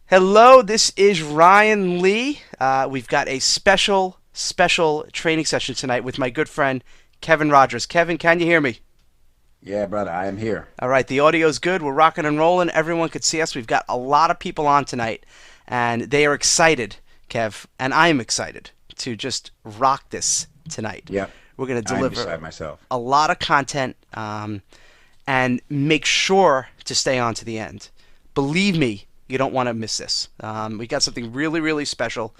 Hello, this is Ryan Lee. We've got a special training session tonight with my good friend Kevin Rogers. Kevin, can you hear me? Yeah, brother, I am here. All right, the audio's good. We're rocking and rolling. Everyone could see us. We've got a lot of people on tonight, and they are excited, Kev, and I am excited to just rock this tonight. Yep, We're going to I am deliver beside myself. a lot of content and make sure to stay on to the end. Believe me, you don't want to miss this. We got something really, really special.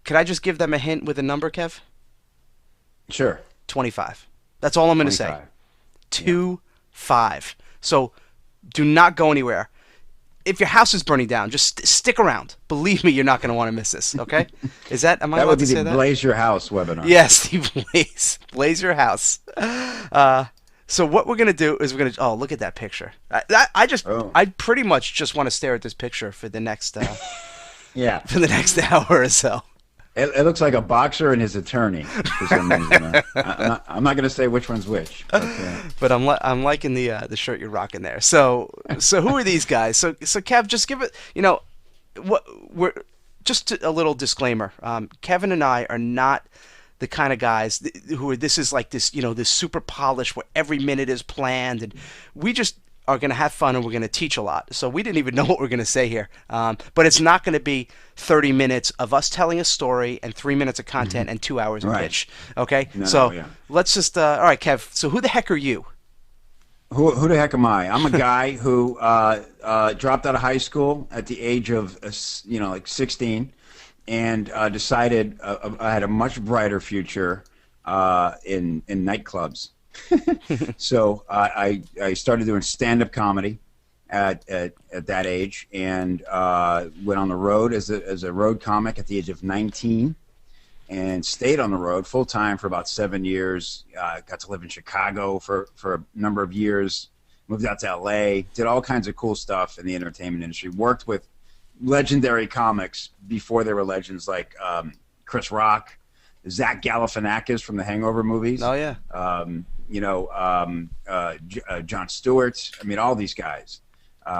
Could I just give them a hint with a number, Kev? Sure, 25. That's all I'm going to say. 25. Yeah. 2-5. So do not go anywhere. If your house is burning down, just stick around. Believe me, you're not going to want to miss this. Okay? Am I That allowed would to be the say that? Blaze Your House webinar. Yes, the blaze your house. Uh, so what we're gonna do is we're gonna. Oh, look at that picture. Oh, I pretty much just want to stare at this picture for the next yeah. for the next hour or so. It looks like a boxer and his attorney for some reason. I'm not going to say which one's which. But, But I'm liking the shirt you're rocking there. So who are these guys? So Kev, just give it. What we're just a little disclaimer. Kevin and I are not the kind of guys who are. This is like this. This super polished where every minute is planned, and we just are going to have fun and we're going to teach a lot. So we didn't even know what we're going to say here. But it's not going to be 30 minutes of us telling a story and 3 minutes of content and 2 hours of right. pitch. Okay. No, So yeah. let's just. All right, Kev. So who the heck are you? Who the heck am I? I'm a guy who dropped out of high school at the age of like 16, and decided I had a much brighter future in nightclubs. So I started doing stand-up comedy at that age, and went on the road as a road comic at the age of 19, and stayed on the road full time for about 7 years. Got to live in Chicago for a number of years. Moved out to LA. Did all kinds of cool stuff in the entertainment industry. Worked with legendary comics before they were legends, like Chris Rock, Zach Galifianakis from the Hangover movies. Oh yeah. Jon Stewart. I mean, all these guys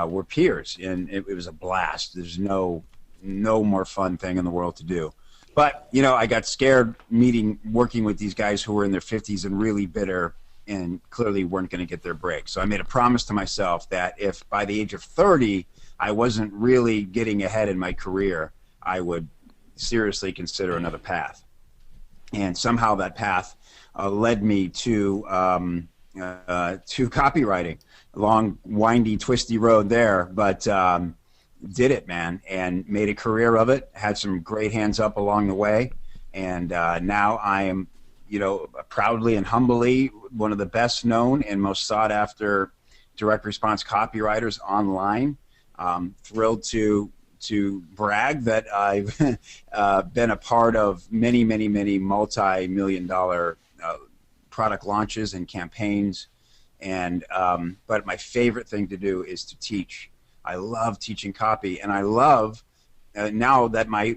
were peers, and it was a blast. There's no more fun thing in the world to do. But I got scared working with these guys who were in their 50s and really bitter and clearly weren't going to get their break. So I made a promise to myself that if by the age of 30 I wasn't really getting ahead in my career, I would seriously consider another path. And somehow that path led me to copywriting. A long, windy, twisty road there, but did it, man, and made a career of it. Had some great hands up along the way, and now I am, proudly and humbly one of the best known and most sought after direct response copywriters online. Thrilled to brag that I've been a part of many, many, many multi-million-dollar product launches and campaigns, and but my favorite thing to do is to teach. I love teaching copy, and I love now that my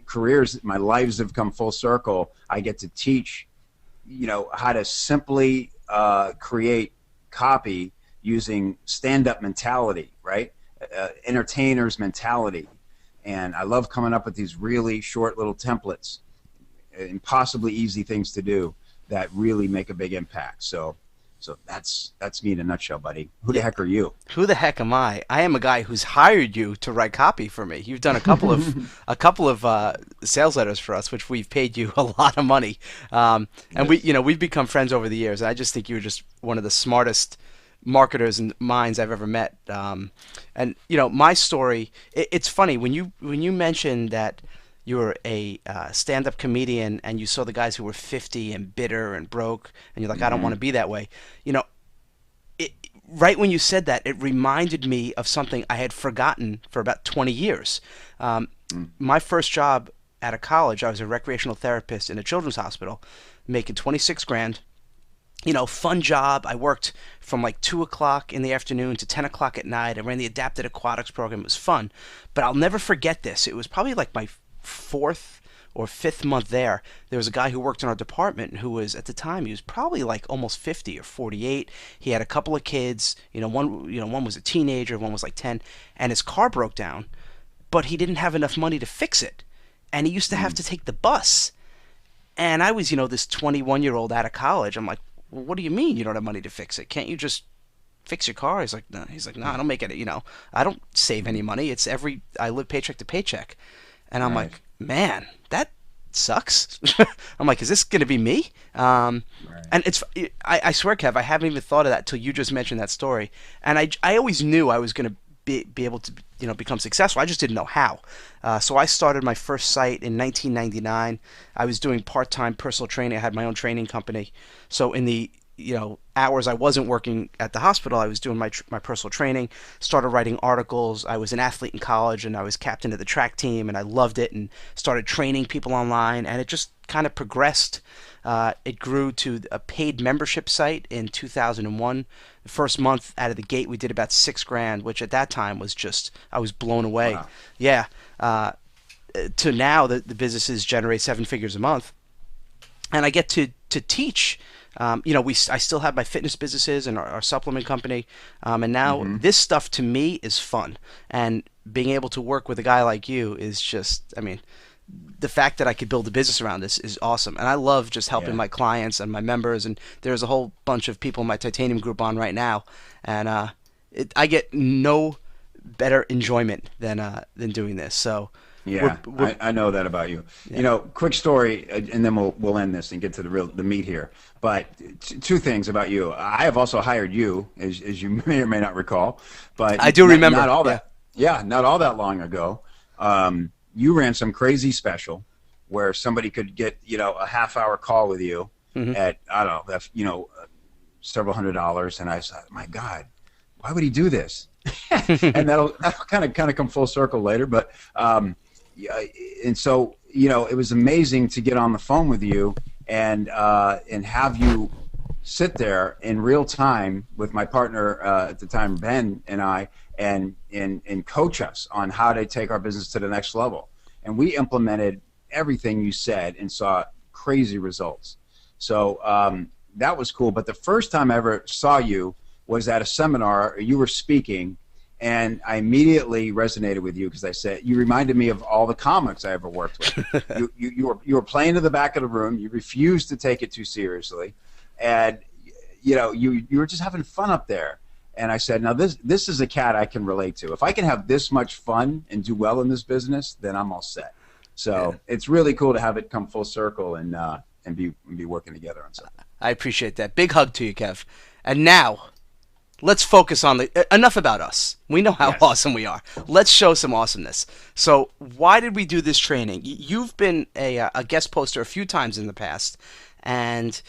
lives have come full circle. I get to teach, how to simply create copy using stand-up mentality, right? Entertainers mentality, and I love coming up with these really short little templates, impossibly easy things to do that really make a big impact. So that's me in a nutshell, buddy. Who the Yeah. heck are you? Who the heck am I? I am a guy who's hired you to write copy for me. You've done a couple of sales letters for us, which we've paid you a lot of money. And Yes. we've become friends over the years. And I just think you're just one of the smartest marketers and minds I've ever met. And my story. It's funny when you mentioned that you were a stand-up comedian and you saw the guys who were 50 and bitter and broke, and you're like, I don't want to Hmm. be that way. You know, it, right when you said that, it reminded me of something I had forgotten for about 20 years. Um, my first job out of college, I was a recreational therapist in a children's hospital, making 26 grand. Fun job. I worked from like 2 o'clock in the afternoon to 10 o'clock at night. I ran the adapted aquatics program. It was fun, but I'll never forget this. It was probably like my fourth or fifth month there. There was a guy who worked in our department who was, at the time, he was probably like almost 50 or 48. He had a couple of kids. One was a teenager, one was like 10, and his car broke down. but he didn't have enough money to fix it, and he used to have to take the bus. And I was, this 21-year-old out of college. I'm like, well, what do you mean you don't have money to fix it? Can't you just fix your car? He's like, no. He's like, no, I don't make it. I don't save any money. I live paycheck to paycheck. And I'm Right. like, man, that sucks. I'm like, is this gonna be me? Right. And I swear, Kev, I haven't even thought of that till you just mentioned that story. And I always knew I was gonna be able to become successful. I just didn't know how. So I started my first site in 1999. I was doing part-time personal training. I had my own training company. So in the hours I wasn't working at the hospital, I was doing my personal training. Started writing articles. I was an athlete in college, and I was captain of the track team, and I loved it. And started training people online, and it just kind of progressed. It grew to a paid membership site in 2001. The first month out of the gate, we did about $6,000, which at that time was just, I was blown away. Wow. Yeah. To now, the businesses generate 7 figures a month, and I get to teach. I still have my fitness businesses and our supplement company, and now this stuff to me is fun. And being able to work with a guy like you is just, the fact that I could build a business around this is awesome. And I love just helping Yeah. my clients and my members. And there's a whole bunch of people in my titanium group on right now, and I get no better enjoyment than doing this. So Yeah, I know that about you. yeah. Quick story, and then we'll end this and get to the meat here. But two things about you. I have also hired you, as you may or may not recall. But I do remember. Not all Yeah. that. Yeah, not all that long ago. You ran some crazy special where somebody could get a half-hour call with you at, I don't know, several $100s, and I thought, my God, why would he do this? And that'll kind of come full circle later, but. Yeah, and so it was amazing to get on the phone with you and have you sit there in real time with my partner at the time, Ben, and I, and coach us on how to take our business to the next level. And we implemented everything you said and saw crazy results. So that was cool. But the first time I ever saw you was at a seminar. You were speaking. And I immediately resonated with you because I said you reminded me of all the comics I ever worked with. You were playing in the back of the room. You refused to take it too seriously, and you were just having fun up there. And I said, now this is a cat I can relate to. If I can have this much fun and do well in this business, then I'm all set. So it's really cool to have it come full circle and be working together on something. I appreciate that. Big hug to you, Kev. And now, let's focus on enough about us. We know how awesome we are. Let's show some awesomeness. So why did we do this training? You've been a guest poster a few times in the past, and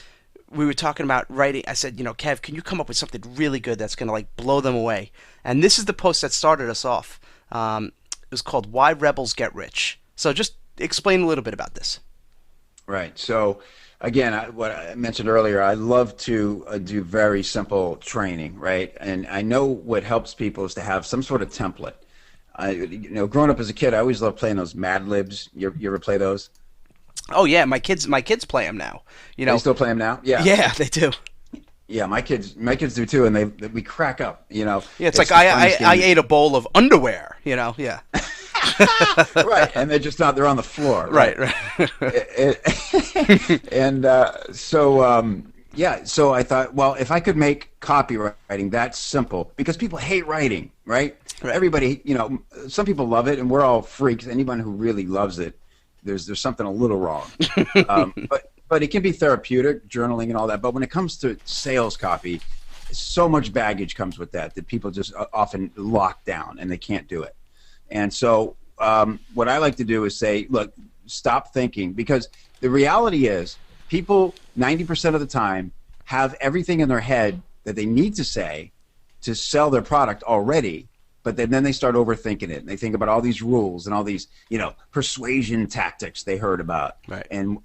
we were talking about writing. I said, Kev, can you come up with something really good that's going to blow them away? And this is the post that started us off. It was called Why Rebels Get Rich. So just explain a little bit about this. Right. So again, what I mentioned earlier, I love to do very simple training, right? And I know what helps people is to have some sort of template. Growing up as a kid, I always loved playing those Mad Libs. You ever play those? Oh yeah, my kids play them now. They still play them now? Yeah. Yeah, they do. Yeah, my kids do too, and we crack up. Yeah, it's like I ate a bowl of underwear. Yeah. Right, and they're on the floor. Right. And so I thought, well, if I could make copywriting that simple, because people hate writing, right? Everybody, some people love it, and we're all freaks. Anyone who really loves it, there's something a little wrong. But it can be therapeutic, journaling and all that. But when it comes to sales copy, so much baggage comes with that people just often lock down and they can't do it. And so what I like to do is say, look, stop thinking, because the reality is people 90% of the time have everything in their head that they need to say to sell their product already, but then they start overthinking it. And they think about all these rules and all these, persuasion tactics they heard about, right. and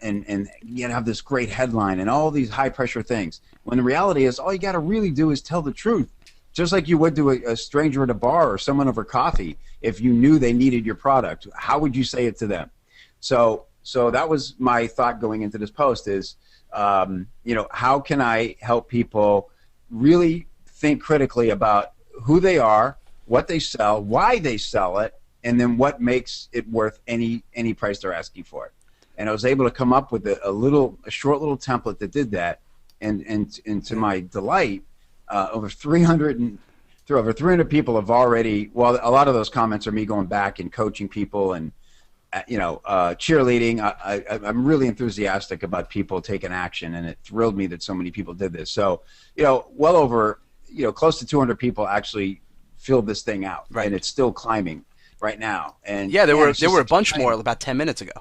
have this great headline and all these high pressure things. When the reality is all you got to really do is tell the truth. Just like you would to a stranger at a bar or someone over coffee. If you knew they needed your product, how would you say it to them? So that was my thought going into this post is, how can I help people really think critically about who they are, what they sell, why they sell it, and then what makes it worth any price they're asking for it. And I was able to come up with a short little template that did that, and to my delight, over 300 people have already. Well, a lot of those comments are me going back and coaching people and cheerleading. I'm really enthusiastic about people taking action, and it thrilled me that so many people did this. So, well over, close to 200 people actually filled this thing out, Right. and it's still climbing right now. And Yeah, there were a bunch exciting. more about 10 minutes ago.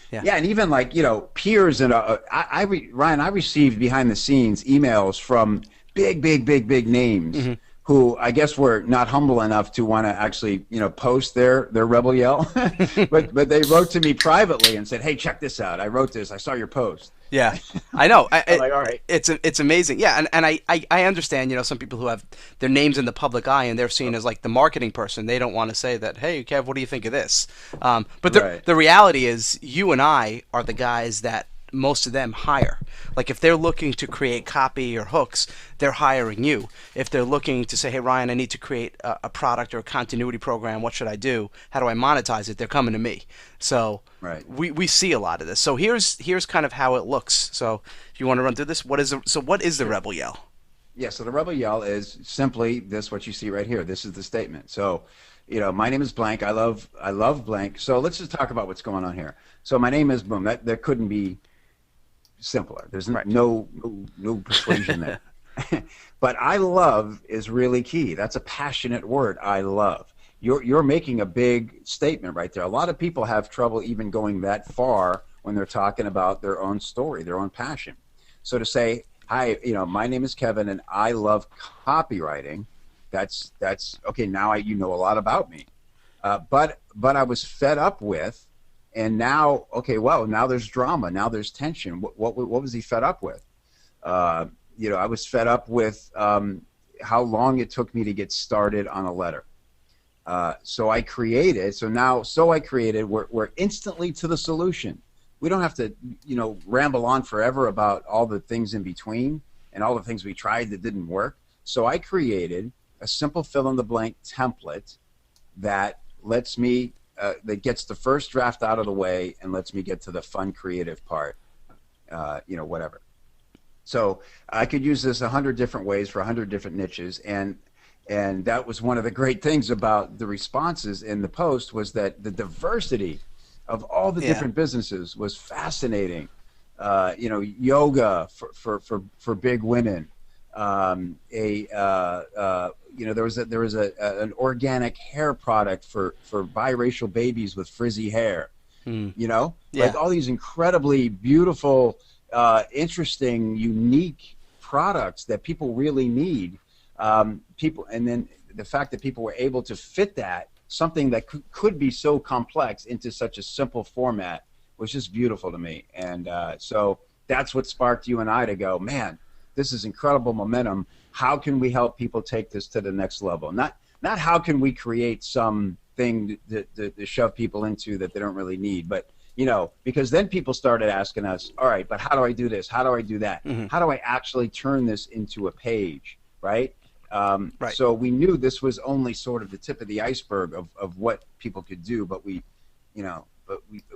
Yeah. Yeah, and even like peers and Ryan, I received behind the scenes emails from big names who I guess were not humble enough to want to actually post their rebel yell, but they wrote to me privately and said, "Hey, check this out. I wrote this. I saw your post." Yeah, I know. I'm like, all right. It's amazing. Yeah, and I understand. Some people who have their names in the public eye and they're seen as like the marketing person. They don't want to say that. Hey, Kev, what do you think of this? But Right. the reality is, you and I are the guys that most of them hire. Like if they're looking to create copy or hooks, they're hiring you. If they're looking to say, hey Ryan, I need to create a product or a continuity program, what should I do? How do I monetize it? They're coming to me. So Right. we see a lot of this. So here's kind of how it looks. So if you want to run through this, what is the Rebel Yell? Yeah, so the rebel yell is simply this, what you see right here. This is the statement. So, my name is blank. I love blank. So let's just talk about what's going on here. So my name is boom. That couldn't be simpler. There's Right. no persuasion there. But I love is really key. That's a passionate word. I love. You're making a big statement right there. A lot of people have trouble even going that far when they're talking about their own story, their own passion. So to say, hi, my name is Kevin and I love copywriting. That's okay. Now you know a lot about me. But I was fed up with. And now, okay, well, now there's drama. Now there's tension. What was he fed up with? I was fed up with how long it took me to get started on a letter. So I created. We're instantly to the solution. We don't have to, ramble on forever about all the things in between and all the things we tried that didn't work. So I created a simple fill-in-the-blank template that lets me. That gets the first draft out of the way and lets me get to the fun, creative part, whatever. So I could use this 100 different ways for 100 different niches, and that was one of the great things about the responses in the post was that the diversity of all the different businesses was fascinating. Yoga for big women. There was an organic hair product for biracial babies with frizzy hair. Like all these incredibly beautiful, interesting, unique products that people really need. And then the fact that people were able to fit that something that could be so complex into such a simple format was just beautiful to me. And so that's what sparked you and I to go, man, this is incredible momentum. How can we help people take this to the next level? Not how can we create something to shove people into that they don't really need, but because then people started asking us, all right, but how do I do this? How do I do that? Mm-hmm. How do I actually turn this into a page, right? Right. So we knew this was only sort of the tip of the iceberg of what people could do, but it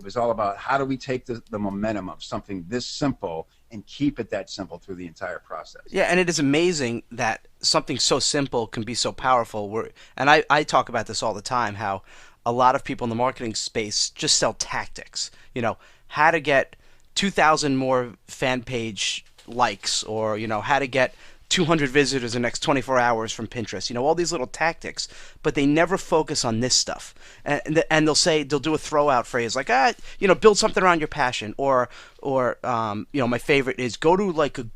was all about how do we take the momentum of something this simple and keep it that simple through the entire process. Yeah, and it is amazing that something so simple can be so powerful. And I talk about this all the time, how a lot of people in the marketing space just sell tactics. How to get 2,000 more fan page likes, or, how to get 200 visitors in the next 24 hours from Pinterest, all these little tactics, but they never focus on this stuff. And they'll do a throw out phrase like, build something around your passion, or my favorite is go to like a,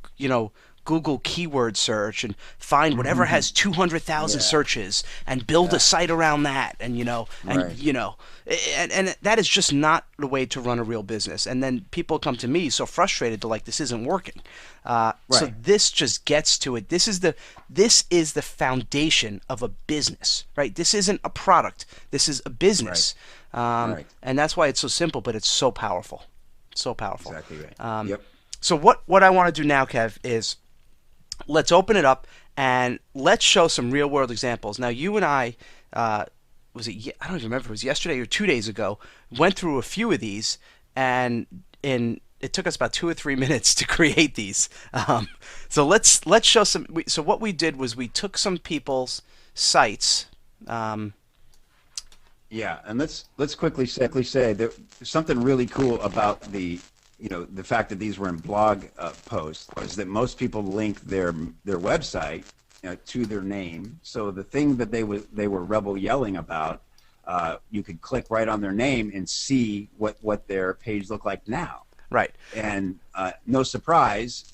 Google keyword search and find whatever has 200,000 searches and build a site around that, and and that is just not the way to run a real business. And then people come to me so frustrated, they're like, this isn't working. So this just gets to it. This is the foundation of a business, right? This isn't a product. This is a business. And that's why it's so simple, but it's so powerful. So powerful. Exactly right. Yep. So what I want to do now, Kev, is let's open it up and let's show some real world examples. Now, you and I was it? I don't even remember. If it was yesterday or 2 days ago. Went through a few of these, and it took us about 2 or 3 minutes to create these. So let's show some. So what we did was we took some people's sites. Um, Yeah, and let's quickly say that something really cool about the fact that these were in blog posts was that most people link their website to their name. So the thing that they were rebel yelling about, you could click right on their name and see what their page looked like now. right. And no surprise,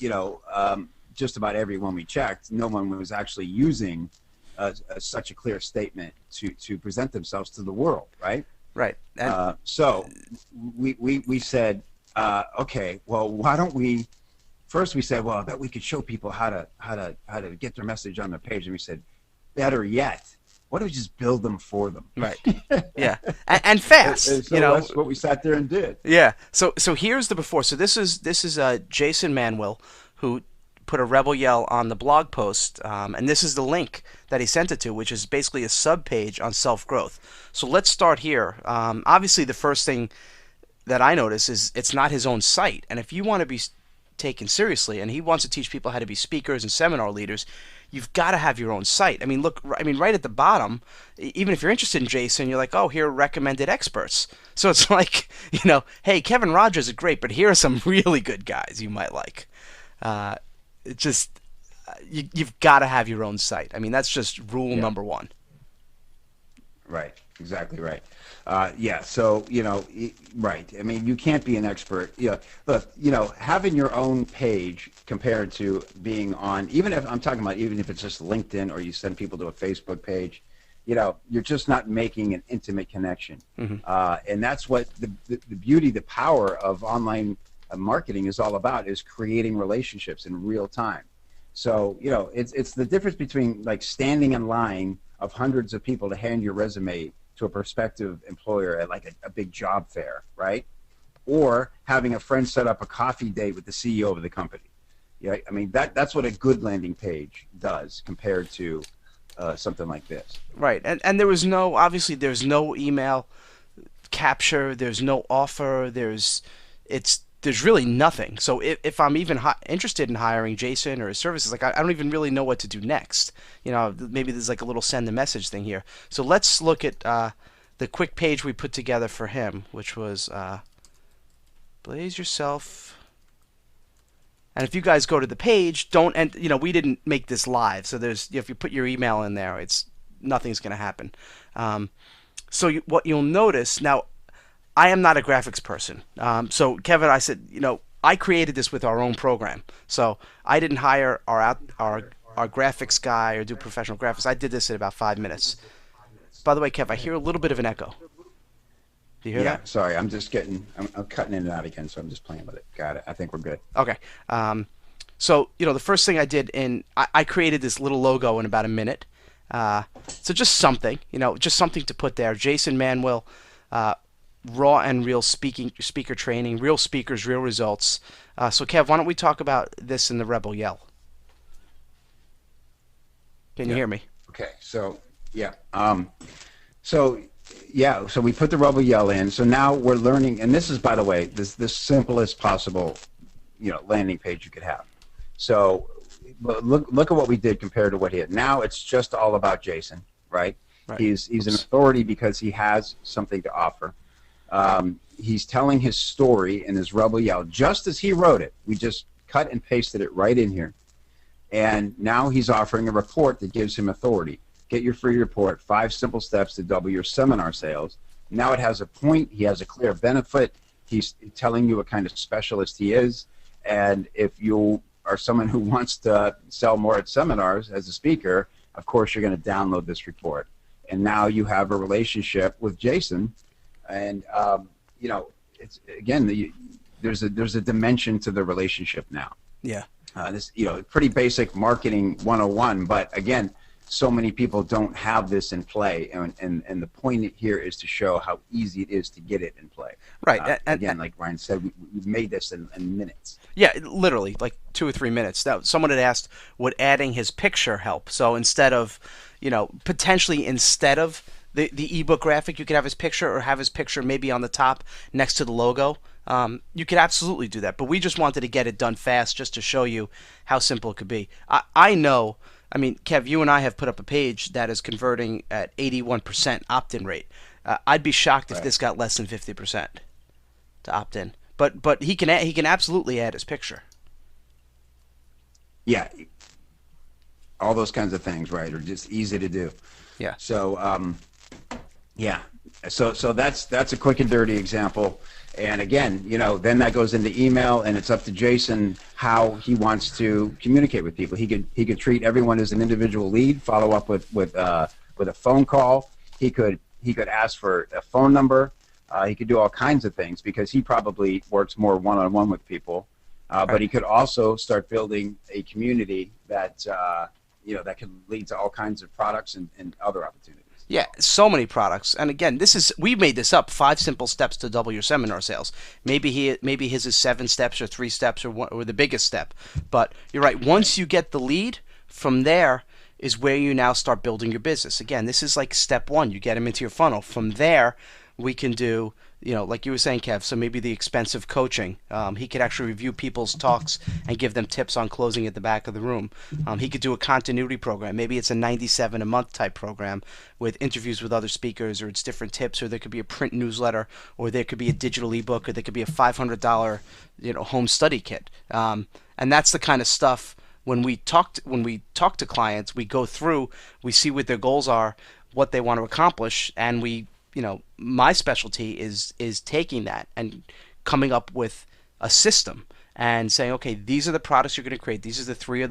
just about everyone we checked, no one was actually using such a clear statement to present themselves to the world, right? Right. And So we said, okay, well, why don't we? First, we said, well, I bet we could show people how to get their message on their page, and we said, better yet, why don't we just build them for them? right. Yeah. And fast. And so that's what we sat there and did. Yeah. So here's the before. So this is Jason Manuel, who put a rebel yell on the blog post, and this is the link that he sent it to, which is basically a sub page on self growth. So let's start here. Obviously, the first thing that I notice is it's not his own site, and if you want to be taken seriously, and he wants to teach people how to be speakers and seminar leaders, you've got to have your own site. I mean, look, I mean, right at the bottom, even if you're interested in Jason, you're like, oh, here are recommended experts. So it's like, hey, Kevin Rogers is great, but here are some really good guys you might like. It just, you've got to have your own site. I mean, that's just rule Yeah. number one. Right, exactly right. Yeah, so right. I mean, you can't be an expert. Yeah, look, having your own page compared to being on, even if I'm talking about, even if it's just LinkedIn or you send people to a Facebook page, you're just not making an intimate connection. And that's what the beauty, the power of online marketing is all about, is creating relationships in real time. So, it's the difference between like standing in line of hundreds of people to hand your resume to a prospective employer at like a big job fair, right? Or having a friend set up a coffee date with the CEO of the company. Yeah, I mean, that's what a good landing page does compared to something like this. Right. And there was obviously there's no email capture, there's no offer, there's really nothing. So if I'm even interested in hiring Jason or his services, like I don't even really know what to do next. Maybe there's like a little send a message thing here. So let's look at the quick page we put together for him, which was Blaze Yourself. And if you guys go to the page, and we didn't make this live, so if you put your email in there, nothing's going to happen. So what you'll notice now. I am not a graphics person. So Kevin, I said, I created this with our own program. So I didn't hire our graphics guy or do professional graphics. I did this in about 5 minutes. By the way, Kev, I hear a little bit of an echo. Do you hear Yeah, that? sorry, I'm cutting in and out again, so I'm just playing with it. Got it. I think we're good. Okay. So the first thing I did I created this little logo in about a minute. So just something, just something to put there. Jason Manuel. Raw and real speaker training, real speakers, real results. So Kev, why don't we talk about this in the Rebel Yell? Can you hear me? Okay, so yeah, so we put the Rebel Yell in. So now we're learning, and this is, by the way, the simplest possible, landing page you could have. So look at what we did compared to what he had. Now it's just all about Jason, right? Right. He's an authority because he has something to offer. He's telling his story in his Rebel Yell just as he wrote it. We just cut and pasted it right in here. And now he's offering a report that gives him authority. Get your free report, 5 simple steps to double your seminar sales. Now it has a point. He has a clear benefit. He's telling you what kind of specialist he is. And if you are someone who wants to sell more at seminars as a speaker, of course you're going to download this report. And now you have a relationship with Jason. And it's again, there's a dimension to the relationship now. Yeah. This pretty basic marketing 101, but again, so many people don't have this in play, and the point here is to show how easy it is to get it in play. Right. Again, like Ryan said, we've made this in minutes. Yeah, literally like 2 or 3 minutes. Now, someone had asked, would adding his picture help? So instead of, potentially instead of the ebook graphic, you could have his picture or have his picture maybe on the top next to the logo. You could absolutely do that, but we just wanted to get it done fast just to show you how simple it could be. I know, I mean, Kev, you and I have put up a page that is converting at 81% opt-in rate. I'd be shocked if Right. this got less than 50% to opt in. But he can absolutely add his picture. Yeah, all those kinds of things, right, are just easy to do. Yeah. So yeah, so that's a quick and dirty example. And again, then that goes into email, and it's up to Jason how he wants to communicate with people. He could treat everyone as an individual lead, follow up with a phone call. He could ask for a phone number. He could do all kinds of things because he probably works more one-on-one with people. But he could also start building a community that that could lead to all kinds of products and other opportunities. Yeah, so many products. And again, we made this up, 5 simple steps to double your seminar sales. Maybe his is 7 steps or 3 steps or the biggest step. But you're right. Once you get the lead, from there is where you now start building your business. Again, this is like step 1. You get him into your funnel. From there, we can do, like you were saying, Kev, so maybe the expensive coaching. He could actually review people's talks and give them tips on closing at the back of the room. He could do a continuity program. Maybe it's a 97 a month type program with interviews with other speakers, or it's different tips, or there could be a print newsletter, or there could be a digital ebook, or there could be a $500 home study kit. And that's the kind of stuff when we talk to clients, we go through, we see what their goals are, what they want to accomplish, and my specialty is taking that and coming up with a system and saying, okay, these are the products you're going to create. These are the three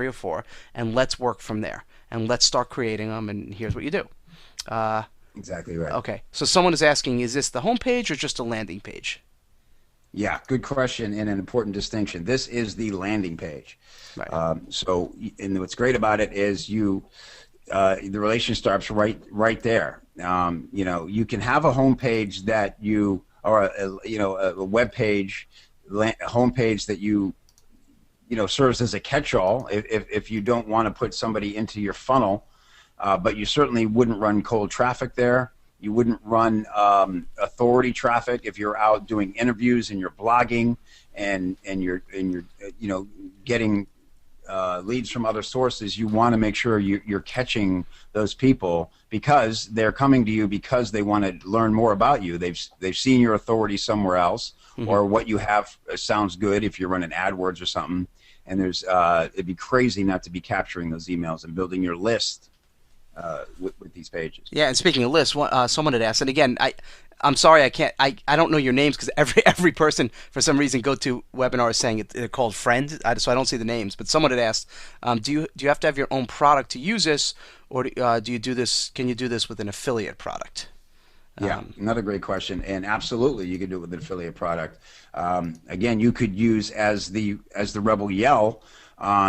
or four, and let's work from there. And let's start creating them. And here's what you do. Exactly right. Okay, so someone is asking, is this the home page or just a landing page? Yeah, good question and an important distinction. This is the landing page. Right. And what's great about it is the relation starts right there. You can have a homepage that or a web page, homepage that serves as a catch-all if you don't want to put somebody into your funnel, but you certainly wouldn't run cold traffic there. You wouldn't run authority traffic if you're out doing interviews and you're blogging and you're getting leads from other sources. You want to make sure you're catching those people because they're coming to you because they want to learn more about you. They've seen your authority somewhere else, or what you have sounds good if you're running AdWords or something. And it'd be crazy not to be capturing those emails and building your list with these pages. Yeah, and speaking of lists, someone had asked, and again, I'm sorry I don't know your names because every person for some reason go to webinar is saying they're called friends, so I don't see the names. But someone had asked, do you have to have your own product to use this, or do you do this? Can you do this with an affiliate product? Yeah, another great question, and absolutely, you could do it with an affiliate product. Again, you could use as the Rebel Yell.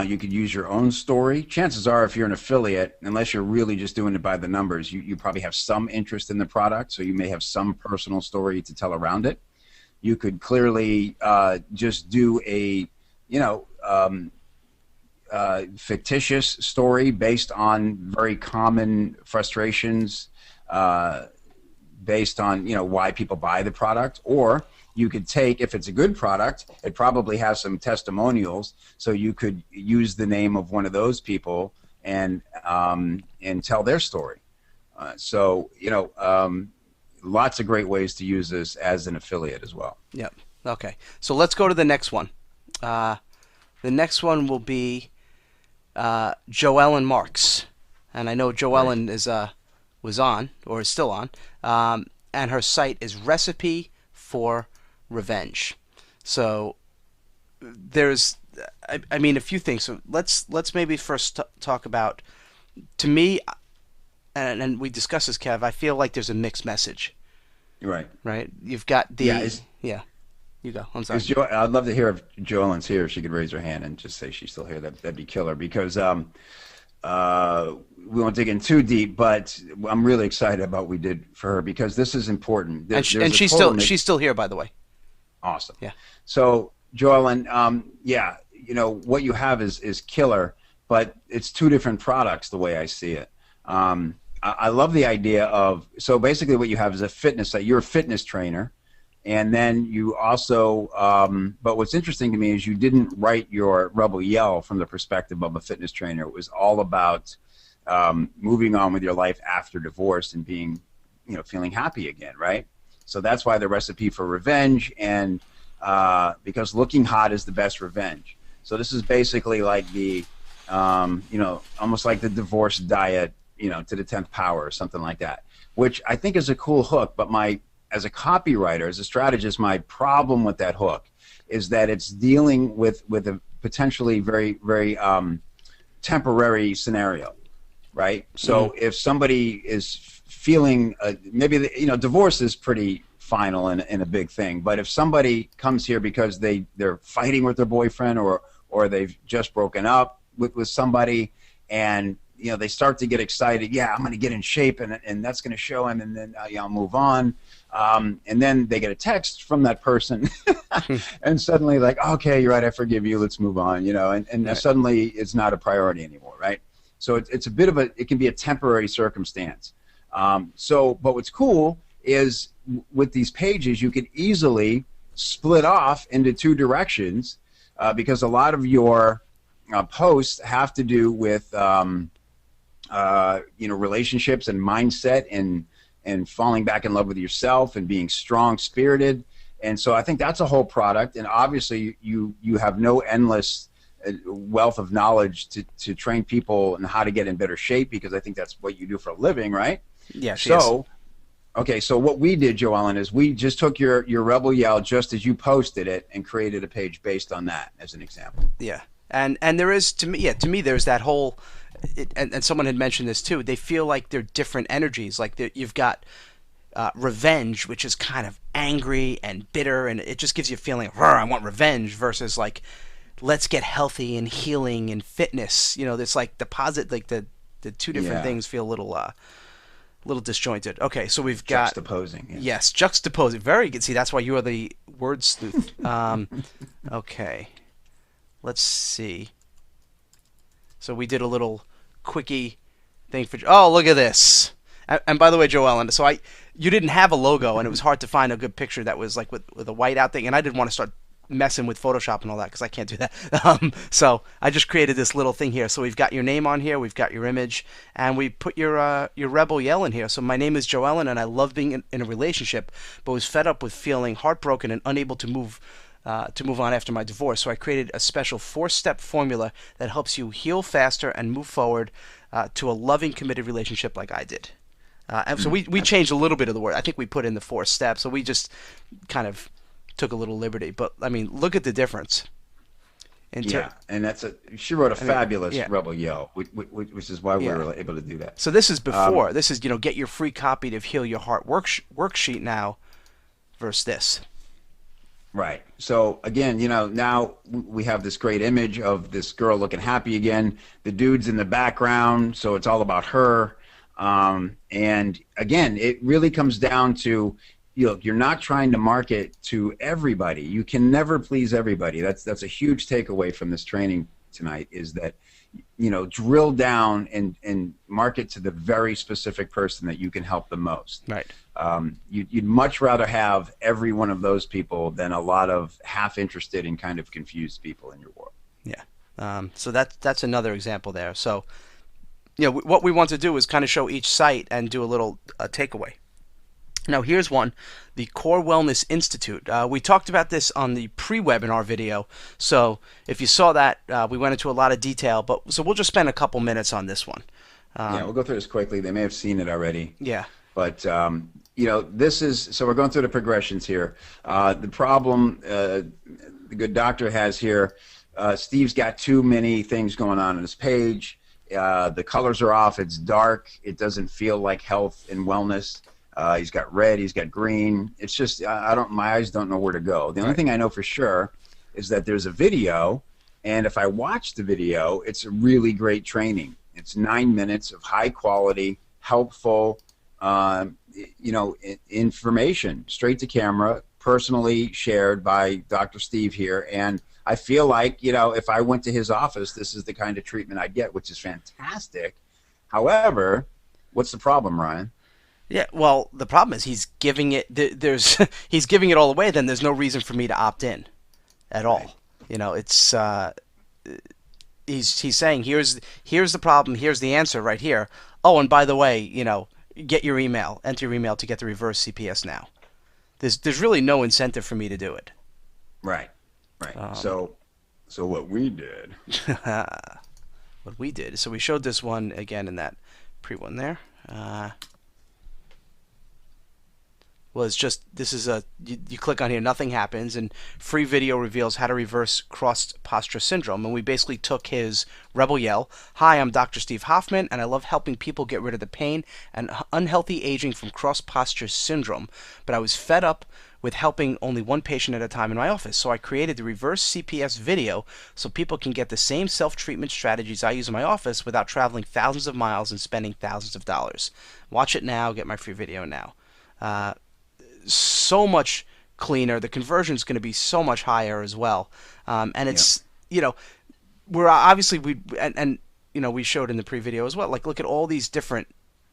You could use your own story. Chances are, if you're an affiliate, unless you're really just doing it by the numbers, you probably have some interest in the product, so you may have some personal story to tell around it. You could clearly just do a fictitious story based on very common frustrations, based on why people buy the product. Or you could take, if it's a good product, it probably has some testimonials, so you could use the name of one of those people and tell their story. Lots of great ways to use this as an affiliate as well. Yep. Okay. So let's go to the next one. The next one will be Joellen Marks, and I know Joellen was on, or is still on, and her site is Recipe for Revenge. So there's, I mean, a few things. So let's maybe first talk about, to me, and we discussed this, Kev, I feel like there's a mixed message. Right. Right? You've got the... Yeah. You go. I'm sorry. I'd love to hear if Joellen's here. If she could raise her hand and just say she's still here, that'd be killer. Because we won't dig in too deep, but I'm really excited about what we did for her because this is important. And she's still here, by the way. Awesome. Yeah. So Joellen, what you have is killer, but it's two different products the way I see it. I love the idea of, so basically what you have is a fitness site. You're a fitness trainer. And then you also, but what's interesting to me is you didn't write your Rebel Yell from the perspective of a fitness trainer. It was all about moving on with your life after divorce and being, feeling happy again, right? So that's why the recipe for revenge, and because looking hot is the best revenge. So this is basically like the, almost like the divorce diet, to the 10th power or something like that, which I think is a cool hook. But as a copywriter, as a strategist, my problem with that hook is that it's dealing with a potentially very, very temporary scenario, right? So if somebody is feeling, maybe, divorce is pretty final and a big thing, but if somebody comes here because they're fighting with their boyfriend or they've just broken up with somebody, and they start to get excited, yeah, I'm going to get in shape, and that's going to show him, and then I'll move on. And then they get a text from that person, and suddenly, like, okay, you're right, I forgive you, let's move on, and Right. suddenly it's not a priority anymore, right? So it's a bit of it can be a temporary circumstance. But what's cool is with these pages, you could easily split off into two directions, because a lot of your posts have to do with relationships and mindset and falling back in love with yourself and being strong spirited. And so I think that's a whole product. And obviously you have no endless wealth of knowledge to train people on how to get in better shape, because I think that's what you do for a living, right? Yeah, she is. So, okay, so what we did, Joellen, is we just took your Rebel Yell just as you posted it and created a page based on that as an example. Yeah, and there is, to me there's that whole, and someone had mentioned this too. They feel like they're different energies. Like you've got revenge, which is kind of angry and bitter, and it just gives you a feeling of, I want revenge, versus like, let's get healthy and healing and fitness. It's like like the two different Yeah, things feel a little disjointed. Okay, so we've got, juxtaposing. Yeah. yes, juxtaposing. Very good. See, that's why you are the word sleuth. Okay, let's see. So we did a little quickie thing for. Oh, look at this! And by the way, Joellen, so you didn't have a logo, and it was hard to find a good picture that was like with a whiteout thing, and I didn't want to start messing with Photoshop and all that because I can't do that. So I just created this little thing here. So we've got your name on here, we've got your image, and we put your Rebel Yell in here. So my name is Joellen, and I love being in a relationship, but was fed up with feeling heartbroken and unable to move on after my divorce. So I created a special 4-step formula that helps you heal faster and move forward to a loving, committed relationship like I did. And so we changed a little bit of the word. I think we put in the 4 steps. So we just kind of took a little liberty. But I mean, look at the difference. Yeah, and she wrote a fabulous yeah, Rebel Yell, which is why we yeah. were able to do that. So this is before. This is, get your free copy of Heal Your Heart worksheet now versus this. Right. So again, now we have this great image of this girl looking happy again. The dude's in the background, so it's all about her. And again, it really comes down to, you're not trying to market to everybody. You can never please everybody. That's a huge takeaway from this training tonight, is that, drill down and market to the very specific person that you can help the most. Right. You'd much rather have every one of those people than a lot of half-interested and kind of confused people in your world. Yeah. So that's another example there. So, what we want to do is kind of show each site and do a little takeaway. Now here's one, the Core Wellness Institute. We talked about this on the pre-webinar video, so if you saw that, we went into a lot of detail, so we'll just spend a couple minutes on this one. Yeah, we'll go through this quickly. They may have seen it already. Yeah. But, this is, so we're going through the progressions here. The problem the good doctor has here, Steve's got too many things going on his page. The colors are off. It's dark. It doesn't feel like health and wellness. He's got red, he's got green. It's just, my eyes don't know where to go. The only thing I know for sure is that there's a video, and if I watch the video, it's a really great training. It's 9 minutes of high quality, helpful, information, straight to camera, personally shared by Dr. Steve here. And I feel like, if I went to his office, this is the kind of treatment I'd get, which is fantastic. However, What's the problem, Ryan? Yeah, well, the problem is he's giving it there's he's giving it all away. Then there's no reason for me to opt in at Right. all. It's he's saying here's the problem, here's the answer right here. Oh, and by the way, get your email, enter your email to get the reverse CPS now. There's really no incentive for me to do it. Right. Right. Um, So what we did. what we did, so we showed this one again in that pre one there. Was just this is you click on here, nothing happens, and free video reveals how to reverse cross posture syndrome. And we basically took his rebel yell, "Hi, I'm Dr. Steve Hoffman, and I love helping people get rid of the pain and unhealthy aging from cross posture syndrome. But I was fed up with helping only one patient at a time in my office, so I created the reverse CPS video so people can get the same self-treatment strategies I use in my office without traveling thousands of miles and spending thousands of dollars. Watch it now, get my free video now." So much cleaner. The conversion is going to be so much higher as well. And Yeah. it's, we're obviously, we showed in the pre-video as well, like, look at all these different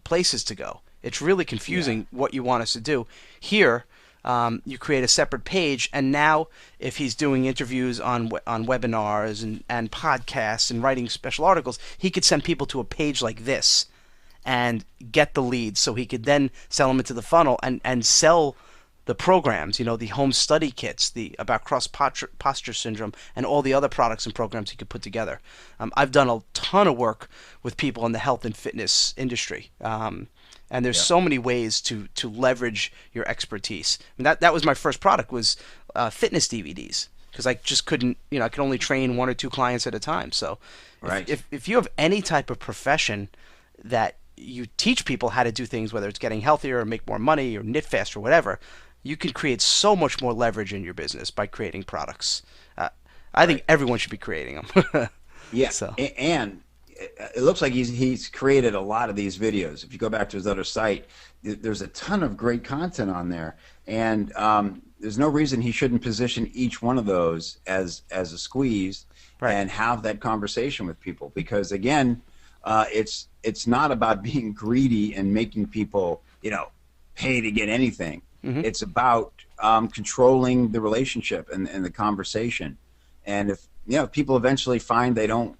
places to go. It's really Yeah. confusing what you want us to do. Here, you create a separate page, and now if he's doing interviews on webinars and podcasts and writing special articles, he could send people to a page like this and get the leads, so he could then sell them into the funnel and sell the programs, the home study kits, the about cross posture syndrome, and all the other products and programs he could put together. I've done a ton of work with people in the health and fitness industry, and there's Yeah. so many ways to leverage your expertise. I mean, that was my first product, was fitness DVDs, because I just couldn't, I could only train one or two clients at a time. So if, Right. if, if you have any type of profession that you teach people how to do things, whether it's getting healthier or make more money or knit faster or whatever, you can create so much more leverage in your business by creating products. Uh, I think Right. everyone should be creating them. Yeah. So, And it looks like he's created a lot of these videos. If you go back to his other site, there's a ton of great content on there, and there's no reason he shouldn't position each one of those as a squeeze right. and have that conversation with people. Because again, it's not about being greedy and making people pay to get anything. Hmm. It's about controlling the relationship and the conversation. And if people eventually find they don't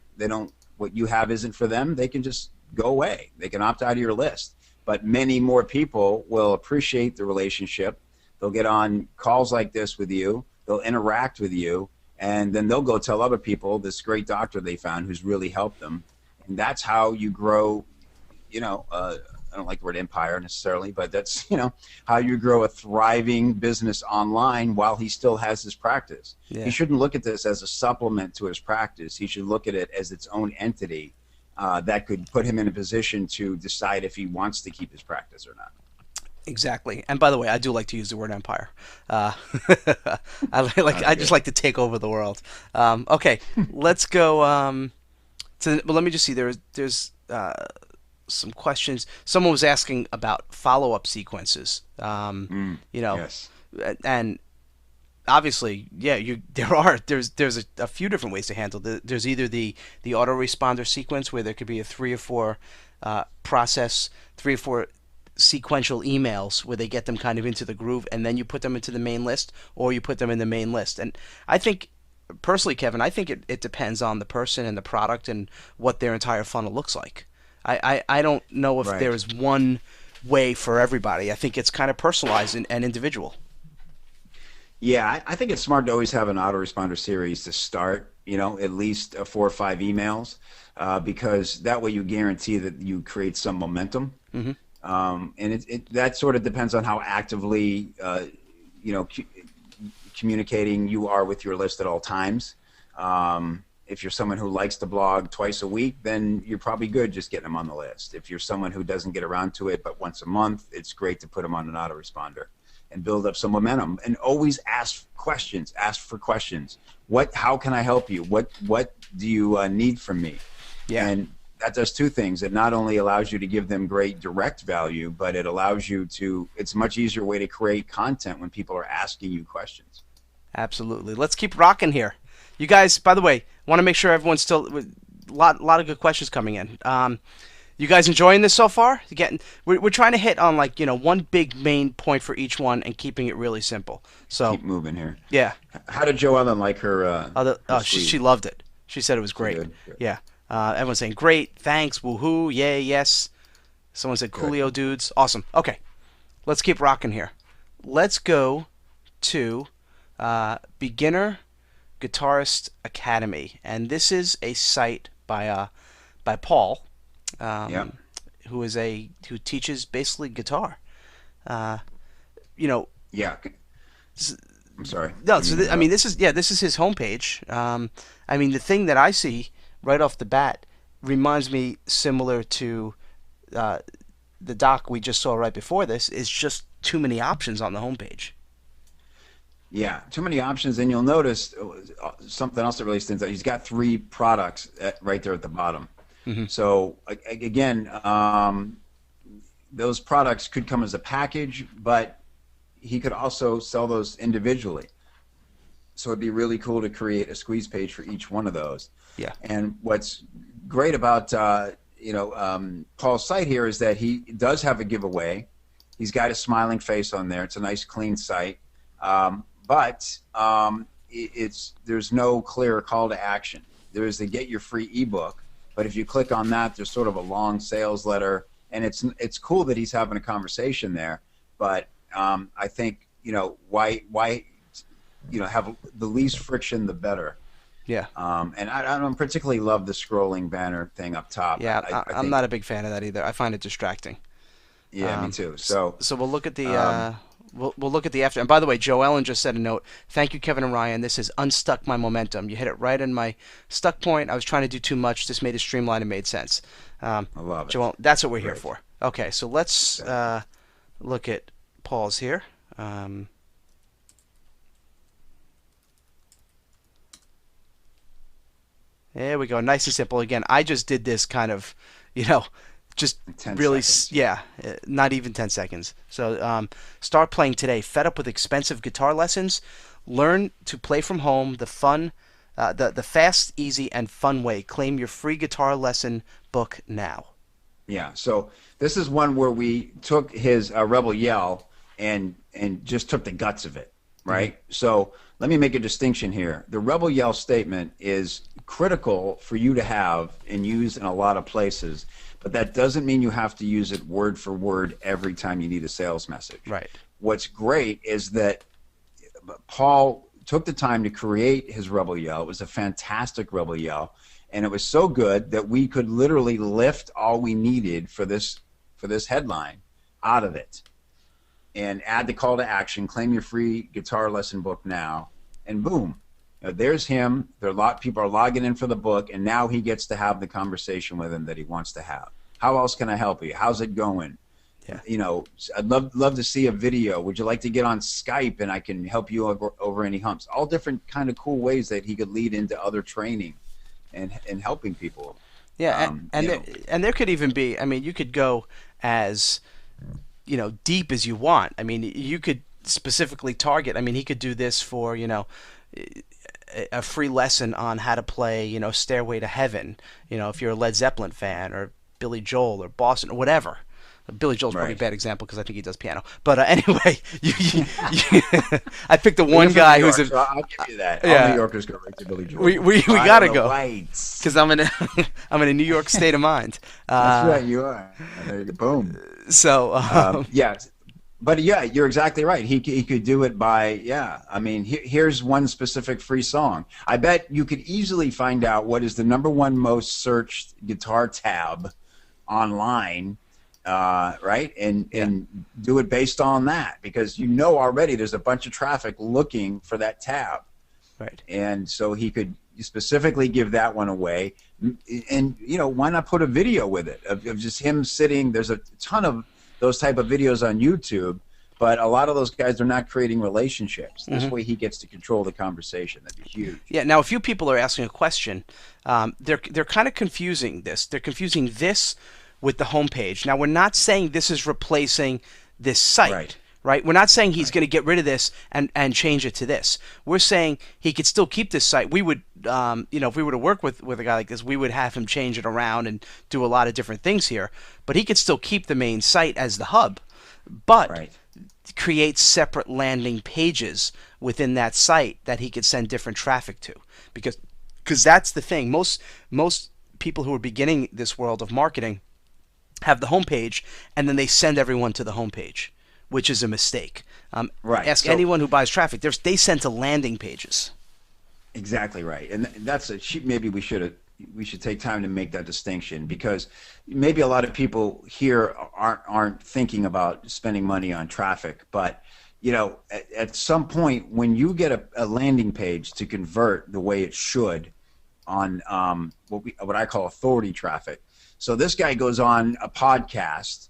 what you have isn't for them, they can just go away. They can opt out of your list. But many more people will appreciate the relationship. They'll get on calls like this with you. They'll interact with you, and then they'll go tell other people this great doctor they found who's really helped them. And that's how you grow. I don't like the word empire necessarily, but that's how you grow a thriving business online while he still has his practice. He Yeah. shouldn't look at this as a supplement to his practice. He should look at it as its own entity that could put him in a position to decide if he wants to keep his practice or not. Exactly. And by the way, I do like to use the word empire. Uh, I just Good. like to take over the world. Okay, let's go. But let me just see. There's some questions. Someone was asking about follow-up sequences. You know, Yes. and obviously, yeah, there's a few different ways to handle it. There's either the autoresponder sequence, where there could be a three or four sequential emails where they get them kind of into the groove, and then you put them into the main list, or you put them in the main list. And I think, personally, Kevin, I think it depends on the person and the product and what their entire funnel looks like. I don't know if Right. there's one way for everybody. I think it's kind of personalized and individual. Yeah, I think it's smart to always have an autoresponder series to start, at least 4 or 5 emails, because that way you guarantee that you create some momentum. Hmm. And that sort of depends on how actively, you know, cu- communicating you are with your list at all times. If you're someone who likes to blog twice a week, then you're probably good just getting them on the list. If you're someone who doesn't get around to it but once a month, it's great to put them on an autoresponder and build up some momentum. And always ask questions. Ask for questions. How can I help you? What do you need from me? Yeah. And that does two things. It not only allows you to give them great direct value, but it allows you to, it's a much easier way to create content when people are asking you questions. Absolutely. Let's keep rocking here. You guys, by the way, want to make sure everyone's still, lot of good questions coming in. You guys enjoying this so far? We're trying to hit on like one big main point for each one and keeping it really simple. So Keep moving here. yeah, How did Joe Ellen like her she squeeze? loved it. She said it was She great. did. Good. Yeah, everyone's saying great, thanks, woohoo, yay, yes. Someone said Good. coolio dudes, awesome. Okay, let's keep rocking here. Let's go to Beginner Guitarist Academy, and this is a site by Paul, Yeah. um, who teaches basically guitar. Uh, you know, Yeah. I'm sorry. no. Didn't So mean to I mean, interrupt. this is his homepage. I mean, the thing that I see right off the bat reminds me similar to uh, the doc we just saw right before this. Is just too many options on the homepage. Yeah, too many options, and you'll notice something else that really stands out. He's got three products right there at the bottom. Hmm. So again, those products could come as a package, but he could also sell those individually. So it'd be really cool to create a squeeze page for each one of those. Yeah. And what's great about Paul's site here is that he does have a giveaway. He's got a smiling face on there. It's a nice, clean site, but there's no clear call to action. There is the get your free ebook, but if you click on that, there's sort of a long sales letter, and it's cool that he's having a conversation there. But I think why have the least friction, the better. Yeah. And I don't particularly love the scrolling banner thing up top. Yeah. I I'm think, not a big fan of that either. I find it distracting. yeah, me too. So, So we'll look at the um, we'll look at the after. And by the way, Joe Ellen just said a note. Thank you, Kevin and Ryan. This has unstuck my momentum. You hit it right in my stuck point. I was trying to do too much. This made it streamlined and made sense. I love it. Joe, that's what we're here Great. for. Okay, so let's Exactly. look at Paul's here. Um, there we go. Nice and simple. Again, I just did this kind of, you know, just 10 really, seconds. yeah, not even 10 seconds. So start playing today. Fed up with expensive guitar lessons? Learn to play from home the fast, easy, and fun way. Claim your free guitar lesson book now. Yeah. So this is one where we took his Rebel Yell and just took the guts of it, right? So let me make a distinction here. The Rebel Yell statement is critical for you to have and use in a lot of places, but that doesn't mean you have to use it word for word every time you need a sales message. Right. What's great is that Paul took the time to create his Rebel Yell. It was a fantastic Rebel Yell, and it was so good that we could literally lift all we needed for this headline out of it and add the call to action, claim your free guitar lesson book now, and boom. There's him. People are logging in for the book, and now he gets to have the conversation with him that he wants to have. How else can I help you? How's it going? Yeah. I'd love to see a video. Would you like to get on Skype and I can help you over any humps? All different kind of cool ways that he could lead into other training and helping people. Yeah, and there could even be. I mean, you could go as deep as you want. I mean, you could specifically target. I mean, he could do this for a free lesson on how to play Stairway to Heaven. If you're a Led Zeppelin fan or Billy Joel or Boston or whatever. Billy Joel's probably a Right. bad example because I think he does piano. But anyway, I picked the He one is from guy New who's York, so I'll give you that. yeah. All New Yorkers go right to Billy Joel. We Fire gotta the go lights. because I'm in a I'm in a New York state of mind. That's right, you are. There you go. Boom. So Yeah, but yeah, you're exactly right. He could do it by I mean, here's one specific free song. I bet you could easily find out what is the #1 most searched guitar tab online, right? And do it based on that because already there's a bunch of traffic looking for that tab, right. and so he could specifically give that one away. And why not put a video with it of just him sitting? There's a ton of those type of videos on YouTube, but a lot of those guys are not creating relationships. This way he gets to control the conversation. That'd be huge. Yeah. Now, a few people are asking a question. They're kind of confusing this. They're confusing this with the homepage. Now, we're not saying this is replacing this site, Right. right? We're not saying he's going to get rid of this and change it to this. We're saying he could still keep this site. We would, if we were to work with a guy like this, we would have him change it around and do a lot of different things here. But he could still keep the main site as the hub, but Right. create separate landing pages within that site that he could send different traffic to, because that's the thing. Most people who are beginning this world of marketing have the homepage, and then they send everyone to the homepage, which is a mistake. Right. Ask So anyone who buys traffic. They send to landing pages. exactly right, and that's maybe we should take time to make that distinction, because maybe a lot of people here aren't thinking about spending money on traffic, but at some point when you get a landing page to convert the way it should on what I call authority traffic. So this guy goes on a podcast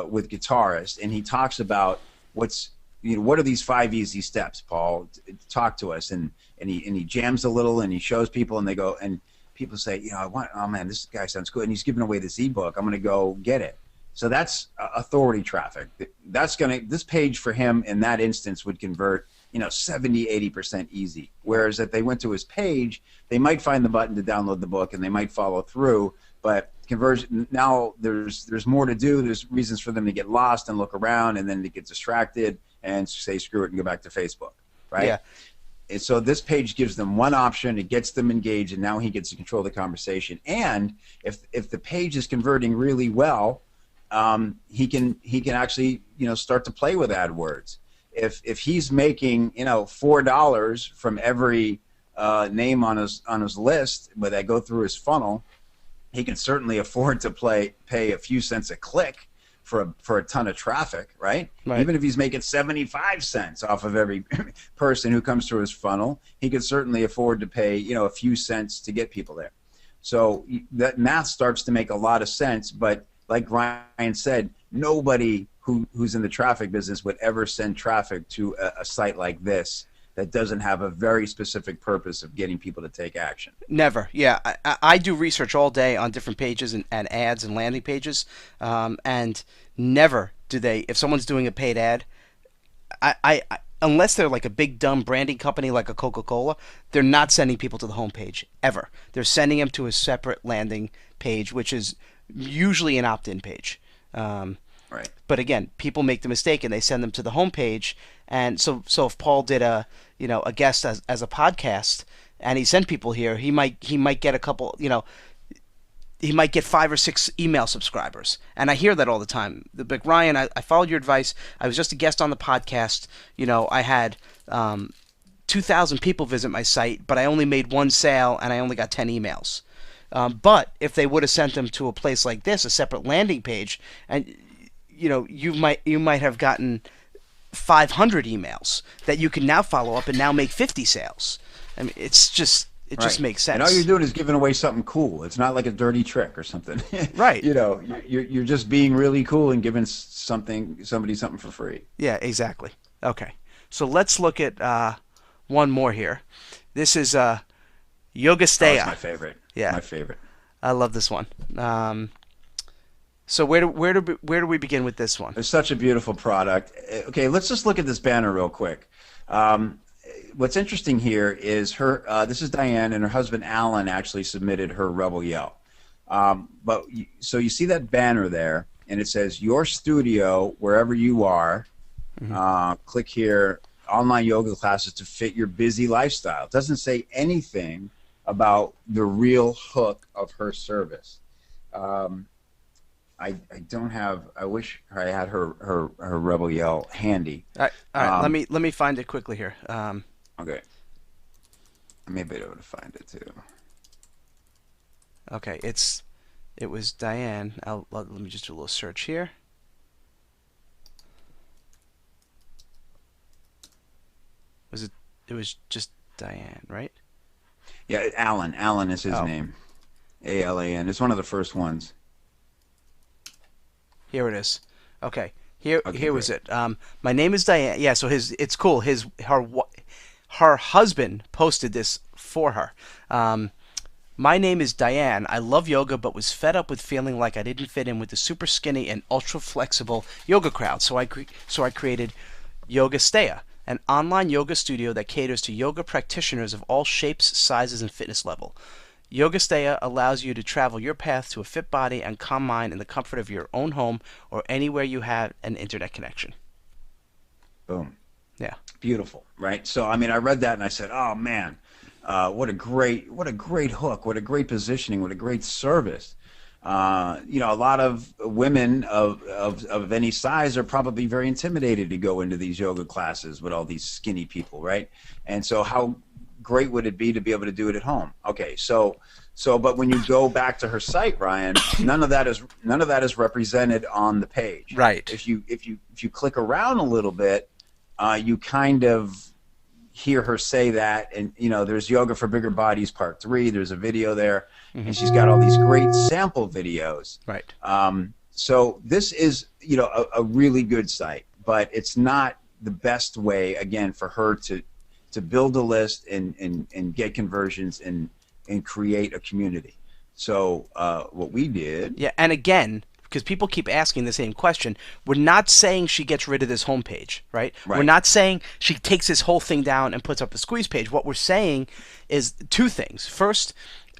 with guitarist, and he talks about what are these 5 easy steps, Paul? Talk to us, and he jams a little, and he shows people, and they go, and people say, oh man, this guy sounds good, and he's giving away this ebook. I'm going to go get it. So that's authority traffic. This page for him in that instance would convert 70-80% easy. Whereas if they went to his page, they might find the button to download the book and they might follow through. But conversion, now there's more to do. There's reasons for them to get lost and look around, and then to get distracted and say screw it and go back to Facebook, right? Yeah. And so this page gives them one option. It gets them engaged, and now he gets to control the conversation. And if the page is converting really well, he can actually start to play with AdWords. If he's making $4 from every name on his list, but that go through his funnel, he can certainly afford to pay a few cents a click for a ton of traffic, right? Even if he's making 75 cents off of every person who comes through his funnel, he could certainly afford to pay a few cents to get people there. So that math starts to make a lot of sense, but like Ryan said, nobody who's in the traffic business would ever send traffic to a site like this that doesn't have a very specific purpose of getting people to take action. Never. Yeah, I do research all day on different pages and ads and landing pages, and never do they. If someone's doing a paid ad, I unless they're like a big dumb branding company like a Coca-Cola, they're not sending people to the homepage ever. They're sending them to a separate landing page, which is usually an opt-in page. Right. But again, people make the mistake and they send them to the homepage. And so if Paul did a guest as a podcast and he sent people here, he might get a couple, he might get 5 or 6 email subscribers. And I hear that all the time. Like, Ryan, I followed your advice. I was just a guest on the podcast. I had 2,000 people visit my site, but I only made 1 sale and I only got 10 emails. But if they would have sent them to a place like this, a separate landing page, and you might have gotten 500 emails that you can now follow up and now make 50 sales. I mean, it just makes sense. And all you're doing is giving away something cool. It's not like a dirty trick or something. Right. You're just being really cool and giving somebody something for free. Yeah, exactly. Okay. So let's look at one more here. This is Yoga Steya. That's my favorite. Yeah. My favorite. I love this one. So where do we begin with this one? It's such a beautiful product. Okay, let's just look at this banner real quick. What's interesting here is this is Diane, and her husband Alan actually submitted her Rebel Yell. So you see that banner there, and it says your studio wherever you are. Mm-hmm. Click here, online yoga classes to fit your busy lifestyle. It doesn't say anything about the real hook of her service. I don't have. I wish I had her Rebel Yell handy. All right. Let me find it quickly here. Okay. I may be able to find it too. Okay, it was Diane. Let me just do a little search here. It was just Diane, right? Yeah, Alan. Alan is his name. A-L-A-N. It's one of the first ones. Here it is. Okay. Here was it. My name is Diane. Yeah, so it's cool. Her husband posted this for her. My name is Diane. I love yoga, but was fed up with feeling like I didn't fit in with the super skinny and ultra flexible yoga crowd. So I created Yoga Steya, an online yoga studio that caters to yoga practitioners of all shapes, sizes, and fitness level. Yoga Steya allows you to travel your path to a fit body and calm mind in the comfort of your own home or anywhere you have an internet connection. Boom. Yeah. Beautiful, right? So, I mean, I read that and I said, "Oh man, what a great hook, what a great positioning, what a great service." A lot of women of any size are probably very intimidated to go into these yoga classes with all these skinny people, right? And so, how great would it be to be able to do it at home? Okay, but when you go back to her site, Ryan, none of that is represented on the page. Right. If you click around a little bit, you kind of hear her say that, and there's Yoga for Bigger Bodies Part 3. There's a video there, and she's got all these great sample videos. Right. So this is a really good site, but it's not the best way, again, for her to build a list and get conversions and create a community. So what we did. Yeah, and again, because people keep asking the same question, we're not saying she gets rid of this homepage, right? We're not saying she takes this whole thing down and puts up a squeeze page. What we're saying is two things. First,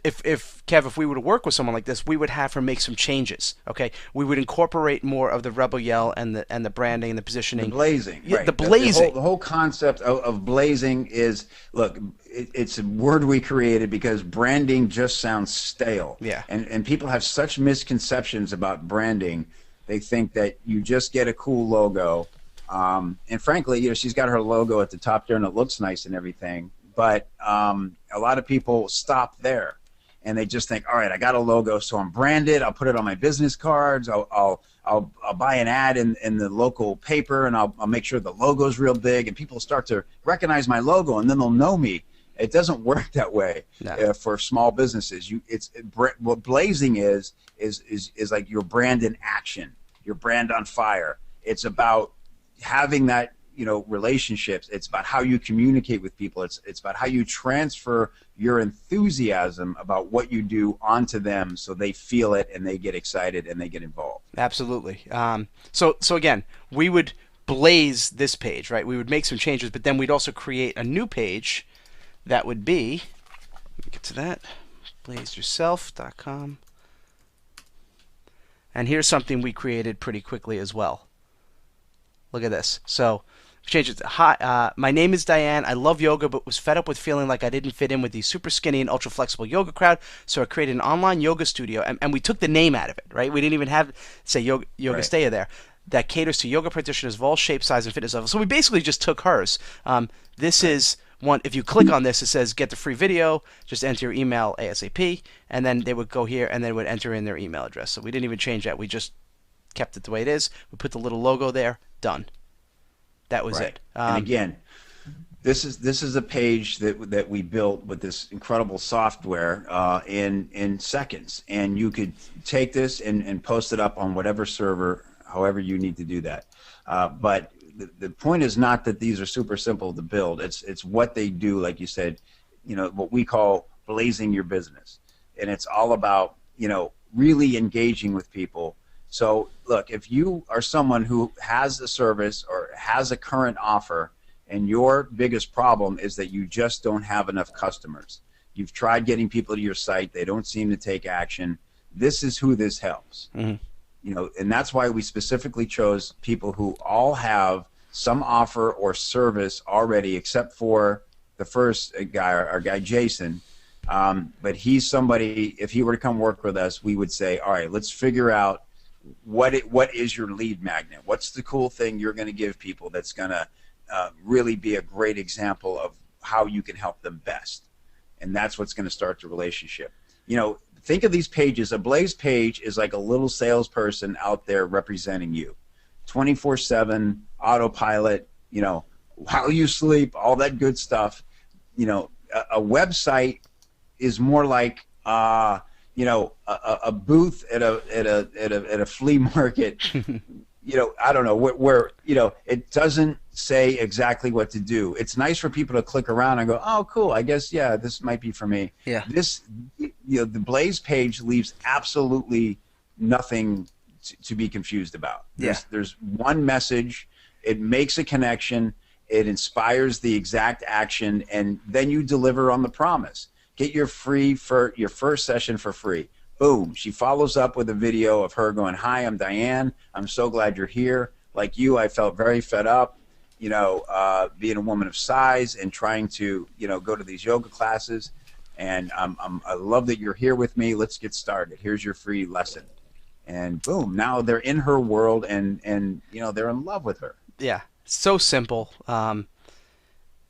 if we were to work with someone like this, we would have her make some changes. Okay, we would incorporate more of the Rebel Yell and the branding and the positioning. The blazing, yeah, right? The blazing. The whole concept of blazing is, look, it's a word we created because branding just sounds stale. Yeah. And people have such misconceptions about branding. They think that you just get a cool logo, and frankly, she's got her logo at the top there and it looks nice and everything. But a lot of people stop there. And they just think, all right, I got a logo, so I'm branded. I'll put it on my business cards. I'll buy an ad in the local paper, and I'll make sure the logo's real big, and people start to recognize my logo, and then they'll know me. It doesn't work that way for small businesses. What blazing is like your brand in action, your brand on fire. It's about having that relationships. It's about how you communicate with people. It's about how you transfer your enthusiasm about what you do onto them, so they feel it and they get excited and they get involved. Absolutely. So again, we would blaze this page, right? We would make some changes, but then we'd also create a new page that would be, let me get to that, blazeyourself.com. And here's something we created pretty quickly as well. Look at this. So change it to, hi, my name is Diane. I love yoga, but was fed up with feeling like I didn't fit in with the super skinny and ultra flexible yoga crowd. So I created an online yoga studio, and we took the name out of it, right? We didn't even have, say, Yoga Steya there, that caters to yoga practitioners of all shapes, size, and fitness levels. So we basically just took hers. This is one, if you click on this, it says get the free video, just enter your email ASAP, and then they would go here and they would enter in their email address. So we didn't even change that. We just kept it the way it is. We put the little logo there, done. That was it. And again, this is a page that we built with this incredible software in seconds, and you could take this and post it up on whatever server, however you need to do that. But the point is not that these are super simple to build. It's what they do, like you said, what we call blazing your business, and it's all about really engaging with people. So look, if you are someone who has a service or has a current offer, and your biggest problem is that you just don't have enough customers, you've tried getting people to your site, they don't seem to take action, this is who this helps. Mm-hmm. And that's why we specifically chose people who all have some offer or service already, except for the first guy, our guy Jason. But he's somebody, if he were to come work with us, we would say, all right, let's figure out what is your lead magnet? What's the cool thing you're going to give people that's going to really be a great example of how you can help them best? And that's what's going to start the relationship. Think of these pages. A Blaze page is like a little salesperson out there representing you, 24/7 autopilot. While you sleep, all that good stuff. A website is more like a booth at a flea market. I don't know where it doesn't say exactly what to do. It's nice for people to click around and go, oh, cool, I guess, yeah, this might be for me. Yeah. The Blaze page leaves absolutely nothing to be confused about. There's one message, It makes a connection. It inspires the exact action, and then you deliver on the promise. Get your first session for free. Boom. She follows up with a video of her going, "Hi, I'm Diane. I'm so glad you're here. Like you, I felt very fed up, being a woman of size and trying to, go to these yoga classes. And I love that you're here with me. Let's get started. Here's your free lesson." And boom, now they're in her world, and they're in love with her. Yeah, so simple.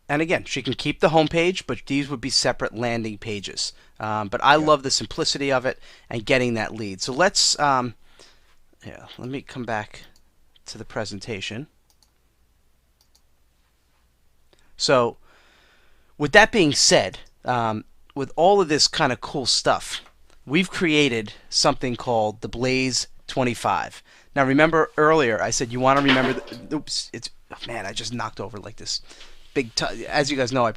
And again, she can keep the homepage, but these would be separate landing pages. But I love the simplicity of it and getting that lead. So let's, let me come back to the presentation. So with that being said, with all of this kind of cool stuff, we've created something called the Blaze 25. Now remember earlier I said you want to remember oops, man, I just knocked over like this big as you guys know, I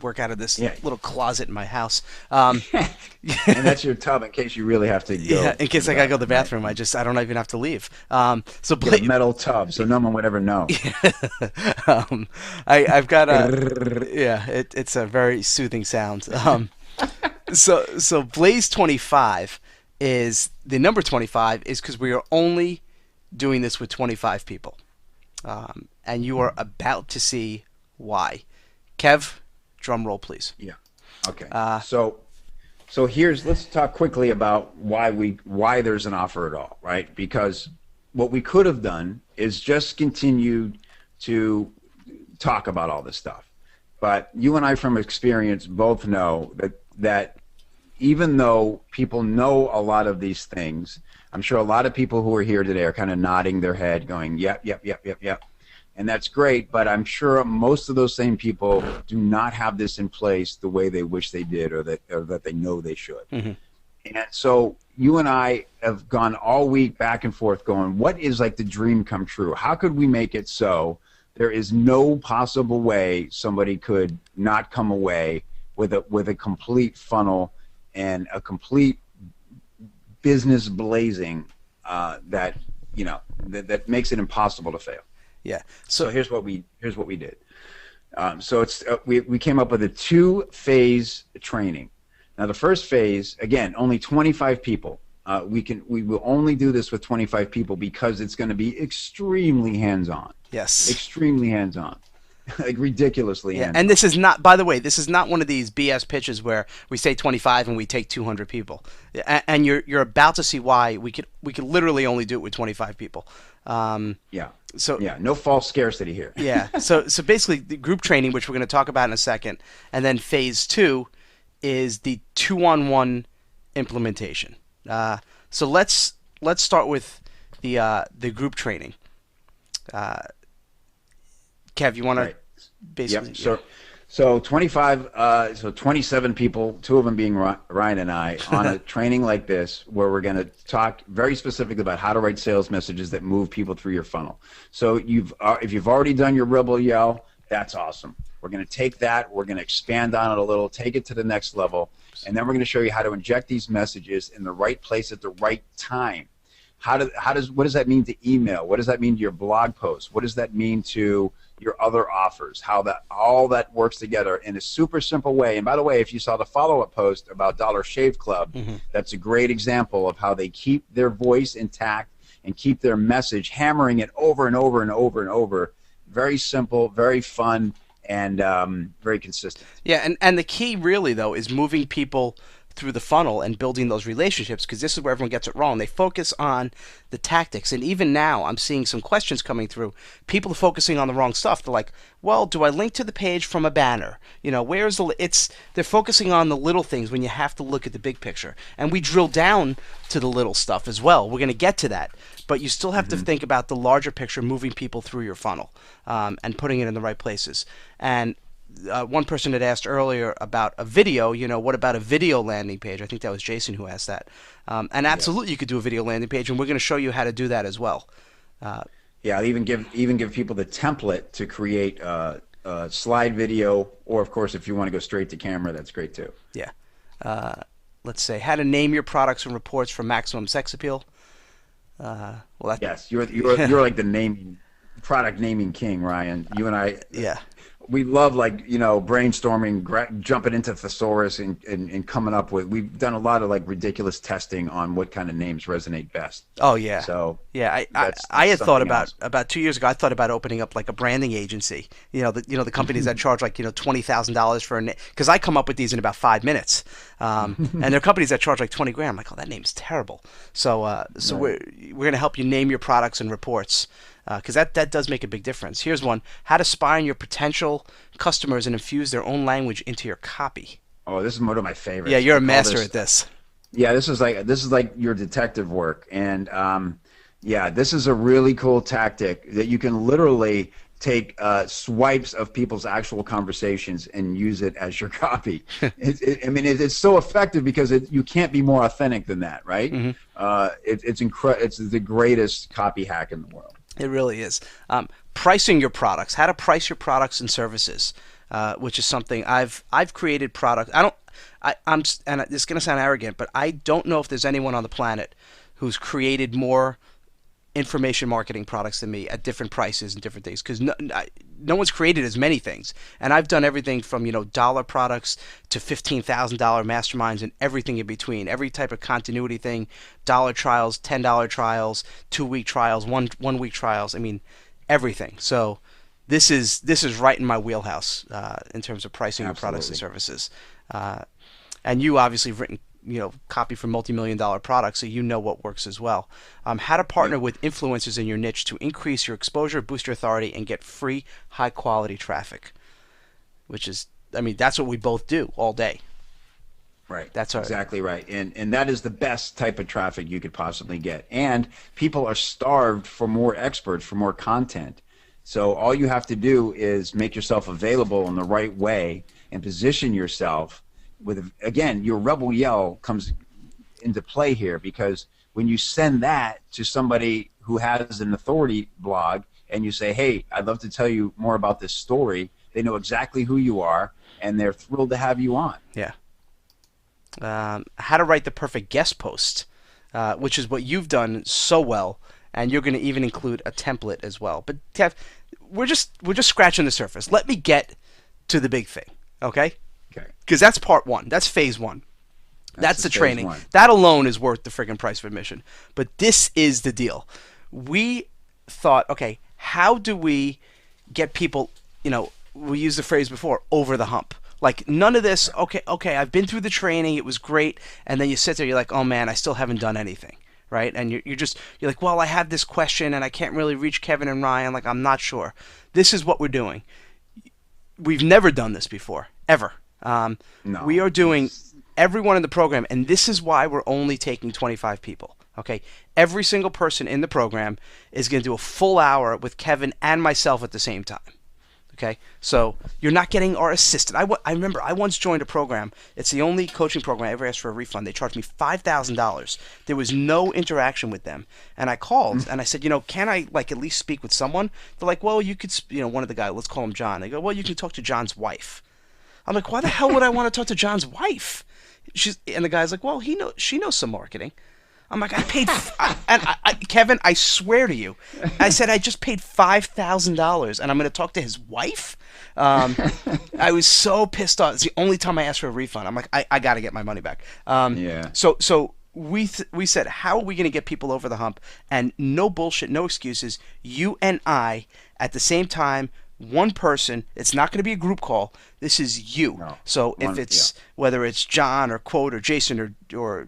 work out of this little closet in my house. And that's your tub in case you really have to go. Yeah, in case I gotta go to the bathroom. Right. I don't even have to leave. So a metal tub, so no one would ever know. I've got it's a very soothing sound. So Blaze 25 is the number 25 is because we are only doing this with 25 people, and you are about to see why. Kev, drum roll, please. Yeah. Okay. So let's talk quickly about why there's an offer at all, right? Because what we could have done is just continued to talk about all this stuff. But you and I from experience both know that even though people know a lot of these things, I'm sure a lot of people who are here today are kind of nodding their head going, yep. And that's great, but I'm sure most of those same people do not have this in place the way they wish they did or that they know they should. Mm-hmm. And so you and I have gone all week back and forth going, what is like the dream come true? How could we make it so there is no possible way somebody could not come away with a complete funnel and a complete business blazing that makes it impossible to fail. Yeah. So here's what we did. So it's we came up with a 2-phase training. Now the first phase, again, only 25 people. We will only do this with 25 people because it's going to be extremely hands-on. Yes. Extremely hands-on. Like ridiculously hands-on. And this is not, by the way, this is not one of these BS pitches where we say 25 and we take 200 people. And you're about to see why we could literally only do it with 25 people. No false scarcity here. So basically the group training, which we're going to talk about in a second, and then phase 2 is the 2-on-1 implementation. So let's start with the group training. Kev, you want to basically? Yep. So 25, so 27 people, 2 of them being Ryan and I, on a training like this, where we're going to talk very specifically about how to write sales messages that move people through your funnel. So if you've already done your Rebel Yell, that's awesome. We're going to take that, we're going to expand on it a little, take it to the next level, and then we're going to show you how to inject these messages in the right place at the right time. What does that mean to email? What does that mean to your blog post? What does that mean to your other offers? How all that works together in a super simple way. And by the way, if you saw the follow-up post about Dollar Shave Club, that's a great example of how they keep their voice intact and keep their message, hammering it over and over and over and over. Very simple, very fun, and very consistent. Yeah, and the key really, though, is moving people through the funnel and building those relationships, because this is where everyone gets it wrong. They focus on the tactics, and even now I'm seeing some questions coming through. People are focusing on the wrong stuff. They're like, well, do I link to the page from a banner? Where's they're focusing on the little things when you have to look at the big picture. And we drill down to the little stuff as well. We're going to get to that, but you still have to think about the larger picture, moving people through your funnel, and putting it in the right places. And one person had asked earlier about a video, what about a video landing page? I think that was Jason who asked that. And absolutely you could do a video landing page, and we're going to show you how to do that as well. I'll even give people the template to create a slide video, or of course if you want to go straight to camera, that's great too. Yeah. Let's say how to name your products and reports for maximum sex appeal. Yes, you're like the naming product naming king, Ryan. You and I, Yeah. we love, like, brainstorming, jumping into thesaurus, and coming up with. We've done a lot of like ridiculous testing on what kind of names resonate best. Oh yeah, So yeah. I that's had thought something else. about 2 years ago. I thought about opening up like a branding agency. The companies that charge like $20,000 for a because I come up with these in about 5 minutes, and there are companies that charge like 20 grand. I'm like, oh, that name's terrible. So Right. we're gonna help you name your products and reports. Because that does make a big difference. Here's one: how to spy on your potential customers and infuse their own language into your copy. Oh, this is one of my Yeah, favorites. you're We a call master this. at this. Yeah, this is like your detective work, and yeah, this is a really cool tactic that you can literally take swipes of people's actual conversations and use it as your copy. I mean, it's so effective because you can't be more authentic than that, right? Hmm. It's the greatest copy hack in the world. It really is. Pricing your products, how to price your products and services, which is something I've created products. I don't. And it's going to sound arrogant, but I don't know if there's anyone on the planet who's created more information marketing products than me at different prices and different things because no one's created as many things, and I've done everything from dollar products to $15,000 masterminds and everything in between, every type of continuity thing, dollar trials, $10 trials, 2 week trials, one week trials. I mean, everything. So this is right in my wheelhouse in terms of pricing your products and Absolutely. services. uh, and you obviously have written copy for multi-million-dollar products, so you know what works as well. How to partner Yep. with influencers in your niche to increase your exposure, boost your authority, and get free, high-quality traffic. Which is, I mean, that's what we both do all day. Right. That's our Exactly right. And that is the best type of traffic you could possibly get. And people are starved for more experts, for more content. So all you have to do is make yourself available in the right way and position yourself with, again, your rebel yell comes into play here, because when you send that to somebody who has an authority blog and you say, hey, I'd love to tell you more about this story, they know exactly who you are and they're thrilled to have you on. yeah. How to write the perfect guest post, which is what you've done so well, and you're going to even include a template as well. But Kev, we're just scratching the surface. Let me get to the big thing, okay? Okay. Because that's part one. That's phase one. That's That's the the phase training. one. That alone is worth the friggin' price of admission. But this is the deal. We thought, okay, how do we get people, we used the phrase before, over the hump? Like, none of this, okay, I've been through the training, it was great, and then you sit there, you're like, oh man, I still haven't done anything, right? And you're like, well, I have this question, and I can't really reach Kevin and Ryan, like, I'm not sure. This is what we're doing. We've never done this before, ever. We No. are doing everyone in the program, and this is why we're only taking 25 people. Okay, every single person in the program is going to do a full hour with Kevin and myself at the same time. Okay, so you're not getting our assistant. I remember I once joined a program. It's the only coaching program I ever asked for a refund. They charged me $5,000. There was no interaction with them, and I called and I said, can I like at least speak with someone? They're like, well, you could, one of the guys, let's call him John. They go, well, you can talk to John's wife. I'm like, why the hell would I want to talk to John's wife? And the guy's like, well, she knows some marketing. I'm like, I paid, Kevin, I swear to you, I said I just paid $5,000 and I'm going to talk to his wife. I was so pissed off. It's the only time I asked for a refund. I'm like, I got to get my money back. Yeah. So we said, how are we going to get people over the hump? And no bullshit, no excuses. You and I at the same time. One person. It's not going to be a group call. This is you. No. So if One. Yeah. it's whether it's John or Quote or Jason or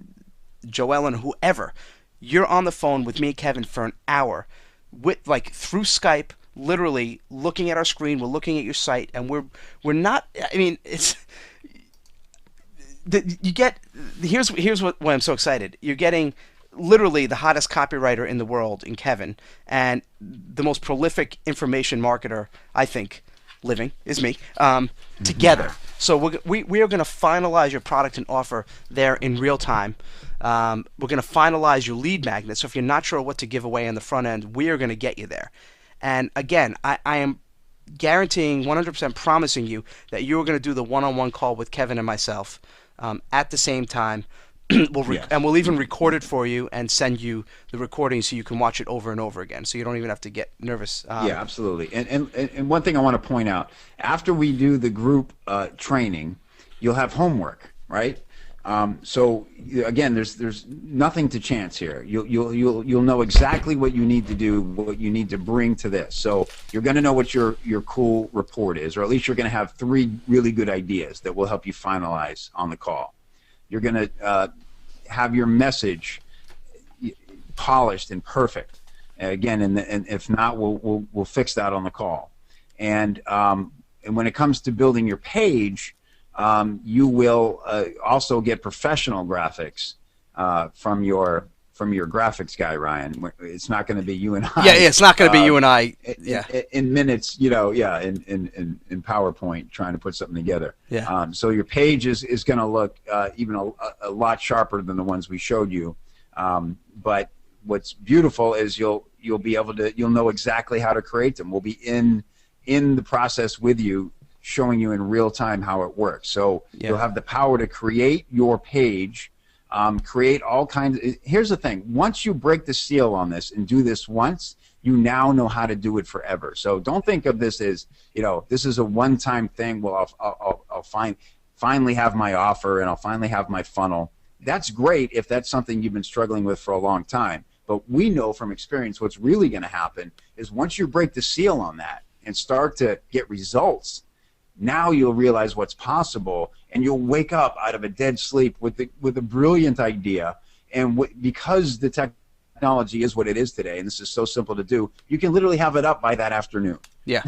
Joellen or whoever, you're on the phone with me and Kevin for an hour, with like through Skype, literally looking at our screen. We're looking at your site, and we're not. I mean, it's you get. Here's why I'm so excited. You're getting literally the hottest copywriter in the world in Kevin, and the most prolific information marketer I think living is me. Together. So we are going to finalize your product and offer there in real time. We're going to finalize your lead magnet. So if you're not sure what to give away on the front end, we are going to get you there. And again, I am guaranteeing, 100% promising you that you are going to do the one-on-one call with Kevin and myself at the same time. Yes. And we'll even record it for you and send you the recording so you can watch it over and over again. So you don't even have to get nervous. Yeah, absolutely. And one thing I want to point out, after we do the group training, you'll have homework, right? Again, there's nothing to chance here. You'll know exactly what you need to do, what you need to bring to this. So you're going to know what your cool report is, or at least you're going to have 3 really good ideas that will help you finalize on the call. You're going to have your message polished and perfect. Again, and if not, we'll fix that on the call. And when it comes to building your page, you will also get professional graphics from your graphics guy, Ryan. It's not going to be you and I. Yeah, it's not going to be you and I. Yeah, in minutes, yeah, in PowerPoint trying to put something together. Yeah. So your page is going to look even a lot sharper than the ones we showed you. But what's beautiful is you'll know exactly how to create them. We'll be in the process with you, showing you in real time how it works. So you'll have the power to create your page, create all kinds of, here's the thing, once you break the seal on this and do this once, you now know how to do it forever. So don't think of this as, this is a one-time thing. Well, I'll finally have my offer and I'll finally have my funnel. That's great if that's something you've been struggling with for a long time. But we know from experience what's really going to happen is once you break the seal on that and start to get results, now you'll realize what's possible, and you'll wake up out of a dead sleep with a brilliant idea. And because the technology is what it is today, and this is so simple to do, you can literally have it up by that afternoon. Yeah,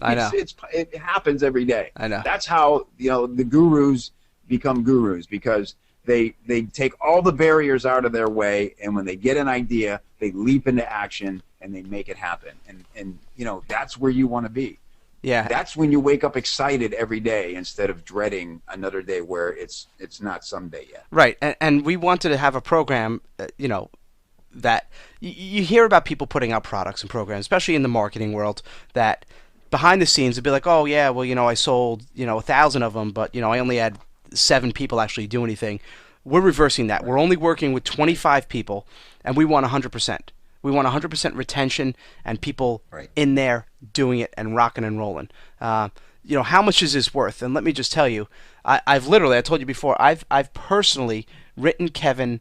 I know. It happens every day. I know. That's how the gurus become gurus, because they take all the barriers out of their way, and when they get an idea, they leap into action and they make it happen. And that's where you want to be. Yeah. That's when you wake up excited every day instead of dreading another day where it's not someday yet. Right. And we wanted to have a program, that you hear about people putting out products and programs, especially in the marketing world, that behind the scenes it'd be like, oh yeah, well, I sold 1,000 of them, but I only had 7 people actually do anything. We're reversing that. We're only working with 25 people, and we want 100%. We want 100% retention and people in there doing it and rocking and rolling. How much is this worth? And let me just tell you, I told you before, I've personally written Kevin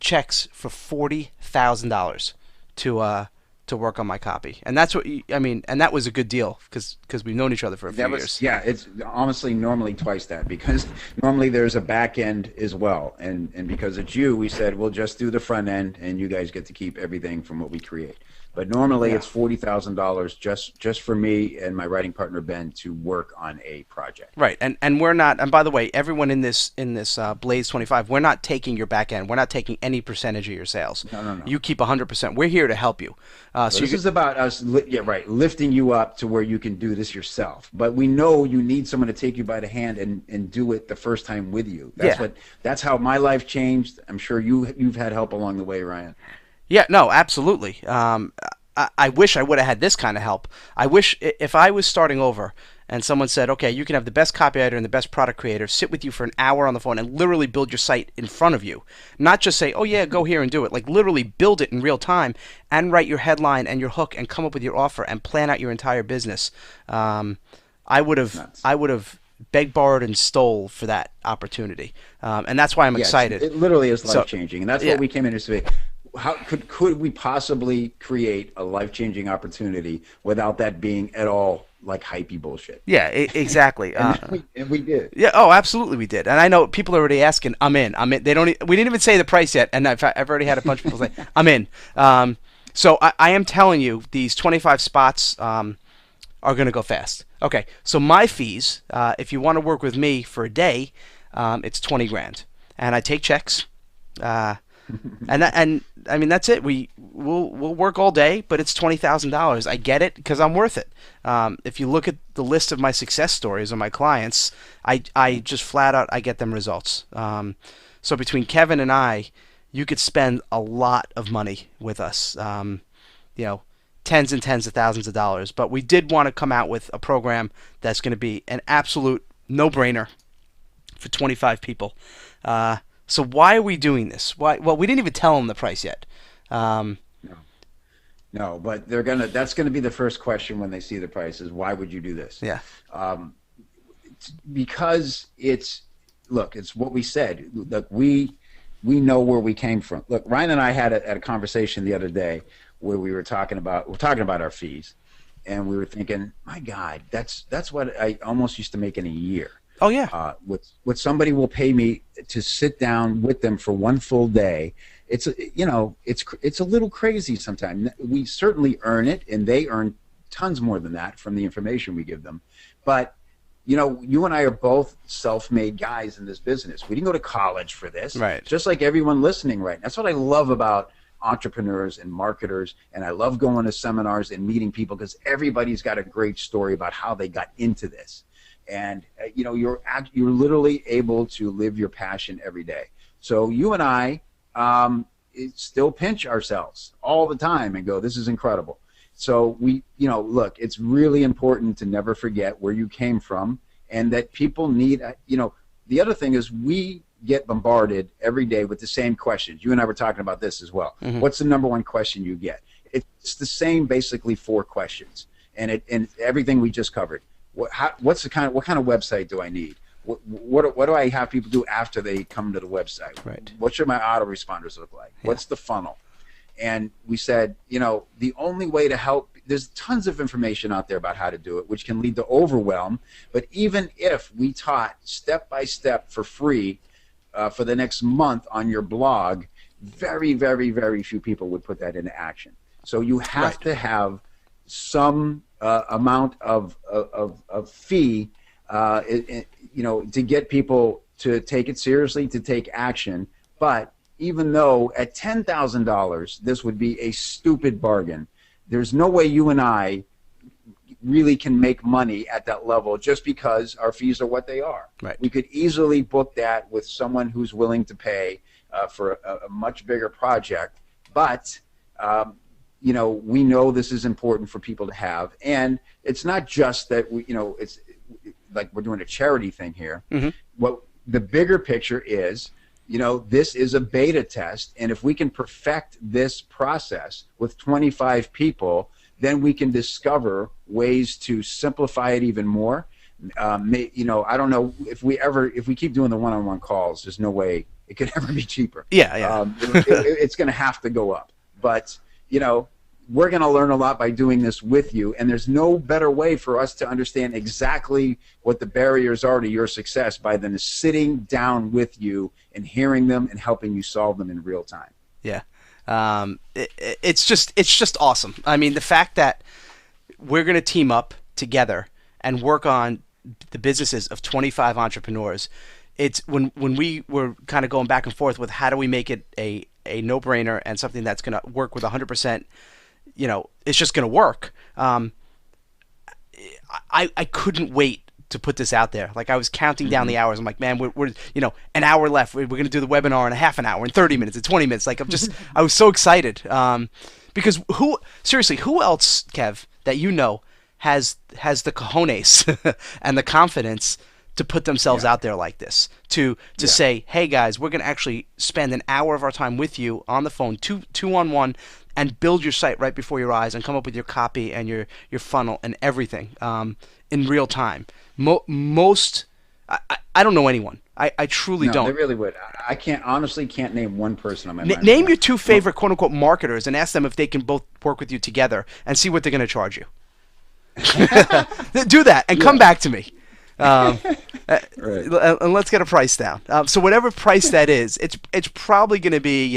checks for $40,000 to work on my copy, and that's what and that was a good deal because we've known each other for a few years. Yeah, it's honestly normally twice that, because normally there's a back end as well, and because it's you, we said we'll just do the front end and you guys get to keep everything from what we create. But normally it's $40,000 just for me and my writing partner Ben to work on a project. Right, and we're not. And by the way, everyone in this Blaze 25, we're not taking your back end. We're not taking any percentage of your sales. No. You keep 100%. We're here to help you. So this is about us, lifting you up to where you can do this yourself. But we know you need someone to take you by the hand and do it the first time with you. That's how my life changed. I'm sure you've had help along the way, Ryan. Yeah, no, absolutely. I wish I would have had this kind of help. I wish if I was starting over and someone said, okay, you can have the best copywriter and the best product creator sit with you for an hour on the phone and literally build your site in front of you. Not just say, oh yeah, go here and do it. Like literally build it in real time and write your headline and your hook and come up with your offer and plan out your entire business. I would have begged, borrowed, and stole for that opportunity. And that's why I'm excited. It literally is life-changing. And that's what we came in to say. How could we possibly create a life-changing opportunity without that being at all like hypey bullshit? Yeah, exactly. And we did. Yeah. Oh, absolutely, we did. And I know people are already asking. I'm in. They don't. We didn't even say the price yet, and I've already had a bunch of people say, I'm in. So I am telling you, these 25 spots are going to go fast. Okay. So my fees, if you want to work with me for a day, it's $20,000, and I take checks. And I mean that's it. We'll work all day, but it's $20,000. I get it because I'm worth it. If you look at the list of my success stories of my clients, I just flat out I get them results. So between Kevin and I, you could spend a lot of money with us. Tens and tens of thousands of dollars. But we did want to come out with a program that's going to be an absolute no-brainer for 25 people. So why are we doing this? Why? Well, we didn't even tell them the price yet. Um, No, no, but that's gonna be the first question when they see the prices. Why would you do this? yeah. Um, because look, it's what we said. Look, we know where we came from. Look, Ryan and I had a conversation the other day where we're talking about our fees, and we were thinking, my God, that's what I almost used to make in a year. Oh yeah. What somebody will pay me to sit down with them for one full day. It's it's a little crazy sometimes. We certainly earn it, and they earn tons more than that from the information we give them. But you and I are both self-made guys in this business. We didn't go to college for this. Right. Just like everyone listening right now. That's what I love about entrepreneurs and marketers, and I love going to seminars and meeting people because everybody's got a great story about how they got into this. And you're literally able to live your passion every day. So you and I still pinch ourselves all the time and go, this is incredible. So look, it's really important to never forget where you came from, and that people need, the other thing is we get bombarded every day with the same questions. You and I were talking about this as well. Mm-hmm. What's the number one question you get? It's the same, basically 4 questions, and everything we just covered. What kind of website do I need? What do I have people do after they come to the website? Right. What should my autoresponders look like? Yeah. What's the funnel? And we said, the only way to help, there's tons of information out there about how to do it, which can lead to overwhelm. But even if we taught step by step for free for the next month on your blog, very, very, very few people would put that into action. So you have to have some amount of fee, to get people to take it seriously, to take action. But even though at $10,000 this would be a stupid bargain, there's no way you and I really can make money at that level just because our fees are what they are. Right. We could easily book that with someone who's willing to pay for a much bigger project, but we know this is important for people to have, and it's not just that it's like we're doing a charity thing here. Mm-hmm. What the bigger picture is, this is a beta test, and if we can perfect this process with 25 people, then we can discover ways to simplify it even more. I don't know if we keep doing the one-on-one calls, there's no way it could ever be cheaper. Yeah. It's going to have to go up. But we're going to learn a lot by doing this with you, and there's no better way for us to understand exactly what the barriers are to your success by than sitting down with you and hearing them and helping you solve them in real time. Yeah. It's just awesome. I mean, the fact that we're going to team up together and work on the businesses of 25 entrepreneurs. It's when we were kind of going back and forth with how do we make it a no-brainer and something that's going to work with 100%, it's just going to work. I couldn't wait to put this out there. Like I was counting down the hours. I'm like, man, we're an hour left. We're going to do the webinar in a half an hour, in 30 minutes, in 20 minutes. Like I was so excited. Because who else, Kev, that has the cojones and the confidence to put themselves out there like this, to say, hey guys, we're going to actually spend an hour of our time with you on the phone, two-on-one, and build your site right before your eyes and come up with your copy and your funnel and everything in real time. Most, I don't know anyone. I truly don't. They really would. I honestly can't name one person on my mind. Name your 2 favorite quote-unquote marketers and ask them if they can both work with you together and see what they're going to charge you. Do that and come back to me. Right. And let's get a price down. So whatever price that is, it's probably going to be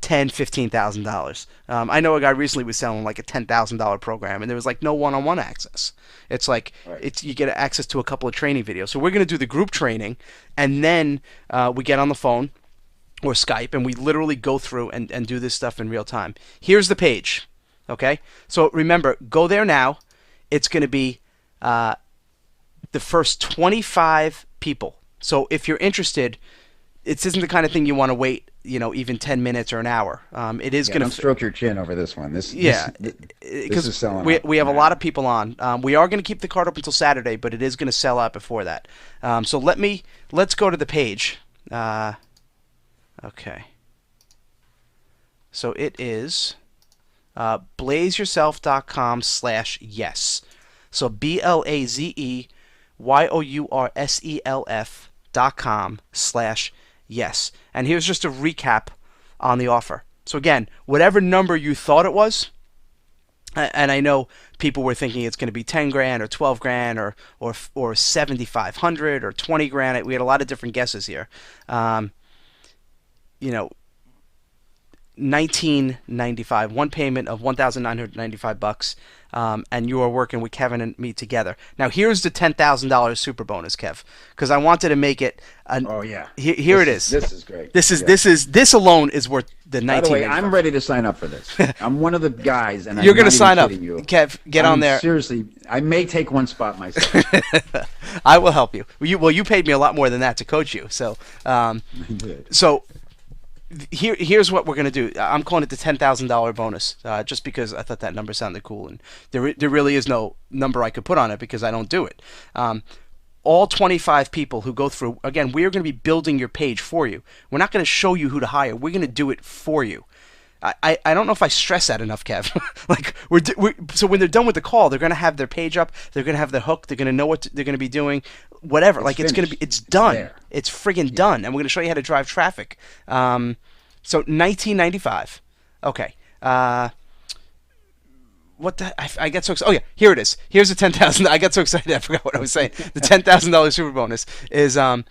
$10,000-$15,000. I know a guy recently was selling like a $10,000 program, and there was like no one-on-one access. It's like you get access to a couple of training videos. So we're going to do the group training, and then we get on the phone or Skype, and we literally go through and do this stuff in real time. Here's the page. Okay, so remember, go there now. It's going to be the first 25 people. So if you're interested, it isn't the kind of thing you want to wait, even 10 minutes or an hour. It is going to stroke your chin over this one. This is selling. We have a lot of people on. We are going to keep the card up until Saturday, but it is going to sell out before that. So let's go to the page. Okay. So it is blazeyourself.com/yes. So BLAZEYOURSELF.com/yes. And here's just a recap on the offer. So again, whatever number you thought it was, and I know people were thinking it's going to be 10 grand or 12 grand or 7,500 or 20 grand. We had a lot of different guesses here. You know, 1995, one payment of $1,995, and you are working with Kevin and me together. Now here's the $10,000 super bonus, Kev, because I wanted to make it. Oh yeah. Here it is. This is great. This alone is worth the 19. By the way, I'm ready to sign up for this. I'm one of the guys, and You're going to sign up, you. Kev. Get on there. Seriously, I may take one spot myself. I will help you. You paid me a lot more than that to coach you, so so. Here's what we're going to do. I'm calling it the $10,000 bonus, just because I thought that number sounded cool, and there really is no number I could put on it because I don't do it. All 25 people who go through, again, we are going to be building your page for you. We're not going to show you who to hire. We're going to do it for you. I don't know if I stress that enough, Kev. Like so when they're done with the call, they're going to have their page up. They're going to have the hook. They're going to know what they're going to be doing. Whatever. It's done. It's friggin' done. And we're going to show you how to drive traffic. So 1995. Okay. What the? I get so excited. Oh yeah, here it is. Here's the 10,000. I got so excited I forgot what I was saying. The $10,000 super bonus is I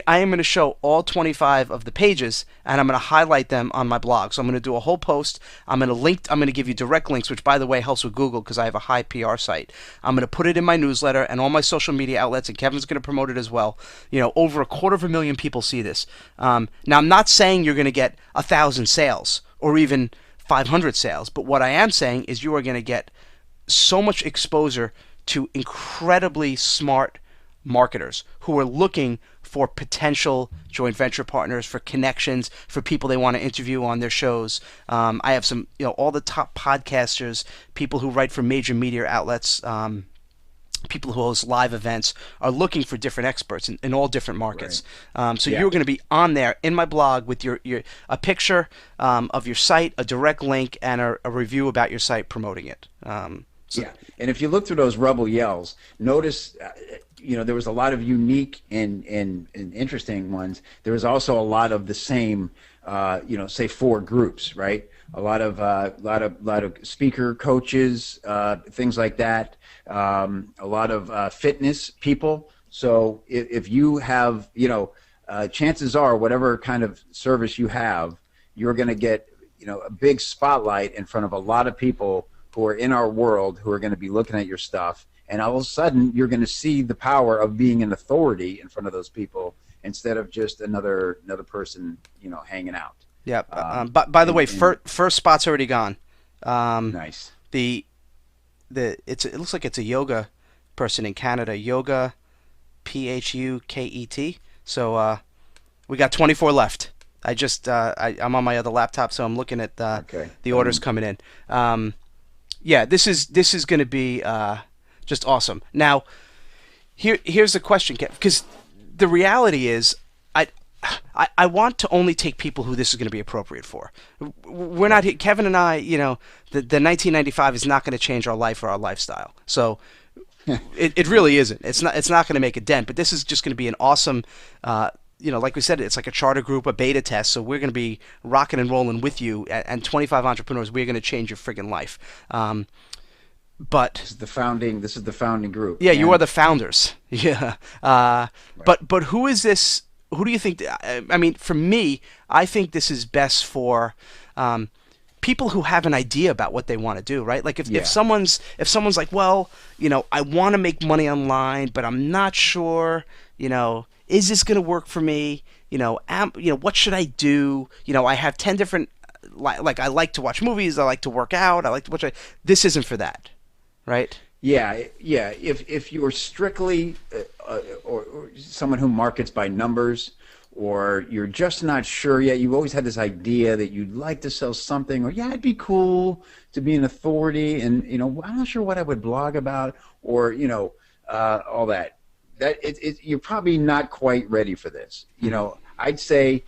am going to show all 25 of the pages, and I'm going to highlight them on my blog. So I'm going to do a whole post. I'm going to give you direct links, which by the way helps with Google because I have a high PR site. I'm going to put it in my newsletter and all my social media outlets, and Kevin's going to promote it as well. Over 250,000 people see this. Now I'm not saying you're going to get 1,000 sales or even 500 sales, but what I am saying is you are going to get so much exposure to incredibly smart marketers who are looking for potential joint venture partners, for connections, for people they want to interview on their shows. I have some, all the top podcasters, people who write for major media outlets, people who host live events are looking for different experts in all different markets. Right. So you're going to be on there in my blog with a picture of your site, a direct link, and a review about your site promoting it. Yeah, and if you look through those Rebel Yells, notice there was a lot of unique and interesting ones. There was also a lot of the same, say 4 groups, right? A lot of speaker coaches, things like that. A lot of fitness people. So if you have, chances are whatever kind of service you have, you're going to get, a big spotlight in front of a lot of people who are in our world who are going to be looking at your stuff. And all of a sudden, you're going to see the power of being an authority in front of those people instead of just another person, hanging out. Yeah. By the way, first spot's already gone. Nice. It looks like it's a yoga person in Canada. Yoga, Phuket. So we got 24 left. I'm on my other laptop, so I'm looking at the orders coming in. Yeah, this is going to be just awesome. Now, here's the question, because the reality is, I want to only take people who this is going to be appropriate for. We're not Kevin and I. The 1995 is not going to change our life or our lifestyle. So it really isn't. It's not going to make a dent. But this is just going to be an awesome. Like we said, it's like a charter group, a beta test. So we're going to be rocking and rolling with you, and 25 entrepreneurs. We're going to change your friggin' life. But this is the founding group. Yeah, you are the founders. Yeah. Right. But who is this? Who do you think? I mean, for me, I think this is best for people who have an idea about what they want to do. Right? Like if someone's like, well, I want to make money online, but I'm not sure. Is this going to work for me? What should I do? I have 10 different. Like I like to watch movies. I like to work out. I like to watch. This isn't for that. Right? Yeah. If you are strictly or someone who markets by numbers, or you're just not sure yet, you've always had this idea that you'd like to sell something, or it'd be cool to be an authority, and I'm not sure what I would blog about, or all that. You're probably not quite ready for this. I'd say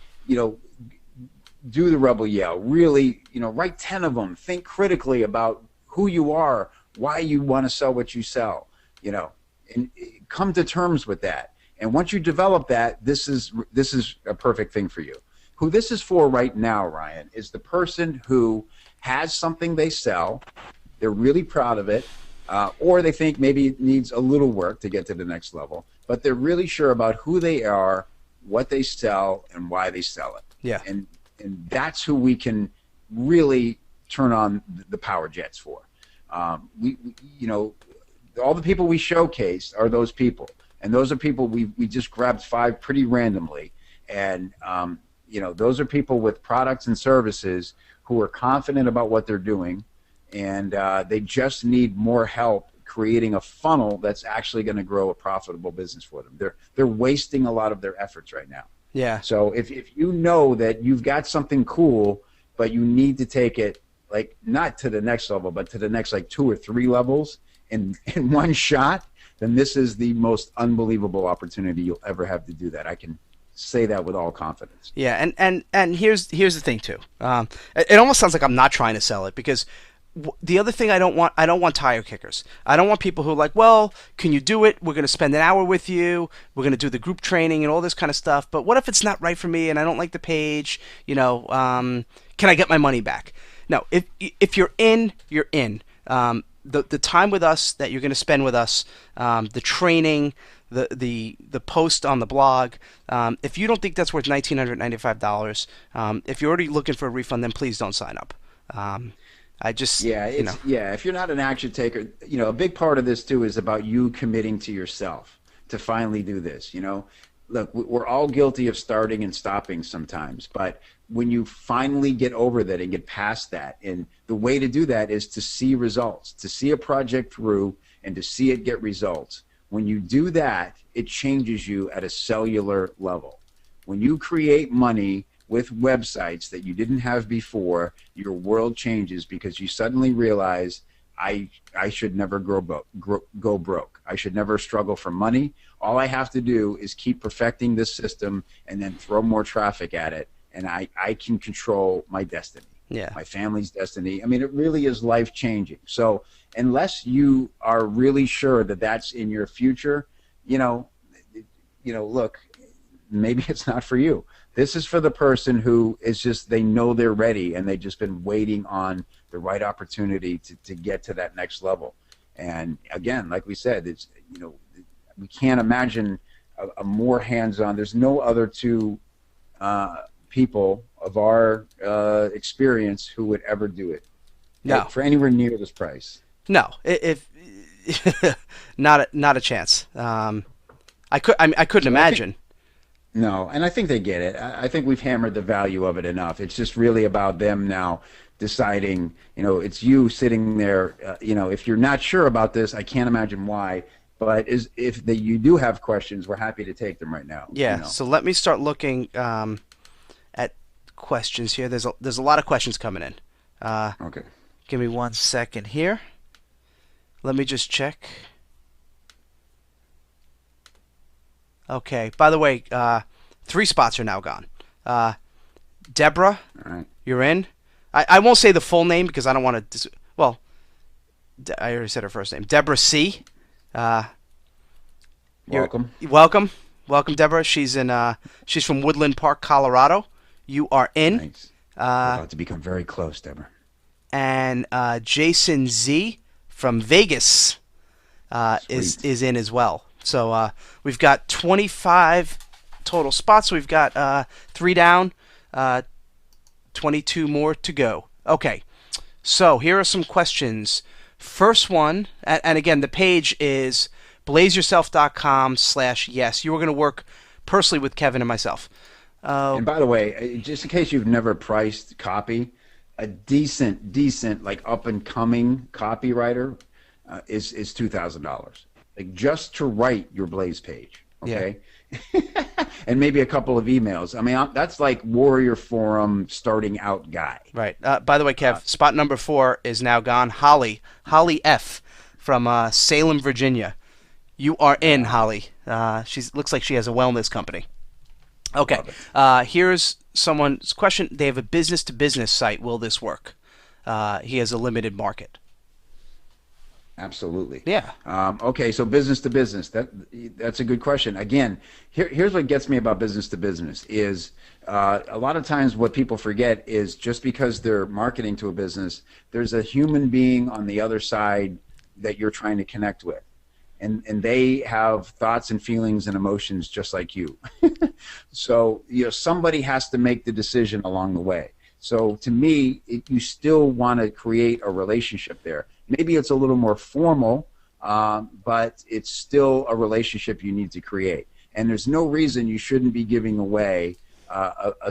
do the rebel yell. Really, write 10 of them. Think critically about who you are, why you want to sell what you sell, and come to terms with that. And once you develop that, this is a perfect thing for you. Who this is for right now, Ryan, is the person who has something they sell, they're really proud of it, or they think maybe it needs a little work to get to the next level, but they're really sure about who they are, what they sell, and why they sell it. Yeah. And that's who we can really turn on the power jets for. We all the people we showcase are those people, and those are people we just grabbed 5 pretty randomly, and those are people with products and services who are confident about what they're doing, and they just need more help creating a funnel that's actually going to grow a profitable business for them. They're wasting a lot of their efforts right now. Yeah. So if you know that you've got something cool, but you need to take it like not to the next level, but to the next like 2 or 3 levels in one shot, then this is the most unbelievable opportunity you'll ever have to do that. I can say that with all confidence. Yeah, and here's the thing too. It almost sounds like I'm not trying to sell it, because the other thing I don't want tire kickers. I don't want people who are like, well, can you do it? We're going to spend an hour with you. We're going to do the group training and all this kind of stuff. But what if it's not right for me and I don't like the page? Can I get my money back? No, if you're in, you're in. The time with us that you're going to spend with us, the training, the post on the blog, if you don't think that's worth $1,995, if you're already looking for a refund, then please don't sign up. If you're not an action taker, a big part of this too is about you committing to yourself to finally do this. Look, we're all guilty of starting and stopping sometimes, but when you finally get over that and get past that, and the way to do that is to see results, to see a project through and to see it get results. When you do that, it changes you at a cellular level. When you create money with websites that you didn't have before, your world changes, because you suddenly realize I should never go broke. I should never struggle for money. All I have to do is keep perfecting this system and then throw more traffic at it, and I can control my destiny, my family's destiny. I mean, it really is life-changing. So unless you are really sure that that's in your future, look, maybe it's not for you. This is for the person who is just, they know they're ready and they've just been waiting on the right opportunity to get to that next level. And again, like we said, it's, we can't imagine a more hands-on. There's no other 2 people of our experience who would ever do it. No. For anywhere near this price. No, if not a chance. I couldn't imagine. No, and I think they get it. I think we've hammered the value of it enough. It's just really about them now deciding, it's you sitting there, if you're not sure about this, I can't imagine why, but if you do have questions, we're happy to take them right now. Yeah, so let me start looking at questions here. There's a lot of questions coming in. Okay. Give me 1 second here. Let me just check. Okay. By the way, 3 spots are now gone. Deborah, all right, you're in. I won't say the full name because I don't want to. Well, I already said her first name. Deborah C. Welcome. Welcome, Deborah. She's from Woodland Park, Colorado. You are in. Thanks. We're about to become very close, Deborah. And Jason Z from Vegas is in as well. So we've got 25 total spots. We've got 3 down, 22 more to go. Okay, so here are some questions. First one, and again, the page is blazeyourself.com/yes. You are going to work personally with Kevin and myself. And by the way, just in case you've never priced copy, a decent like up and coming copywriter is $2,000. Like just to write your Blaze page, okay? Yeah. And maybe a couple of emails. I mean, that's like Warrior Forum starting out guy. Right. By the way, Kev, spot number 4 is now gone. Holly F. from Salem, Virginia. You are in, Holly. She looks like she has a wellness company. Okay. Love it. Here's someone's question. They have a business to business site. Will this work? He has a limited market. Absolutely. Yeah. Okay, so business to business. That's a good question. Again, here's what gets me about business to business is a lot of times what people forget is just because they're marketing to a business, there's a human being on the other side that you're trying to connect with. And they have thoughts and feelings and emotions just like you. So, somebody has to make the decision along the way. So to me, you still want to create a relationship there. Maybe it's a little more formal, but it's still a relationship you need to create. And there's no reason you shouldn't be giving away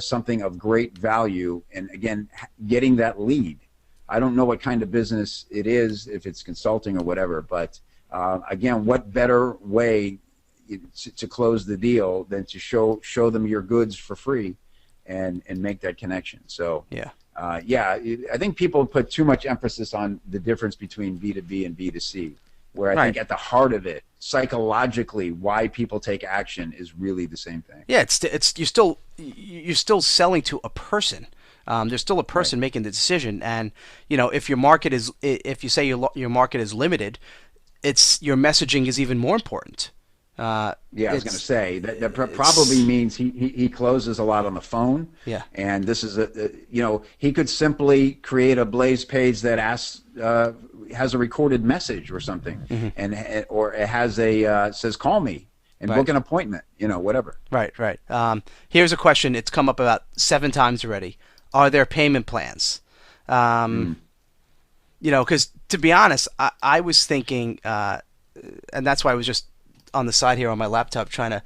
something of great value. And again, getting that lead. I don't know what kind of business it is, if it's consulting or whatever, but again, what better way to close the deal than to show them your goods for free and make that connection. So Yeah. yeah, I think people put too much emphasis on the difference between B2B and B2C, where I Right. think at the heart of it, psychologically, why people take action is really the same thing. Yeah. It's you're still selling to a person. There's still a Right. person making the decision, and if your market is if you say your market is limited, it's your messaging is even more important. Yeah, I was going to It's say that probably it's means he closes a lot on the phone, yeah. and this is he could simply create a Blaze page that asks has a recorded message or something, Hmm. and or it has a says call me and Right. book an appointment, whatever. Right. Right. Here's a question. It's come up about 7 times already. Are there payment plans? Um, Mm. because to be honest, I was thinking, and that's why I was just on the side here on my laptop trying to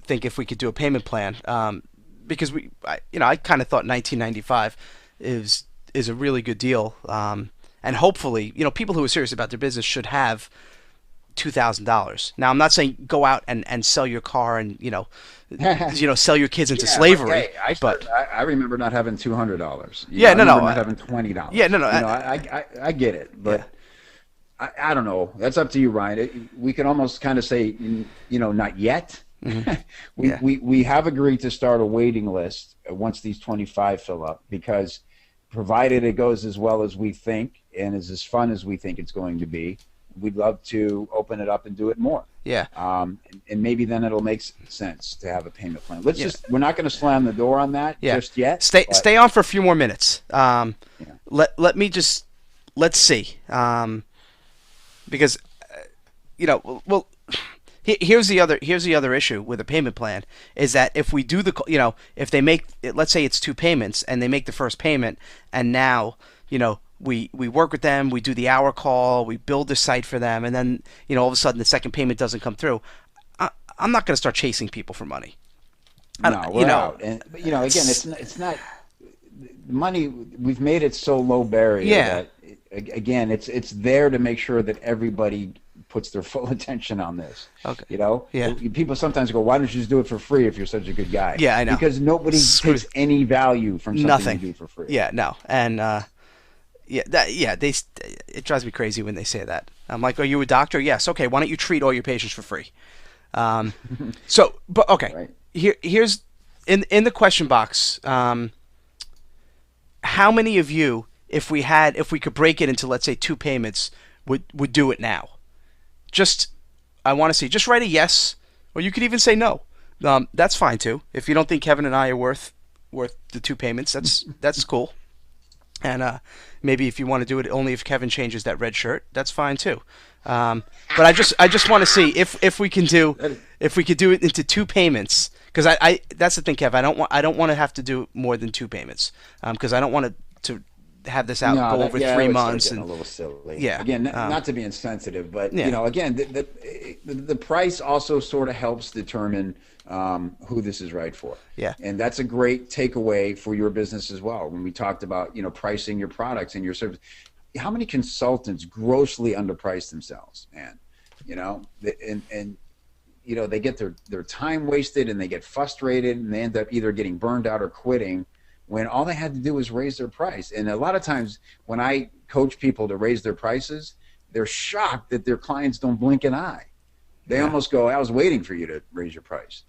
think if we could do a payment plan. Because I kind of thought 1995 is a really good deal. And hopefully, people who are serious about their business should have $2,000. Now, I'm not saying go out and sell your car and sell your kids into Yeah, but slavery, hey, but I remember not having $200. yeah, I no, remember no, not having $20. yeah, no, no, I get it, yeah, but I don't know. That's up to you, Ryan. We can almost kind of say, not yet. hmm we, yeah, we we have agreed to start a waiting list once these 25 fill up, because provided it goes as well as we think and is as fun as we think it's going to be, we'd love to open it up and do it more. yeah, And maybe then it'll make sense to have a payment plan. yeah, We're not going to slam the door on that yeah. just yet, but Stay on for a few more minutes. yeah. Let's see. Because well, here's the other issue with a payment plan is that if we do if they make let's say it's 2 payments and they make the first payment, and now we work with them, we do the hour call, we build the site for them, and then all of a sudden the second payment doesn't come through. I'm not going to start chasing people for money. No, You we're know, out. And but, again, it's, it's not the money. We've made it so low barrier yeah, that again, it's there to make sure that everybody puts their full attention on this. okay, yeah, People sometimes go, "Why don't you just do it for free if you're such a good guy?" yeah, I know. Because nobody Screw takes any value from something you nothing. do for free. Yeah, no, and it drives me crazy when they say that. I'm like, are you a doctor? Yes. Okay, why don't you treat all your patients for free? Um, but okay, Right. here's in the question box. How many of you, if we could break it into let's say 2 payments, would do it now? Just I want to see. Just write a yes, or you could even say no. That's fine too. If you don't think Kevin and I are worth the 2 payments, that's cool. And maybe if you want to do it only if Kevin changes that red shirt, that's fine too. But I just want to see if we can do if we could do it into 2 payments, because I that's the thing, Kev. I don't want to have to do more than 2 payments, because I don't want to have this out No, go over that three would start months getting a and little silly. yeah, Again, not to be insensitive, but yeah, again, the price also sort of helps determine who this is right for, yeah, and that's a great takeaway for your business as well. When we talked about pricing your products and your service, how many consultants grossly underprice themselves, man? And they get their time wasted and they get frustrated and they end up either getting burned out or quitting when all they had to do was raise their price. And a lot of times when I coach people to raise their prices, they're shocked that their clients don't blink an eye. They Yeah. almost go, I was waiting for you to raise your price.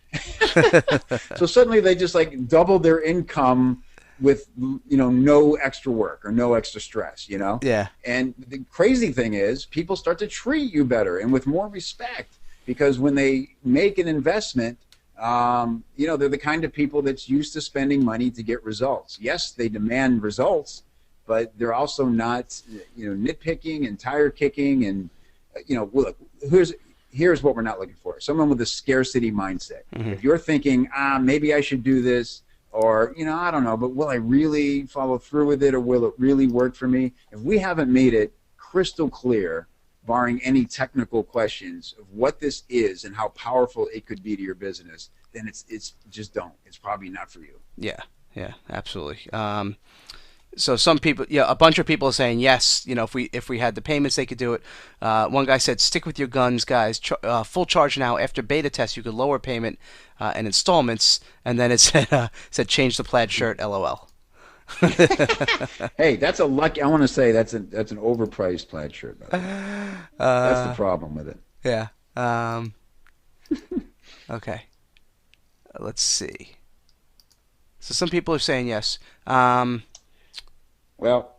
So suddenly they just like double their income with, no extra work or no extra stress. Yeah. And the crazy thing is people start to treat you better and with more respect because when they make an investment, they're the kind of people that's used to spending money to get results. Yes, they demand results, but they're also not, nitpicking and tire kicking. And, look, here's what we're not looking for. Someone with a scarcity mindset. Hmm. If you're thinking, maybe I should do this, or, I don't know, but will I really follow through with it, or will it really work for me? If we haven't made it crystal clear, barring any technical questions of what this is and how powerful it could be to your business, then it's just don't. It's probably not for you. Yeah. Yeah. Absolutely. So some people, yeah, a bunch of people are saying yes. If we had the payments, they could do it. One guy said, "Stick with your guns, guys. Full charge now. After beta test, you could lower payment and installments." And then it said change the plaid shirt. LOL. Hey, that's a lucky. I want to say that's an overpriced plaid shirt. By the way. That's the problem with it. Yeah. Okay. Let's see. So some people are saying yes. Well,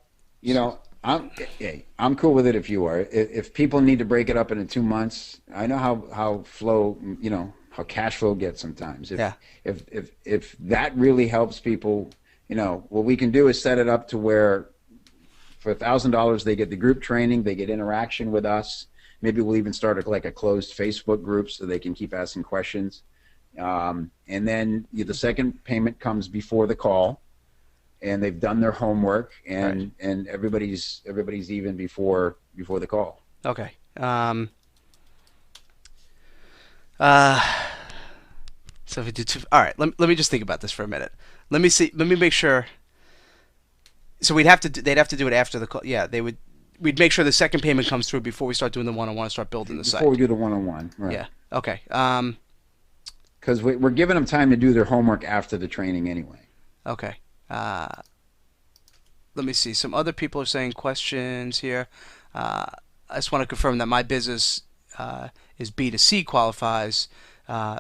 I'm cool with it if you are. If people need to break it up into 2 months, I know how flow, how cash flow gets sometimes. If Yeah. if if if that really helps people, what we can do is set it up to where for $1,000 they get the group training, they get interaction with us. Maybe we'll even start like a closed Facebook group so they can keep asking questions. And then the second payment comes before the call, and they've done their homework, Right. and everybody's even before the call. Okay. Uh, so if we do two, all right. Let me just think about this for a minute. Let me see. Let me make sure. So they'd have to do it after the call. Yeah, they would. We'd make sure the second payment comes through before we start doing the one-on-one and start building the Before site. we do the one-on-one, right? Yeah. Okay. Because we're giving them time to do their homework after the training anyway. Okay. Uh, Let me see. Some other people are saying questions here. I just want to confirm that my business is B2C qualifies, uh,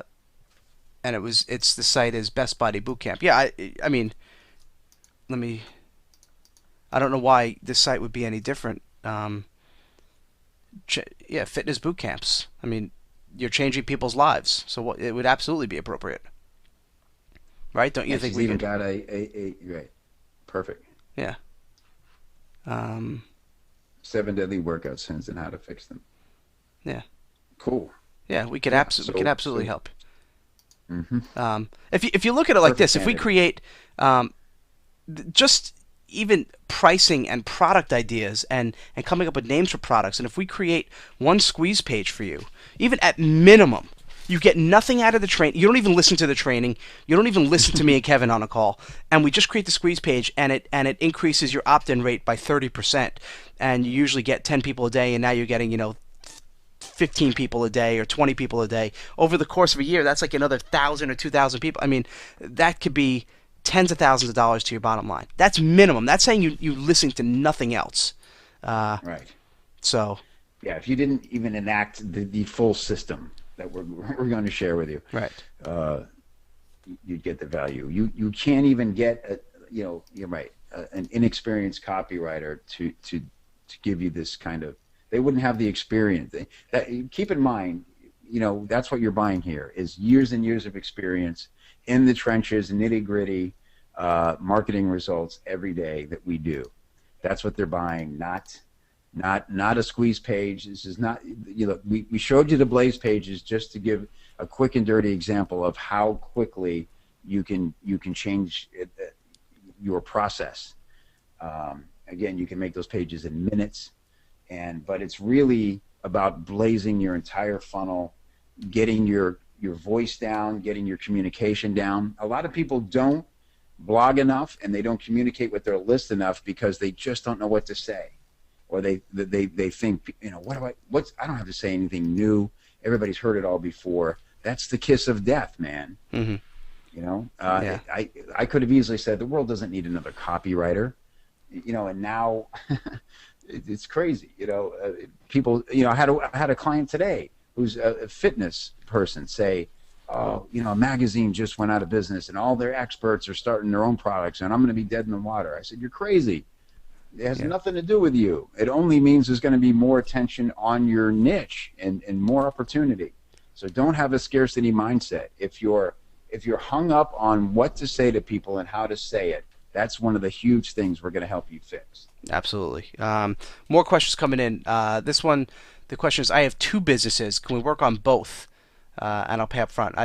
and it's the site is Best Body Bootcamp. Yeah, I mean, let me. I don't know why this site would be any different. Yeah, fitness boot camps. I mean, you're changing people's lives, so it would absolutely be appropriate, right? Don't you And think she's we even could? got a right, perfect Yeah. Um, 7 deadly workout sins and how to fix them. yeah. Cool. Yeah, Yeah. we could So absolutely help. hmm If you look at it like perfect this, if we candidate. create um, just even pricing and product ideas and coming up with names for products, and if we create one squeeze page for you, even at minimum, you get nothing out of the train. You don't even listen to the training. You don't even listen to me and Kevin on a call, and we just create the squeeze page, and it increases your opt-in rate by 30%, and you usually get 10 people a day, and now you're getting 15 people a day or 20 people a day over the course of a year. That's like another 1,000 or 2,000 people. I mean, that could be tens of thousands of dollars to your bottom line. That's minimum. That's saying you listen to nothing else. Uh, Right. so Yeah. If you didn't even enact the full system that we're going to share with you, right. uh, you'd get the value. You can't even get you're right, an inexperienced copywriter to give you this kind of. They wouldn't have the experience. Keep in mind, that's what you're buying here is years and years of experience in the trenches, nitty gritty, marketing results every day that we do. That's what they're buying, not a squeeze page. This is not, we showed you the Blaze pages just to give a quick and dirty example of how quickly you can change your process. Again, you can make those pages in minutes, but it's really about blazing your entire funnel, getting your voice down, getting your communication down. A lot of people don't blog enough and they don't communicate with their list enough because they just don't know what to say, or they think, I don't have to say anything new. Everybody's heard it all before. That's the kiss of death, man. Hmm. Yeah. I could have easily said the world doesn't need another copywriter, and now it's crazy. People, I had a client today who's a fitness person say, oh, a magazine just went out of business and all their experts are starting their own products and I'm going to be dead in the water. I said, you're crazy. It has nothing to do with you. It only means there's going to be more attention on your niche and more opportunity. So don't have a scarcity mindset. If you're hung up on what to say to people and how to say it, that's one of the huge things we're going to help you fix. Absolutely. More questions coming in. This one, the question is, I have two businesses. Can we work on both? And I'll pay up front.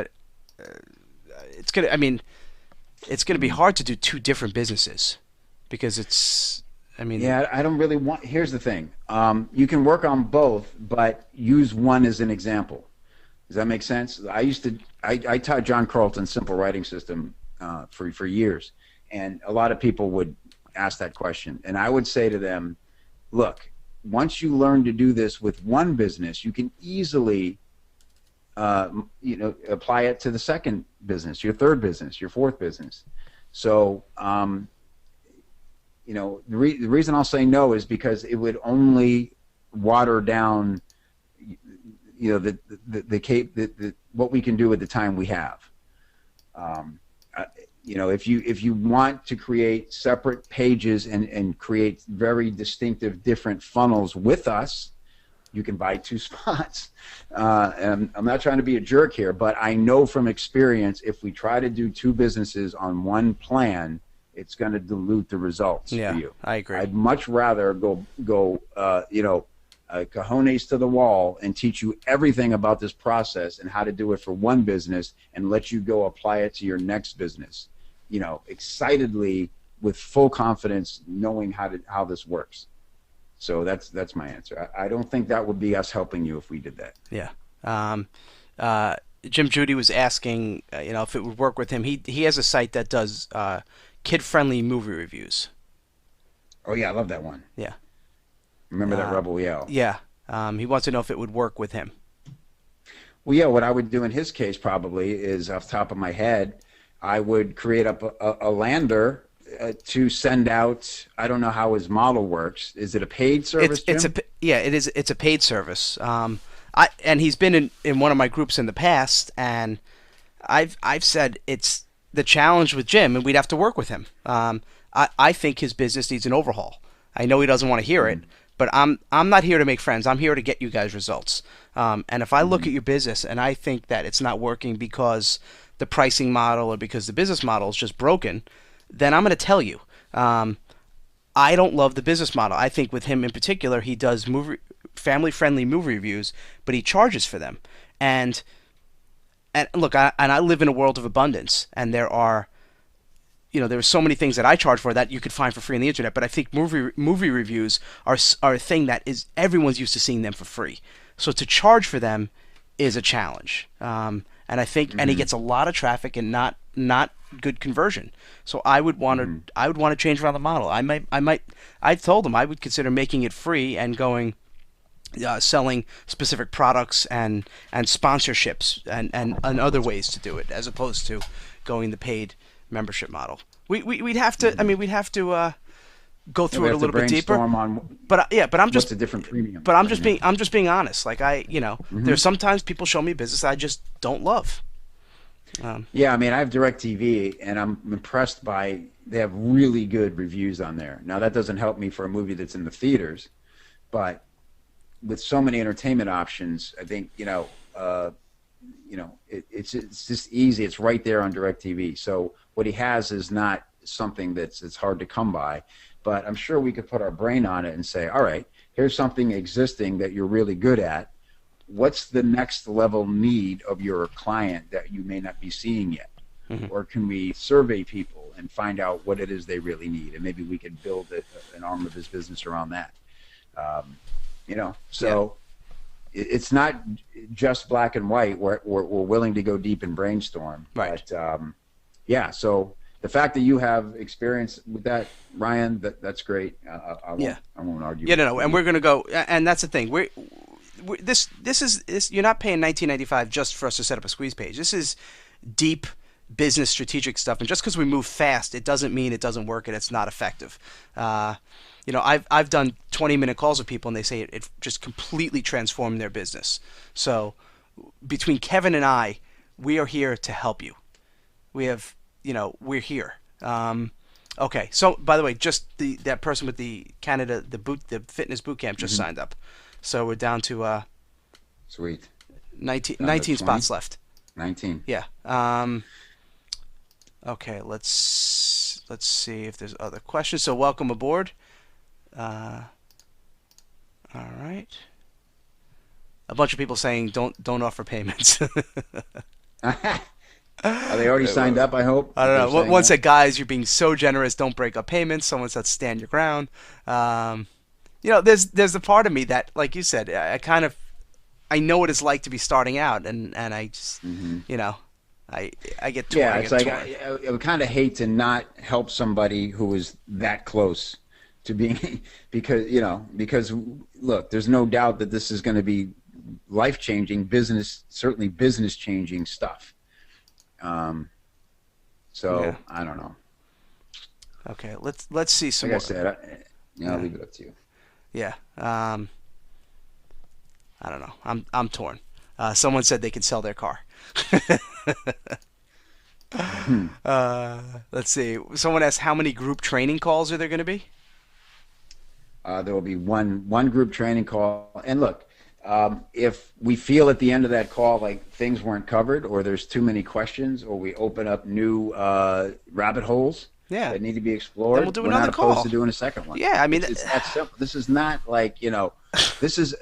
It's gonna be hard to do two different businesses because Yeah, I don't really want. Here's the thing. You can work on both, but use one as an example. Does that make sense? I taught John Carlton's simple writing system for years, and a lot of people would ask that question, and I would say to them, look, once you learn to do this with one business, you can easily apply it to the second business, your third business, your fourth business. So the reason I'll say no is because it would only water down what we can do with the time we have. If you want to create separate pages and create very distinctive different funnels with us, you can buy two spots. And I'm not trying to be a jerk here, but I know from experience, if we try to do two businesses on one plan, it's going to dilute the results for you. I agree. I'd much rather go cojones to the wall and teach you everything about this process and how to do it for one business and let you go apply it to your next business, excitedly with full confidence, knowing how this works. So that's my answer. I don't think that would be us helping you if we did that. Yeah. Jim Judy was asking, if it would work with him. He has a site that does kid-friendly movie reviews. Oh yeah, I love that one. Yeah. Remember that Rebel Yell? Yeah. He wants to know if it would work with him. Well, yeah. What I would do in his case probably is, off the top of my head, I would create up a lander to send out. I don't know how his model works. Is it a paid service? It is. It's a paid service. And he's been in one of my groups in the past, and I've said it's the challenge with Jim, and we'd have to work with him. I think his business needs an overhaul. I know he doesn't want to hear it, but I'm not here to make friends. I'm here to get you guys results. And if I look at your business and I think that it's not working because the pricing model or because the business model is just broken, then I'm going to tell you. I don't love the business model. I think with him in particular, he does family-friendly movie reviews, but he charges for them. And look, I live in a world of abundance, and there are so many things that I charge for that you could find for free on the internet. But I think movie reviews are a thing that is everyone's used to seeing them for free. So to charge for them is a challenge. And I think, and he gets a lot of traffic and not good conversion. So I would want to change around the model. I've told him I would consider making it free and going selling specific products and sponsorships and other ways to do it, as opposed to going the paid membership model. We'd have to. I mean, we'd have to go through it a little bit deeper. But I'm just what's a different premium. But I'm just being honest. Like there's sometimes people show me business I just don't love. Yeah, I mean, I have DirecTV, and I'm impressed by they have really good reviews on there. Now that doesn't help me for a movie that's in the theaters, but with so many entertainment options, I think it's just easy. It's right there on DirecTV. So what he has is not something it's hard to come by, but I'm sure we could put our brain on it and say, all right, here's something existing that you're really good at. What's the next level need of your client that you may not be seeing yet? Or can we survey people and find out what it is they really need, and maybe we could build an arm of his business around that. It's not just black and white. We're willing to go deep and brainstorm. Right. But so the fact that you have experience with that, Ryan, that's great. I won't argue. Yeah, no, and we're gonna go, and that's the thing. This is you're not paying $19.95 just for us to set up a squeeze page. This is deep business strategic stuff, and just because we move fast, it doesn't mean it doesn't work and it's not effective. I've done 20-minute calls with people, and they say it just completely transformed their business. So between Kevin and I, we are here to help you. We have, we're here. Okay. So by the way, just that person with the Canada the fitness boot camp just Hmm. signed up. So we're down to Sweet. 19, Down to 19 20? spots left. 19. Yeah. Okay. Let's see if there's other questions. So welcome aboard. Uh, all right. A bunch of people saying don't offer payments. Are they already signed up, I hope, I if they're don't know. saying One that? said, "Guys, you're being so generous. Don't break up payments." Someone said, "Stand your ground." Um, there's a part of me that, like you said, I know what it's like to be starting out, and I just, Hmm. you know, I get torn. Yeah, I it's get like torn. I would kind of hate to not help somebody who is that close to being because look, there's no doubt that this is going to be life changing business, certainly business changing stuff. Um, Yeah. so I don't know. Okay. Let's see some Like I more. said, I'll Yeah. leave it up to you. Yeah. I don't know. I'm torn. Someone said they could sell their car. Let's see. Someone asked how many group training calls are there going to be? There will be one group training call. And look, if we feel at the end of that call like things weren't covered, or there's too many questions, or we open up new rabbit holes Yeah. that need to be Then we'll explored, do we're not another opposed call. to doing a second one. Yeah. I mean, It's that simple. This is not like this is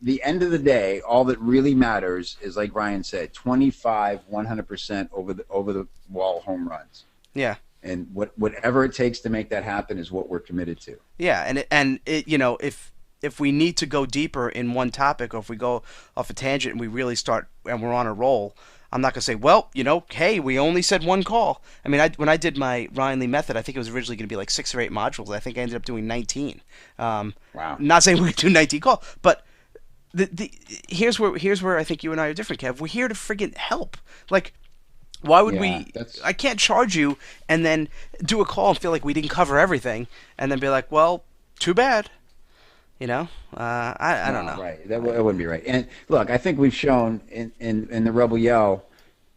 the end of the day. All that really matters is, like Ryan said, 25, 100% over the wall home runs. yeah. And whatever it takes to make that happen is what we're committed to. Yeah, and if we need to go deeper in one topic, or if we go off a tangent and we really start and we're on a roll, I'm not gonna say, well, hey, we only said one call. I mean, when I did my Ryan Lee method, I think it was originally gonna be like 6 or 8 modules. I think I ended up doing 19. Wow. Not saying we could do 19 call, but the here's where I think you and I are different, Kev. We're here to friggin' help. Like, why would Yeah, we? that's I can't charge you and then do a call and feel like we didn't cover everything, and then be like, well, too bad. I don't no, know. right. That wouldn't be right. And look, I think we've shown in the Rebel Yell,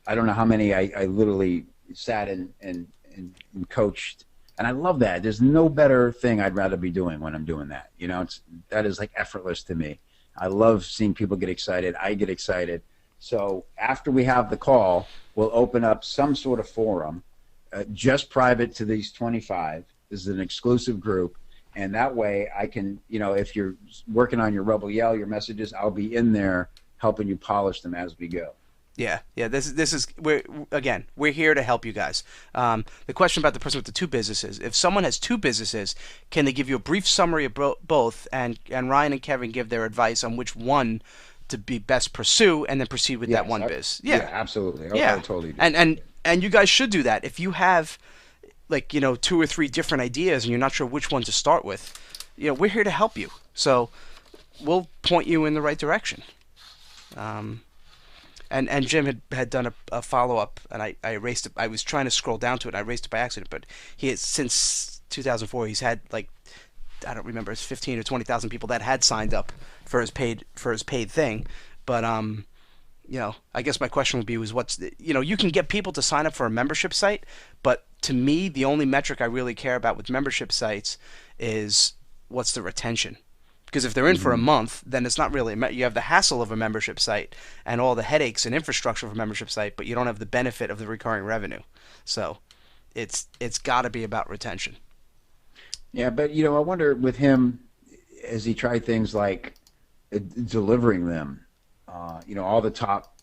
I don't know how many I literally sat and coached, and I love that. There's no better thing I'd rather be doing when I'm doing that. That is like effortless to me. I love seeing people get excited. I get excited. So after we have the call, we'll open up some sort of forum, just private to these 25. This is an exclusive group. And that way I can, if you're working on your Rebel Yell, your messages, I'll be in there helping you polish them as we go. Yeah, yeah. This is we're here to help you guys. The question about the person with the 2 businesses: if someone has 2 businesses, can they give you a brief summary of both? And Ryan and Kevin give their advice on which one to be best pursue, and then proceed with that Yes, one biz. yeah, Yeah, absolutely. I yeah. would totally do. And you guys should do that. If you have like 2 or 3 different ideas and you're not sure which one to start with, we're here to help you. So we'll point you in the right direction. And Jim had done a follow up, and I erased it. I was trying to scroll down to it, and I erased it by accident. But he has, since 2004, he's had like, I don't remember, it's 15 or 20,000 people that had signed up for his paid thing. But I guess my question would be was you can get people to sign up for a membership site, but to me the only metric I really care about with membership sites is what's the retention. Because if they're in for a Hmm. month, then it's not really you have the hassle of a membership site and all the headaches and infrastructure of a membership site, but you don't have the benefit of the recurring revenue. So it's got to be about retention. Yeah, but I wonder with him, as he tried things like delivering them, all the top,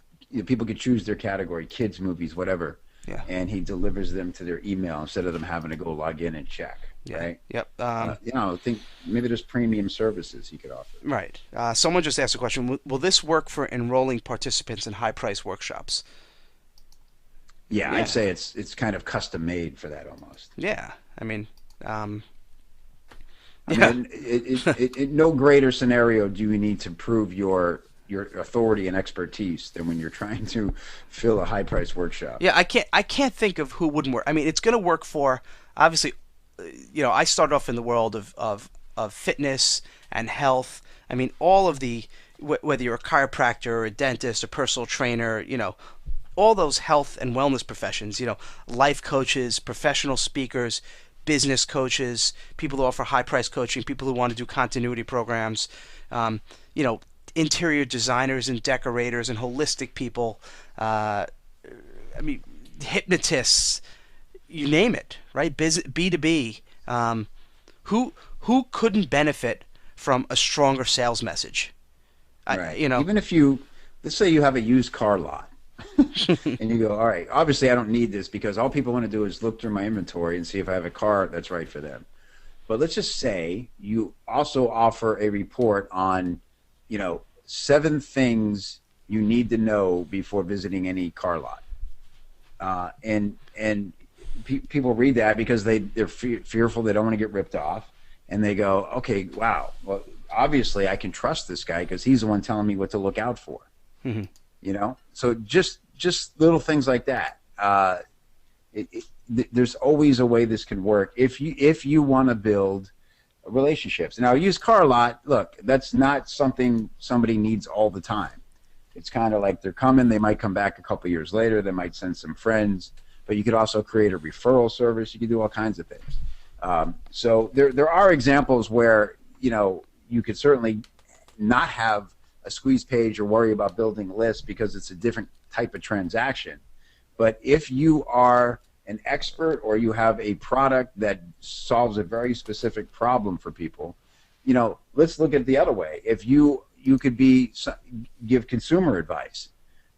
people could choose their category, kids, movies, whatever, Yeah. and he delivers them to their email instead of them having to go log in and check, Yeah. right? Yep. I think maybe there's premium services he could offer. Right. Someone just asked a question. Will this work for enrolling participants in high price workshops? Yeah, Yeah. I'd say it's kind of custom made for that almost. Yeah. I mean, I yeah. mean, no greater scenario do you need to prove your authority and expertise than when you're trying to fill a high price workshop. Yeah, I can't think of who wouldn't work. I mean, it's going to work for obviously I started off in the world of fitness and health. I mean, all of the whether you're a chiropractor or a dentist, a personal trainer, all those health and wellness professions, life coaches, professional speakers, business coaches, people who offer high price coaching, people who want to do continuity programs, um, you know, interior designers and decorators and holistic people. I mean, hypnotists, you name it, right? B2B. Who who couldn't benefit from a stronger sales message? I, Right. you know, Even if let's say you have a used car lot, and you go, all right, obviously I don't need this because all people want to do is look through my inventory and see if I have a car that's right for them. But let's just say you also offer a report on, 7 things you need to know before visiting any car lot. And people read that because they're fearful, they don't want to get ripped off, and they go, okay, wow, well, obviously I can trust this guy because he's the one telling me what to look out for. hmm So just little things like that. There's always a way this can work if you want to build relationships. Now, a used car lot, look, that's not something somebody needs all the time. It's kind of like they're coming, they might come back a couple years later, they might send some friends, but you could also create a referral service. You could do all kinds of things. So there are examples where you could certainly not have a squeeze page or worry about building a list because it's a different type of transaction. But if you are an expert or you have a product that solves a very specific problem for people, let's look at it the other way. If you could give consumer advice,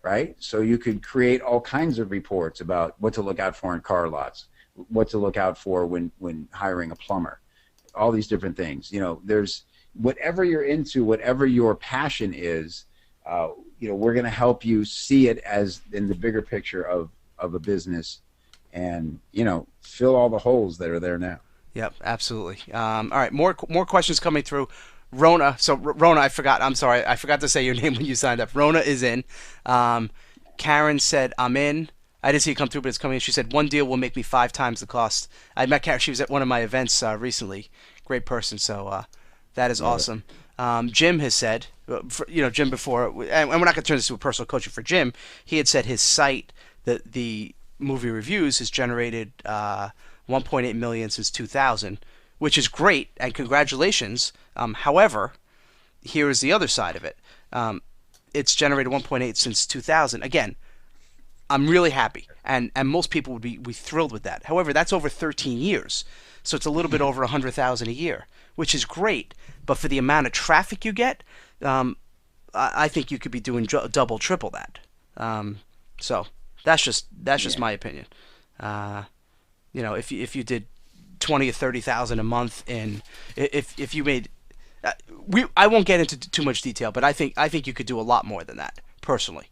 right? So you could create all kinds of reports about what to look out for in car lots, what to look out for when hiring a plumber, all these different things. There's whatever you're into, whatever your passion is, we're going to help you see it as in the bigger picture of a business and, fill all the holes that are there now. Yep, absolutely. All right, more questions coming through. Rona, so Rona, I'm sorry, I forgot to say your name when you signed up. Rona is in. Karen said, I'm in. I didn't see it come through, but it's coming in. She said, one deal will make me 5 times the cost. I met Karen. She was at one of my events recently. Great person. So that is Love it. awesome. Jim has said, Jim before, and we're not going to turn this to a personal coaching for Jim. He had said his site, the movie reviews, has generated 1.8 million since 2000, which is great, and congratulations. However, here is the other side of it. It's generated 1.8 since 2000. Again, I'm really happy, and most people would be thrilled with that. However, that's over 13 years, so it's a little bit over 100,000 a year, which is great. But for the amount of traffic you get, I think you could be doing double, triple that. So that's just Yeah. my opinion. If you did 20 or 30,000 a month if you made I won't get into too much detail, but I think you could do a lot more than that personally.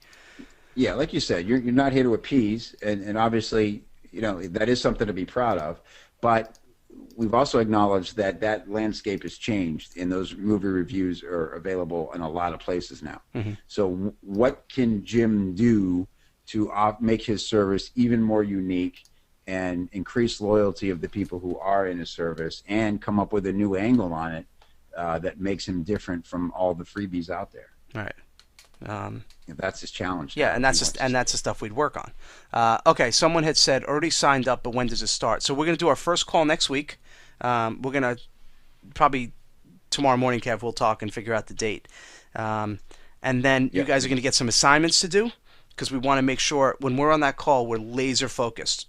Yeah, like you said, you're not here to appease, and obviously, that is something to be proud of. But we've also acknowledged that landscape has changed, and those movie reviews are available in a lot of places now. So, what can Jim do to make his service even more unique and increase loyalty of the people who are in his service, and come up with a new angle on it that makes him different from all the freebies out there? All right. That's his challenge Yeah, now. and He that's wants to the stuff we'd work on. Okay, someone had said already signed up, but when does it start? So we're gonna do our first call next week. We're gonna probably tomorrow morning, Kev. We'll talk and figure out the date, and then you Yeah. guys are gonna get some assignments to do because we want to make sure when we're on that call we're laser focused.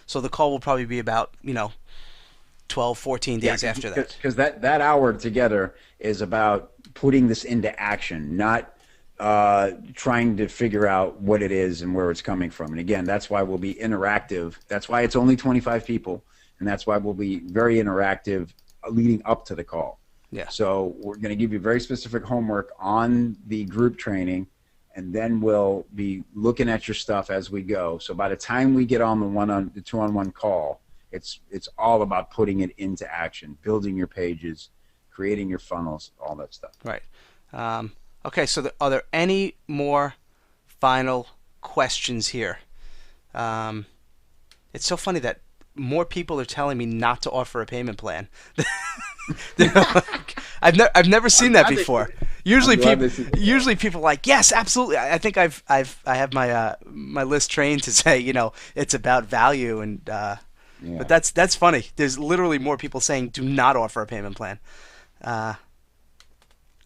So the call will probably be about 12, 14 Yeah, days after that. because that hour together is about putting this into action, not trying to figure out what it is and where it's coming from. And again, that's why we'll be interactive. That's why it's only 25 people, and that's why we'll be very interactive leading up to the call. Yeah. So we're going to give you very specific homework on the group training, and then we'll be looking at your stuff as we go. So by the time we get on the 2-on-1 call, it's all about putting it into action, building your pages, creating your funnels, all that stuff. Right. Okay, so are there any more final questions here? It's so funny that more people are telling me not to offer a payment plan. I've never seen that before. I'm Usually glad people they see that. are like, yes, absolutely. I think I have my my list trained to say, it's about value, and but Yeah. that's funny. There's literally more people saying do not offer a payment plan. Uh,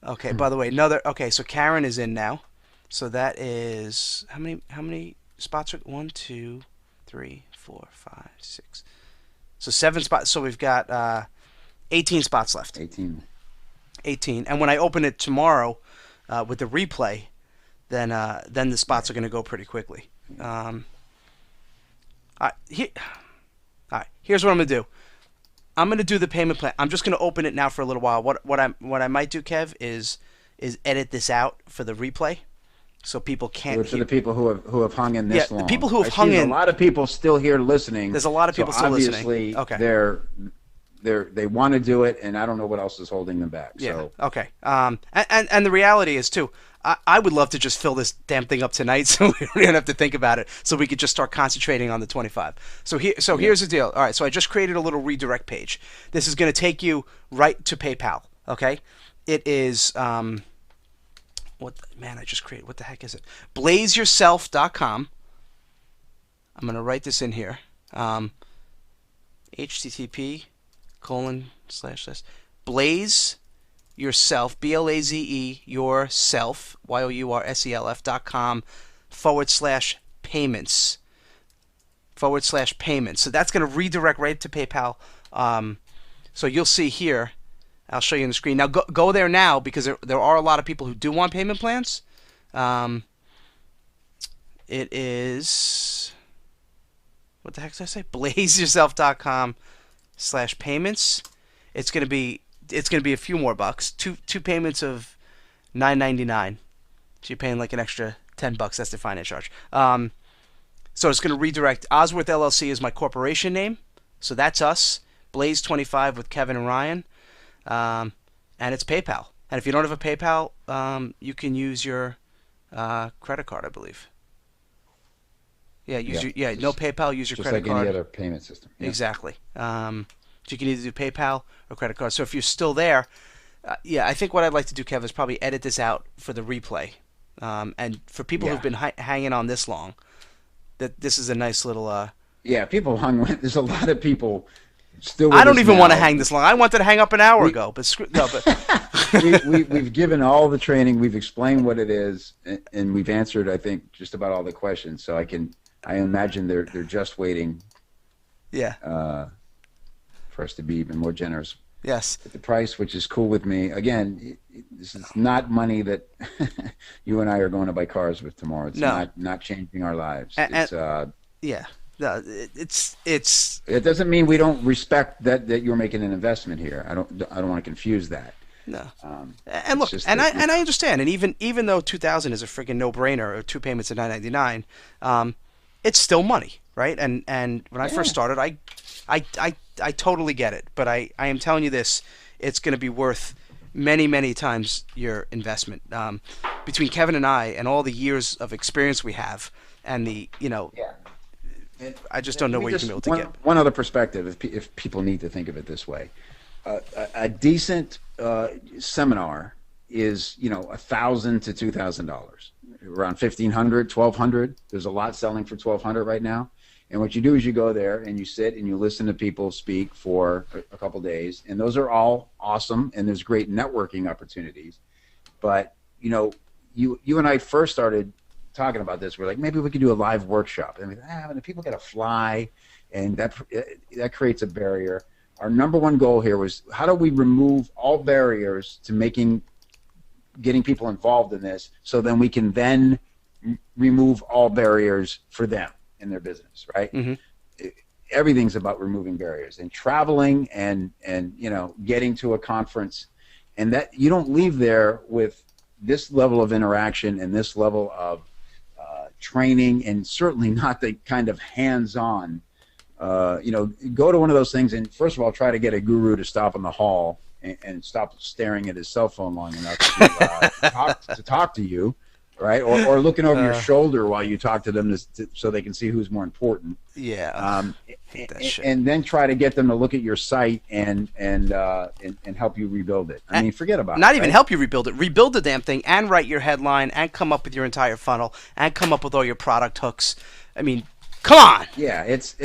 okay, by the way, okay, so Karen is in now. So that is how many spots are one, two, three, four, five, six. So 7 spots. So we've got 18 spots left. 18. 18. And when I open it tomorrow with the replay, then the spots are going to go pretty quickly. All right, here's what I'm going to do. I'm going to do the payment plan. I'm just going to open it now for a little while. What I might do, Kev, is edit this out for the replay, so people can't For hear. the people who have hung in this Yeah, the long. people who have I hung see in. a lot of people still here listening. There's a lot of people so still listening. obviously Okay. they want to do it, and I don't know what else is holding them back. Yeah. So Okay. And the reality is too, I would love to just fill this damn thing up tonight, so we don't have to think about it, so we could just start concentrating on the 25. Here's the deal. All right. So I just created a little redirect page. This is going to take you right to PayPal. Okay. It is I just created. What the heck is it? blazeyourself.com. I'm going to write this in here. HTTP :/ blaze yourself, BLAZE yourself, YOURSELF.com /payments /payments. So that's going to redirect right to PayPal. So you'll see here. I'll show you on the screen. Now go there now, because there are a lot of people who do want payment plans. It is, what the heck did I say? blazeyourself.com /payments. It's gonna be a few more bucks. Two payments of $9.99. So you're paying like an extra $10. That's the finance charge. So it's gonna redirect. Osworth LLC is my corporation name, so that's us. Blaze 25 with Kevin and Ryan, and it's PayPal. And if you don't have a PayPal, you can use your credit card, I believe. Yeah, no PayPal. Use your just credit like card. any other payment system. Yeah. Exactly. So you can either do PayPal or credit card. So if you're still there, I think what I'd like to do, Kev, is probably edit this out for the replay. And for people who've been hanging on this long, that this is a nice little. Yeah, people hung. There's a lot of people still. With I don't us even now. want to hang this long. I wanted to hang up an hour ago, but no, but. We've given all the training. We've explained what it is, and we've answered, I think, just about all the questions. So I imagine they're just waiting. Yeah. For us to be even more generous. Yes. At the price, which is cool with me. Again, this is not money that you and I are going to buy cars with tomorrow. It's not changing our lives. Yeah. No, it's. It doesn't mean we don't respect that you're making an investment here. I don't want to confuse that. No. And look, and I understand. And even though 2,000 is a freaking no-brainer, or 2 payments of $9.99, it's still money, right? And when I first started, I totally get it. But I am telling you this, it's going to be worth many, many times your investment. Between Kevin and I, and all the years of experience we have, and I just don't know where you can be able to get. One other perspective, if people need to think of it this way. A decent seminar is $1,000 to $2,000, around $1,500, $1,200. There's a lot selling for $1,200 right now. And what you do is you go there and you sit and you listen to people speak for a couple days, and those are all awesome, and there's great networking opportunities. But you and I first started talking about this. We're like, maybe we could do a live workshop. I mean, people got to fly, and that creates a barrier. Our number one goal here was, how do we remove all barriers to getting people involved in this, so then we can then remove all barriers for them in their business, right? Mm-hmm. Everything's about removing barriers, and traveling and getting to a conference, and that you don't leave there with this level of interaction and this level of training, and certainly not the kind of hands-on. Go to one of those things, and first of all, try to get a guru to stop in the hall and stop staring at his cell phone long enough to talk to you. right? Or looking over your Uh, shoulder while you talk to them so they can see who's more important. yeah, Um, hate that shit. and then try to get them to look at your site and help you rebuild it. I A- mean, forget about it, Not even right? help you rebuild it. Rebuild the damn thing and write your headline and come up with your entire funnel and come up with all your product hooks. I mean, come on. Yeah, it's.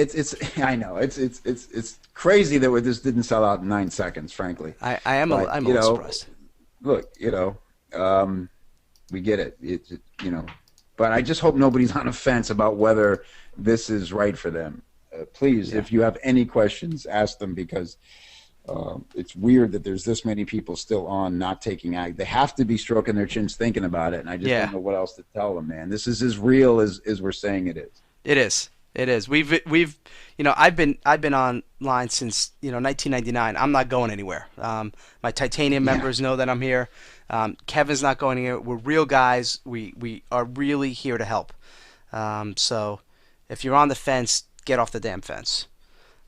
I know it's crazy that this didn't sell out in 9 seconds, frankly. But I'm a little surprised. look, we get it. But I just hope nobody's on a fence about whether this is right for them. Please, Yeah. if you have any questions, ask them because it's weird that there's this many people still on not taking act. They have to be stroking their chins thinking about it, and I just Yeah. don't know what else to tell them, man. This is as real as we're saying it is. It is. It is. I've been online since 1999. I'm not going anywhere. My titanium Yeah. members know that I'm here. Kevin's not going anywhere. We're real guys. We are really here to help. So if you're on the fence, get off the damn fence.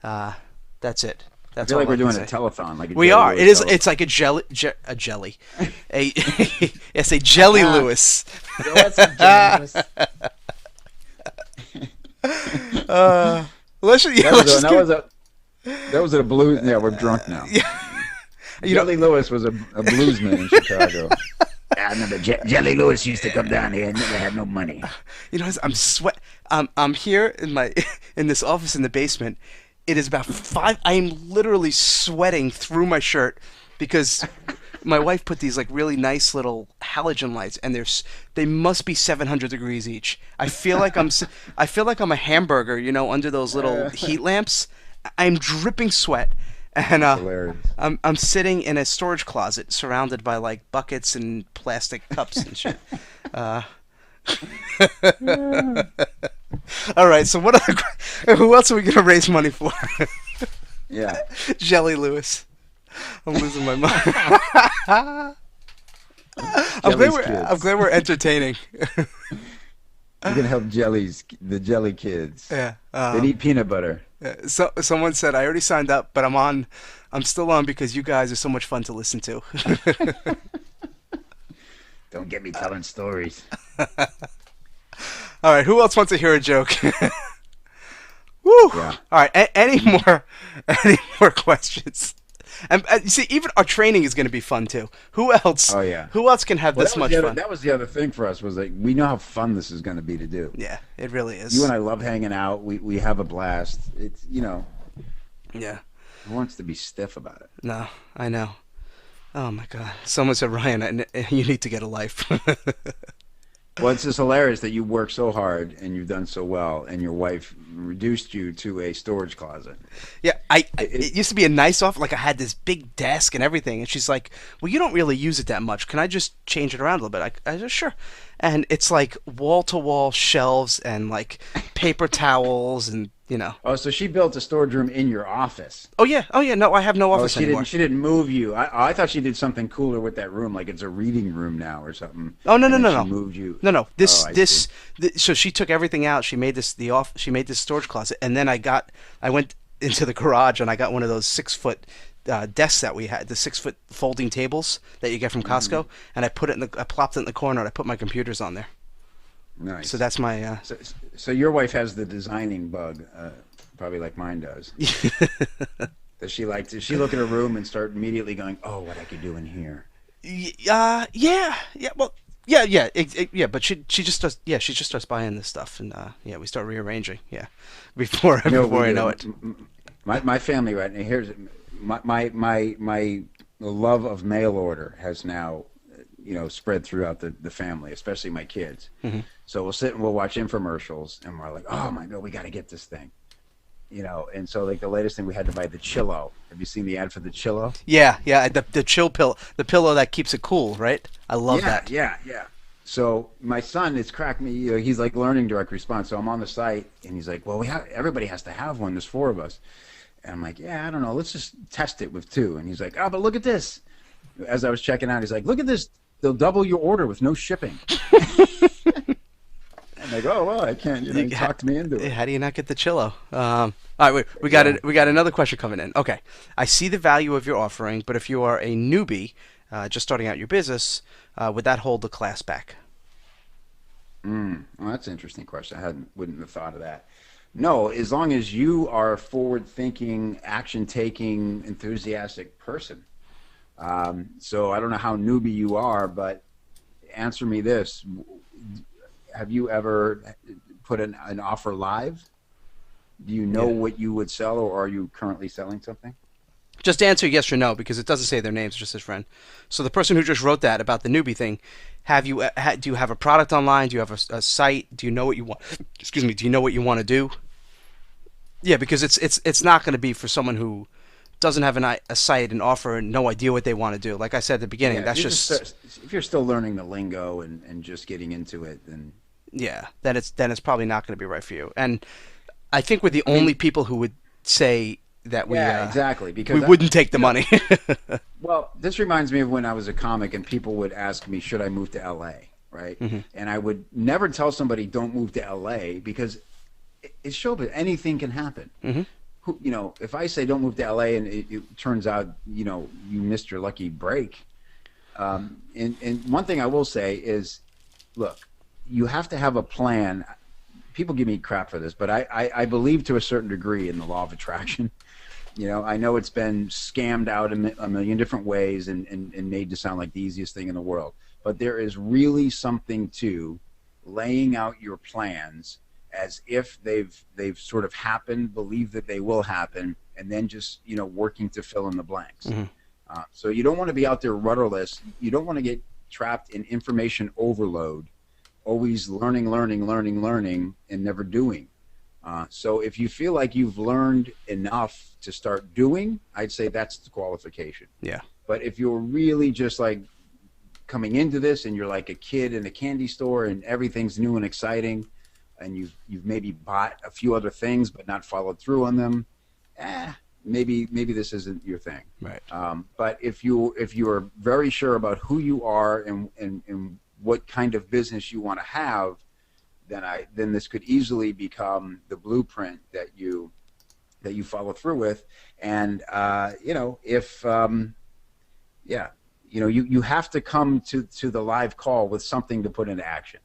That's it. I That's feel all like we're I can doing a say. telethon, like a We Jerry are. It Lewis is. telethon. It's like a jelly, a yes, a jelly Lewis. Yo, what's up, Jerry Lewis? Let's just, yeah, let's just get, That was a blues. Yeah, we're drunk now. yeah. You know, Jelly Lewis was a bluesman in Chicago. I remember Jelly Lewis used to come down here and never had no money. I'm sweat. I'm here in my in this office in the basement. It is about 5. I am literally sweating through my shirt because my wife put these like really nice little halogen lights, and they must be 700 degrees each. I feel like I'm a hamburger, under those little heat lamps. I'm dripping sweat, and Hilarious. I'm sitting in a storage closet surrounded by like buckets and plastic cups and shit. All right, so who else are we gonna raise money for? Yeah. Jelly Lewis. I'm losing my mind. Jelly's kids. I'm glad we're entertaining. We're gonna help the Jelly kids. Yeah. They need peanut butter. So someone said I already signed up, but I'm still on because you guys are so much fun to listen to. Don't get me telling stories. All right, who else wants to hear a joke? Woo! Yeah. All right, any more questions? And you see, even our training is going to be fun too. Who else? Oh yeah. Who else can have Well, this much fun? that was the other thing for us was like we know how fun this is going to be to do. Yeah, it really is. You and I love hanging out. We have a blast. It's Yeah. who wants to be stiff about it? No, I know. Oh my God! Someone said, Ryan, you need to get a life. Well, it's just hilarious that you work so hard and you've done so well, and your wife reduced you to a storage closet. Yeah, it used to be a nice office. Like I had this big desk and everything, and she's like, "Well, you don't really use it that much. Can I just change it around a little bit?" I said, "Sure." And it's like wall to wall shelves and like paper towels and. Oh, so she built a storage room in your office. Oh yeah. No, I have no Oh, office anymore. she didn't move you. I thought she did something cooler with that room, like it's a reading room now or something. Oh no, And no, then no, she no. moved you. No. Oh, I see. So she took everything out. She made She made this storage closet, and then I went into the garage and I got one of those 6-foot desks that we had, the 6-foot folding tables that you get from Costco, and I plopped it in the corner and I put my computers on there. Nice. So that's my. So your wife has the designing bug, probably like mine does. Does she look at a room and start immediately going, "Oh, what I could do in here"? Yeah. Well, yeah. But she just does. Yeah, she just starts buying this stuff, and yeah, we start rearranging. Yeah, before We I do. know it. My family right now. Here's my love of mail order has now, spread throughout the family, especially my kids. Mm-hmm. So we'll sit and we'll watch infomercials, and we're like, "Oh my God, we got to get this thing." And so like the latest thing we had to buy the Chillo. Have you seen the ad for the Chillo? Yeah. The chill pillow, the pillow that keeps it cool, right? I love that. Yeah. So my son, it's cracked me. He's like learning direct response. So I'm on the site, and he's like, "Well, everybody has to have one. There's 4 of us." And I'm like, "Yeah, I don't know. Let's just test it with 2." And he's like, "Oh, but look at this." As I was checking out, he's like, "Look at this. They'll double your order with no shipping." I'm like, "Oh well, I can't." He talked me into it. How do you not get the chillo? All right, wait, we got it. We got another question coming in. Okay, I see the value of your offering, but if you are a newbie, just starting out your business, would that hold the class back? Well, that's an interesting question. Wouldn't have thought of that. No, as long as you are a forward-thinking, action-taking, enthusiastic person. So I don't know how newbie you are, but answer me this: have you ever put an offer live? Do you know Yeah. what you would sell, or are you currently selling something? Just answer yes or no because it doesn't say their names, just his friend. So the person who just wrote that about the newbie thing, do you have a product online? Do you have a site? Do you know what you want? Excuse me. Do you know what you want to do? Yeah, because it's not going to be for someone who doesn't have a site and offer and no idea what they want to do. Like I said at the beginning, Yeah, that's just if you're still learning the lingo and just getting into it, then yeah. Then it's probably not going to be right for you. And I think we're the I mean, only people who would say that yeah, exactly. we Because wouldn't take the you know, money. well, this reminds me of when I was a comic and people would ask me, should I move to LA? Right? Hmm. And I would never tell somebody don't move to LA because it's showbiz. Anything can happen. Hmm. If I say don't move to LA and it turns out, you missed your lucky break. And one thing I will say is, look, you have to have a plan. People give me crap for this, but I believe to a certain degree in the law of attraction. I know it's been scammed out a million different ways and made to sound like the easiest thing in the world. But there is really something to laying out your plans as if they've sort of happened, believe that they will happen, and then just working to fill in the blanks. Hmm. So you don't want to be out there rudderless. You don't want to get trapped in information overload, always learning, learning, learning, learning, and never doing. So if you feel like you've learned enough to start doing, I'd say that's the qualification. Yeah. But if you're really just like coming into this and you're like a kid in a candy store and everything's new and exciting, and you've maybe bought a few other things but not followed through on them, maybe this isn't your thing. Right. But if you are very sure about who you are and what kind of business you want to have, then this could easily become the blueprint that you follow through with. And if you have to come to the live call with something to put into action.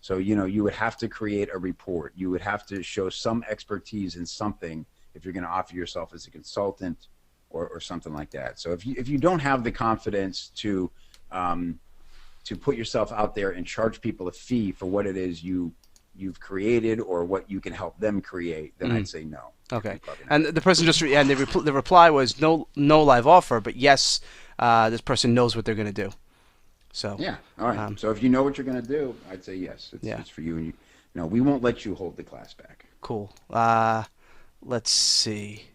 So you would have to create a report. You would have to show some expertise in something if you're going to offer yourself as a consultant or something like that. So if you don't have the confidence to put yourself out there and charge people a fee for what it is you've created or what you can help them create, then I'd say no. Okay. Probably not. And the person and the reply was no live offer, but yes, this person knows what they're going to do. So Yeah. All right. um, So if you know what you're going to do, I'd say yes. yeah, It's for you. And no, we won't let you hold the class back. cool. Let's see.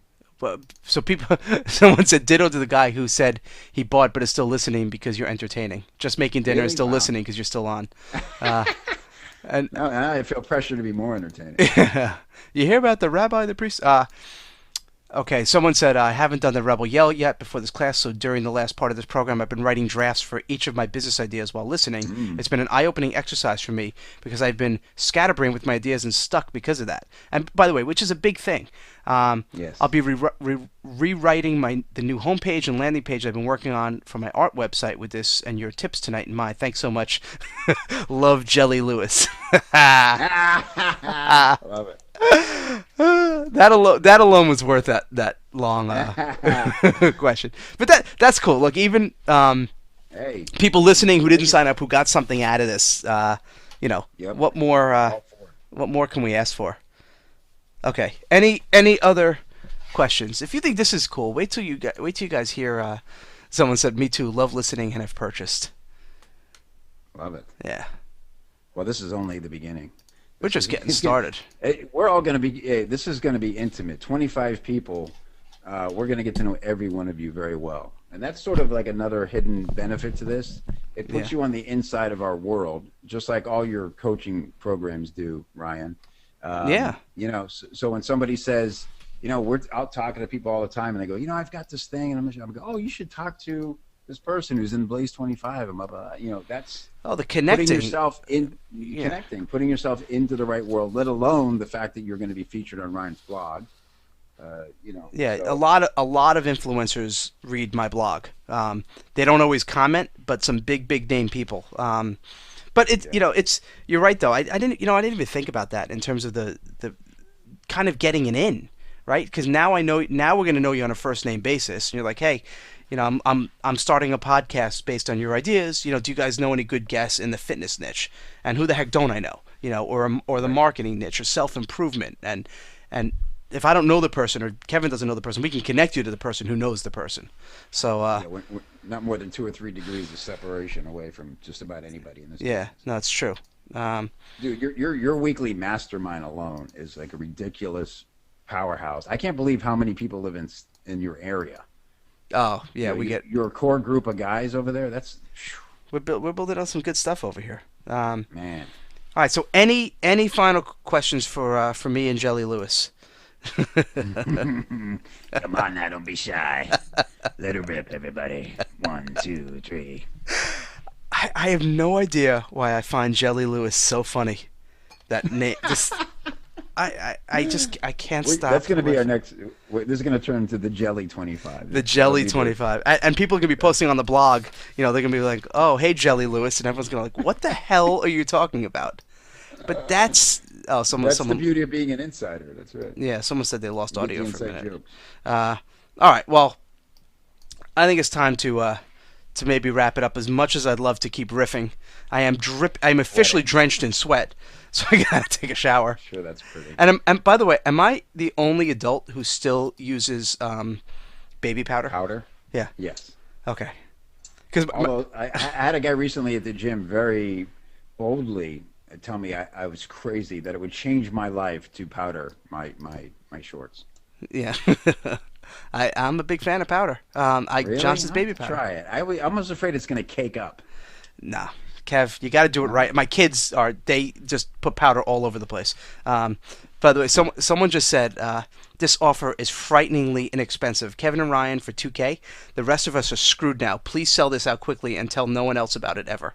But so people, someone said ditto to the guy who said he bought but is still listening because you're entertaining. Just making dinner and Really? still Wow. listening because you're still on. Uh, and No, I feel pressure to be more entertaining. you hear about the rabbi, the priest? Okay, someone said, I haven't done the Rebel Yell yet before this class, so during the last part of this program, I've been writing drafts for each of my business ideas while listening. Mm. It's been an eye-opening exercise for me because I've been scatterbrained with my ideas and stuck because of that. And by the way, which is a big thing. I'll Yes. be rewriting the new homepage and landing page I've been working on for my art website with this and your tips tonight in mind. Thanks so much. Love, Jelly Lewis. Love it. That alone was worth that long question. But that's cool. Look, even Hey. people listening who didn't sign up who got something out of this, Yep. what more All for it. what more can we ask for? Okay. Any other questions? If you think this is cool, wait till you guys hear. Someone said, "Me too. Love listening and have purchased." Love it. Yeah, Well, this is only the beginning. we're This just is getting started. we're all going to be. This is going to be intimate. 25 people. We're going to get to know every one of you very well, and that's sort of like another hidden benefit to this. It puts Yeah. you on the inside of our world, just like all your coaching programs do, Ryan. Yeah. So when somebody says, we're out talking to people all the time, and they go, I've got this thing, and I'm go, oh, you should talk to this person who's in Blaze 25, and blah, blah, blah. That's Oh, the putting connecting. yourself in, Yeah. connecting, putting yourself into the right world. Let alone the fact that you're going to be featured on Ryan's blog. Yeah, a So lot of influencers read my blog. They don't always comment, but some big name people. But But it's Yeah. it's you're right though. I didn't even think about that in terms of the kind of getting an in, right? Because now we're gonna know you on a first name basis. And you're like, hey, I'm starting a podcast based on your ideas. Do you guys know any good guests in the fitness niche? And who the heck don't I know? Or the Right. marketing niche or self improvement. And if I don't know the person or Kevin doesn't know the person, we can connect you to the person who knows the person. So Yeah, we're not more than 2 or 3 degrees of separation away from just about anybody in this yeah, business. no, it's true. Um, Dude, your weekly mastermind alone is like a ridiculous powerhouse. I can't believe how many people live in your area. oh yeah, we get Your core group of guys over there. That's phew, we're building on some good stuff over here. man. All right, so any final questions for me and Jelly Lewis? Come on now, don't be shy. Let her rip, everybody. 1, 2, 3. I have no idea why I find Jelly Lewis so funny. That name, just I can't stop. That's going to be our laughing. next. This is going to turn into the Jelly 25. The That'll Jelly be the 25, and people are gonna be posting on the blog. They're gonna be like, "Oh, hey Jelly Lewis," and everyone's gonna like, "What the hell are you talking about?" But that's That's the someone beauty of being an insider. That's right. yeah, someone said they lost You get the audio for a inside minute. jokes. All right, well, I think it's time to maybe wrap it up. As much as I'd love to keep riffing, I'm officially Sweating. drenched in sweat, so I gotta take a shower. Sure, that's pretty. And by the way, am I the only adult who still uses baby powder? Powder? Yeah. Yes. Okay. Because Although I had a guy recently at the gym very boldly tell me I was crazy that it would change my life to powder my shorts. yeah, I'm a big fan of powder. Really? Johnson's I'll baby have to powder. try it. I'm almost afraid it's going to cake up. Nah, Kev, you got to do it No? right. My kids they just put powder all over the place. By the way, someone just said this offer is frighteningly inexpensive. Kevin and Ryan for 2K. The rest of us are screwed now. Please sell this out quickly and tell no one else about it ever.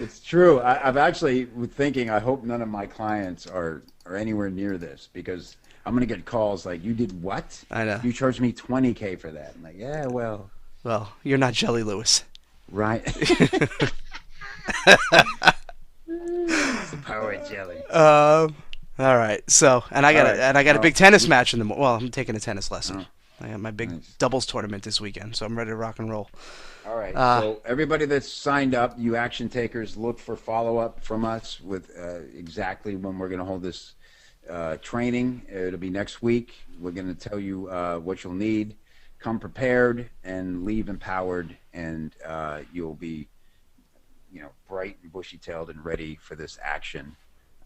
It's true. I've actually thinking. I hope none of my clients are anywhere near this because I'm gonna get calls like, "You did what? I know. You charged me 20K for that." I'm like, "Yeah, well, Well, you're not Jelly Lewis. right." It's the power of jelly. All right. So, and I All got right. a big tennis match in the well, I'm taking a tennis lesson. Oh, I got my big nice. doubles tournament this weekend, so I'm ready to rock and roll. All right. Uh, So everybody that's signed up, you action takers, look for follow up from us with exactly when we're going to hold this training. It'll be next week. We're going to tell you what you'll need. Come prepared and leave empowered, and you'll be, bright and bushy-tailed and ready for this action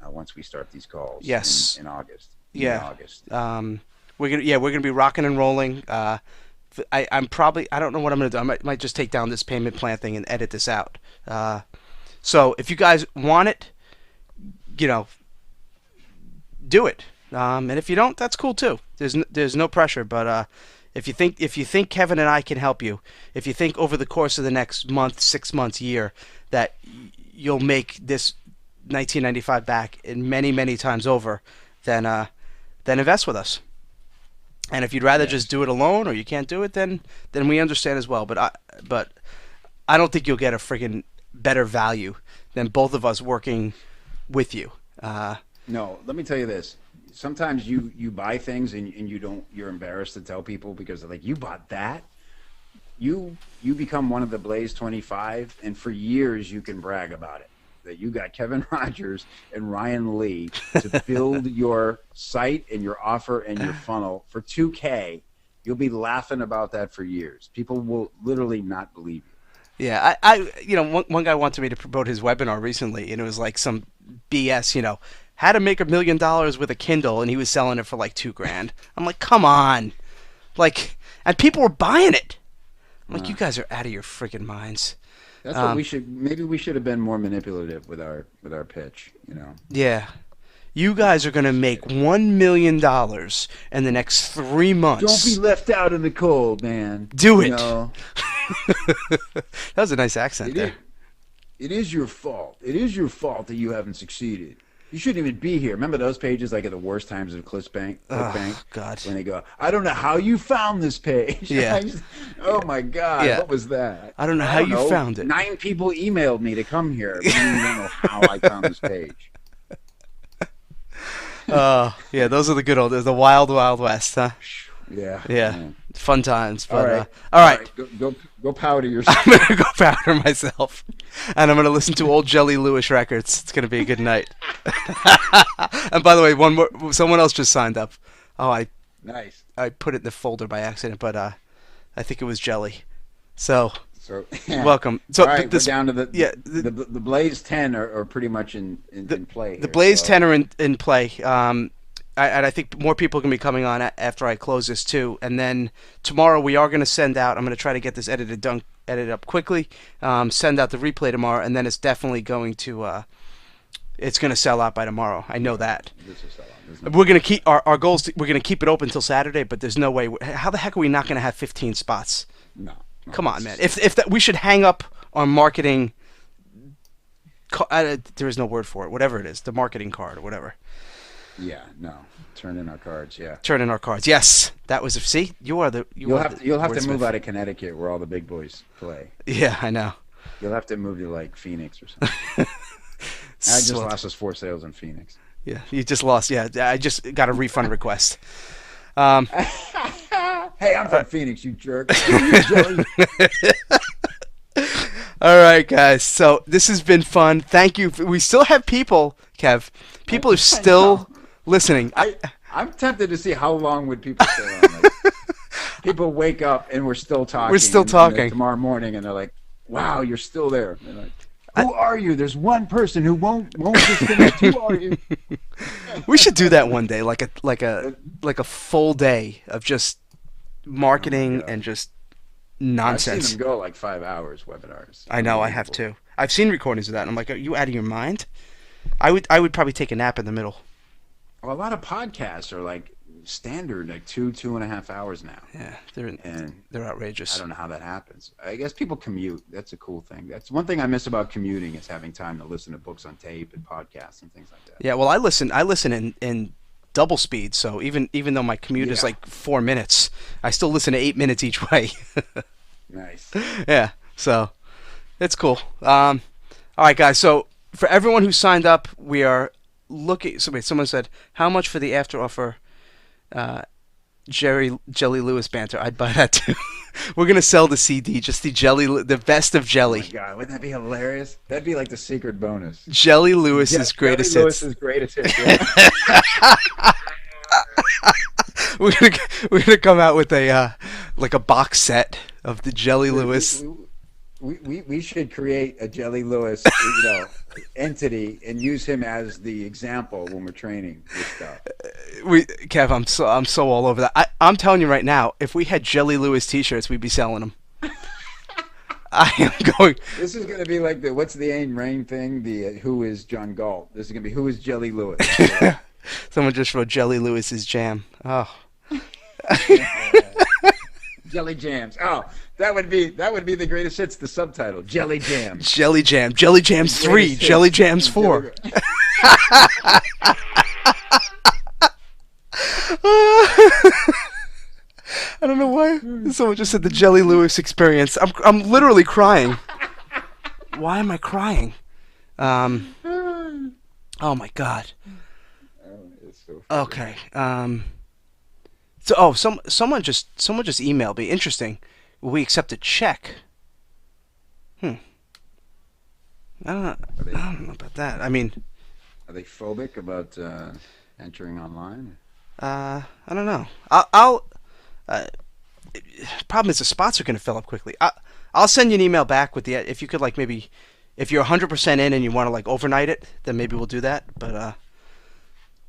once we start these calls yes. in August. In Yeah. August. We're gonna be rocking and rolling. I don't know what I'm gonna do. I might just take down this payment plan thing and edit this out. So if you guys want it, you know, do it. And if you don't, that's cool too. There's no pressure. But if you think Kevin and I can help you, if you think over the course of the next month, 6 months, year, that you'll make this 1995 back in many times over, then invest with us. And if you'd rather just Yes. do it alone or you can't do it, then we understand as well. But I don't think you'll get a friggin' better value than both of us working with you. No, let me tell you this. Sometimes you buy things and you're embarrassed to tell people because they're like, you bought that? You become one of the Blaze 25, and for years you can brag about it. That you got Kevin Rogers and Ryan Lee to build your site and your offer and your funnel for 2K. You'll be laughing about that for years. People will literally not believe you. Yeah, one guy wanted me to promote his webinar recently, and it was like some BS, how to make $1 million with a Kindle, and he was selling it for like $2,000. I'm like, come on, like, and people were buying it. I'm like, you guys are out of your freaking minds. That's what we should. Maybe we should have been more manipulative with our pitch. Yeah, you guys are gonna make $1 million in the next 3 months. Don't be left out in the cold, man. Do it. That was a nice accent It there. is, it is your fault. It is your fault that you haven't succeeded. You shouldn't even be here. Remember those pages like at the worst times of ClickBank, Oh God. when they go, I don't know how you found this page. Yeah. Oh my God, Yeah. what was that? I don't know I how don't you know. found it. 9 people emailed me to come here. I don't even know how I found this page. Yeah, those are the good old, the wild, wild west, huh? Yeah, Yeah, man. fun times. All But right, all all right, right. Go powder I'm yourself. gonna go powder myself, and I'm gonna listen to old Jelly Lewis records. It's gonna be a good night. And by the way, one more, someone else just signed up. Oh, Nice. I put it in the folder by accident, but I think it was Jelly. So So, welcome. all So right, we're this, down to yeah, the Blaze 10 are pretty much in play the here. Blaze So 10 are in play. And I think more people are going to be coming on after I close this too. And then tomorrow we are going to send out. I'm going to try to get this edited up quickly. Send out the replay tomorrow, and then it's definitely going to. It's going to sell out by tomorrow. I know that. this is so long. There's no We're going to keep our goals. We're going to keep it open until Saturday, but there's no way. How the heck are we not going to have 15 spots? no, no, Come on, it's man. just- If that, we should hang up our marketing. There is no word for it. Whatever it is, the marketing card or whatever. yeah, no. Turn in our cards. Yeah. Turn in our cards. Yes, that was. See, you are the. You'll have to move wordsmith. out of Connecticut where all the big boys play. Yeah, I know. You'll have to move to like Phoenix or something. I just So- lost us 4 sales in Phoenix. Yeah, you just lost. Yeah, I just got a refund request. Hey, I'm from Phoenix, you jerk. Jelly. All right, guys. So this has been fun. Thank you. We still have people, Kev. People are still listening. I'm tempted to see how long would people stay on. Like, people wake up and we're still talking. We're still and talking. then tomorrow morning, and they're like, "Wow, you're still there." They're like, "Who are you?" There's one person who won't disconnect. Who are you? We should do that one day, like a full day of just marketing God. and just I've seen nonsense. them go like 5 hours webinars. I know, I have too. I've seen recordings of that, and I'm like, are you out of your mind? I would probably take a nap in the middle. Well, a lot of podcasts are like standard, like 2.5 hours now. Yeah, And they're outrageous. I don't know how that happens. I guess people commute. That's a cool thing. That's one thing I miss about commuting is having time to listen to books on tape and podcasts and things like that. Yeah, well, I listen in double speed, so even though my commute is Yeah. like 4 minutes, I still listen to 8 minutes each way. Nice. Yeah, so it's cool. All right, guys. So for everyone who signed up, we are looking. So wait, someone said how much for the after offer? Jelly Lewis banter. I'd buy that too. We're gonna sell the CD, just the best of Oh Jelly. my God, wouldn't that be hilarious? That'd be like the secret bonus. Jelly Lewis's greatest Jerry hits. Lewis's greatest hits. Yeah. We're gonna come out with a like a box set of the Jelly Lewis. We should create a Jelly Lewis, entity and use him as the example when we're training this stuff. Kev, I'm so all over that. I'm telling you right now, if we had Jelly Lewis T-shirts, we'd be selling them. I am going. This is going to be like the what's the Ayn Rand thing? The who is John Galt? This is going to be who is Jelly Lewis? Someone just wrote Jelly Lewis's jam. Oh, Jelly Jams. Oh, that would be the greatest hits. The subtitle: Jelly Jams. Jelly Jam, Jelly Jams 3, Greatest hits. Jelly Jams 4. I don't know why. Someone just said the Jelly Lewis experience. I'm literally crying. Why am I crying? Oh my God. Oh, it's so funny. Okay. Someone just emailed me. Interesting. Will we accept a check? I don't know about that. I mean, Are they phobic about entering online? I don't know. I'll problem is the spots are going to fill up quickly. I'll send you an email back with the if you could like maybe if you're 100% in and you want to like overnight it, then maybe we'll do that. But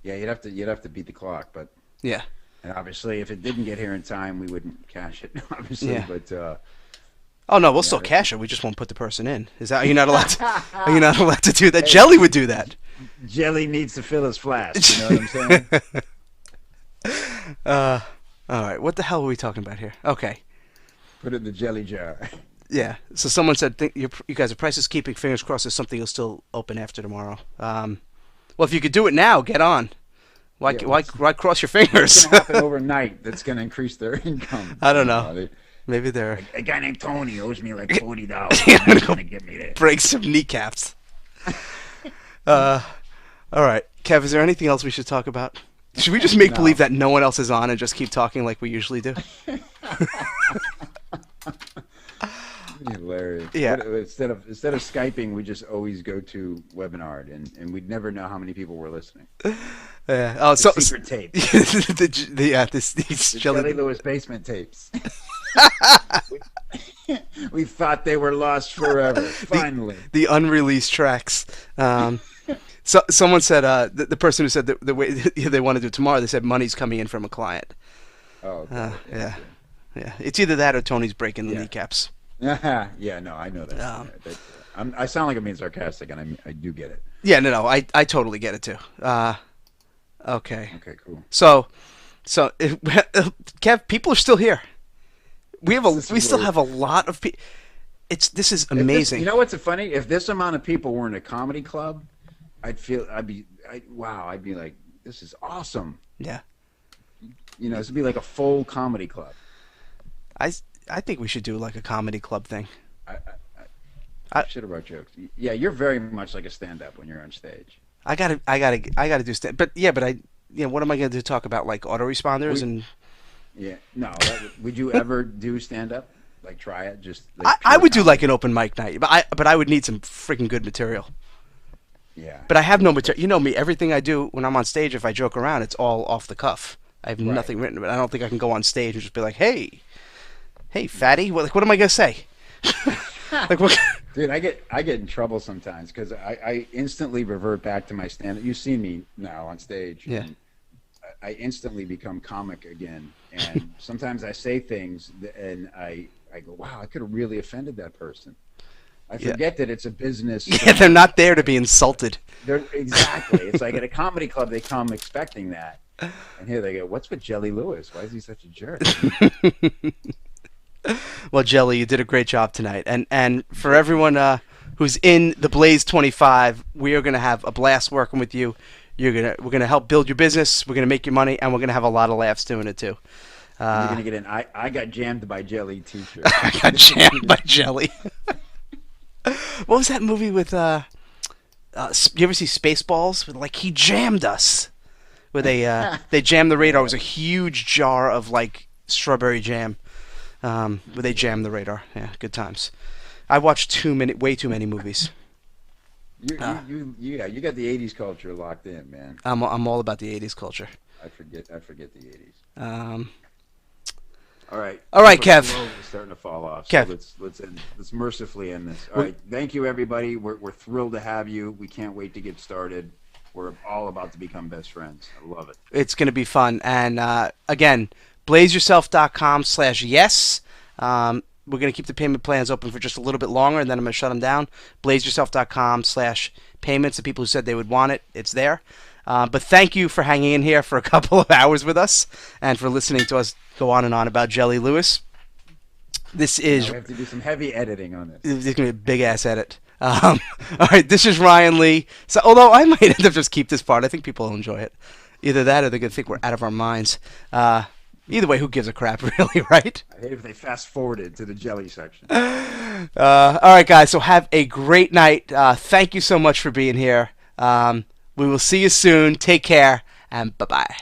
Yeah, you'd have to beat the clock, but yeah. and obviously if it didn't get here in time, we wouldn't cash it. Obviously, Yeah. but Oh no, we'll still cash it. We just won't put the person in. Is that are you not allowed to? Are you not allowed to do that? Jelly would do that. Jelly needs to fill his flask. You know what I'm saying? All right. What the hell are we talking about here? Okay. Put it in the jelly jar. Yeah. So someone said you guys are prices keeping. Fingers crossed. There's something you'll still open after tomorrow. Well, if you could do it now, get on. Why, Yeah, why cross your what's fingers? going to happen overnight that's going to increase their income? I don't know. Maybe they're A guy named Tony owes me like $40. I'm He's gonna going go to give me this. break some kneecaps. All right, Kev. Is there anything else we should talk about? Should we just make No. believe that no one else is on and just keep talking like we usually do? Hilarious. Yeah. Instead of Skyping, we just always go to webinar, and we'd never know how many people were listening. Yeah. Oh, The secret tape. These The jelly. Jelly Lewis basement tapes. We thought they were lost forever. Finally. The unreleased tracks. So someone said the person who said the way they want to do it tomorrow. They said money's coming in from a client. Oh, okay. Yeah. It's either that or Tony's breaking the Yeah. kneecaps. Yeah, no, I know that. I sound like I'm being sarcastic, and I do get it. Yeah, no, I totally get it too. Okay. Okay, cool. So, Kev, people are still here. We still have a lot of people. This is amazing. You know what's funny? If this amount of people were in a comedy club, I'd be like, this is awesome. Yeah. You know, this would be like a full comedy club. I think we should do like a comedy club thing. I should have wrote jokes. Yeah, you're very much like a stand-up when you're on stage. I gotta do stand. But what am I gonna do? Talk about like autoresponders and. Yeah, no. Would you ever do stand-up? Like try it, just. Like I would do comedy? like an open mic night, but I would need some freaking good material. Yeah. But I have no material. You know me. Everything I do when I'm on stage, if I joke around, it's all off the cuff. I have nothing written. But I don't think I can go on stage and just be like, "Hey, fatty, what am I gonna say?" Like what? Dude, I get in trouble sometimes because I instantly revert back to my stand-up. You've seen me now on stage. Yeah. And I instantly become comic again, and sometimes I say things and I go, "Wow, I could have really offended that person." I forget that it's a business. Yeah, they're not there to be insulted. Exactly. It's like at a comedy club, they come expecting that, and here they go, "What's with Jelly Lewis? Why is he such a jerk?" Well, Jelly, you did a great job tonight, and for everyone who's in the Blaze 25, we are gonna have a blast working with you. We're gonna help build your business. We're gonna make you money, and we're gonna have a lot of laughs doing it too. You're gonna get an I got jammed by Jelly t-shirt. I got jammed by Jelly. What was that movie with? You ever see Spaceballs? With like he jammed us, where they jammed the radar. It was a huge jar of like strawberry jam. Where they jammed the radar. Yeah, good times. I watched way too many movies. You got the '80s culture locked in, man. I'm all about the '80s culture. I forget the '80s. All right, Kev. Slow is starting to fall off. Kev. So let's mercifully end this. All right, thank you everybody. We're thrilled to have you. We can't wait to get started. We're all about to become best friends. I love it. It's going to be fun. And again, blazeyourself.com/yes. We're going to keep the payment plans open for just a little bit longer, and then I'm going to shut them down. blazeyourself.com/payments. The people who said they would want it, it's there. But thank you for hanging in here for a couple of hours with us and for listening to us go on and on about Jelly Lewis. This is... We have to do some heavy editing on this. There's going to be a big-ass edit. All right, this is Ryan Lee. So, although I might end up just keep this part. I think people will enjoy it. Either that or they're going to think we're out of our minds. Either way, who gives a crap, really, right? I hate if they fast-forwarded to the Jelly section. All right, guys, so have a great night. Thank you so much for being here. We will see you soon. Take care, and bye-bye.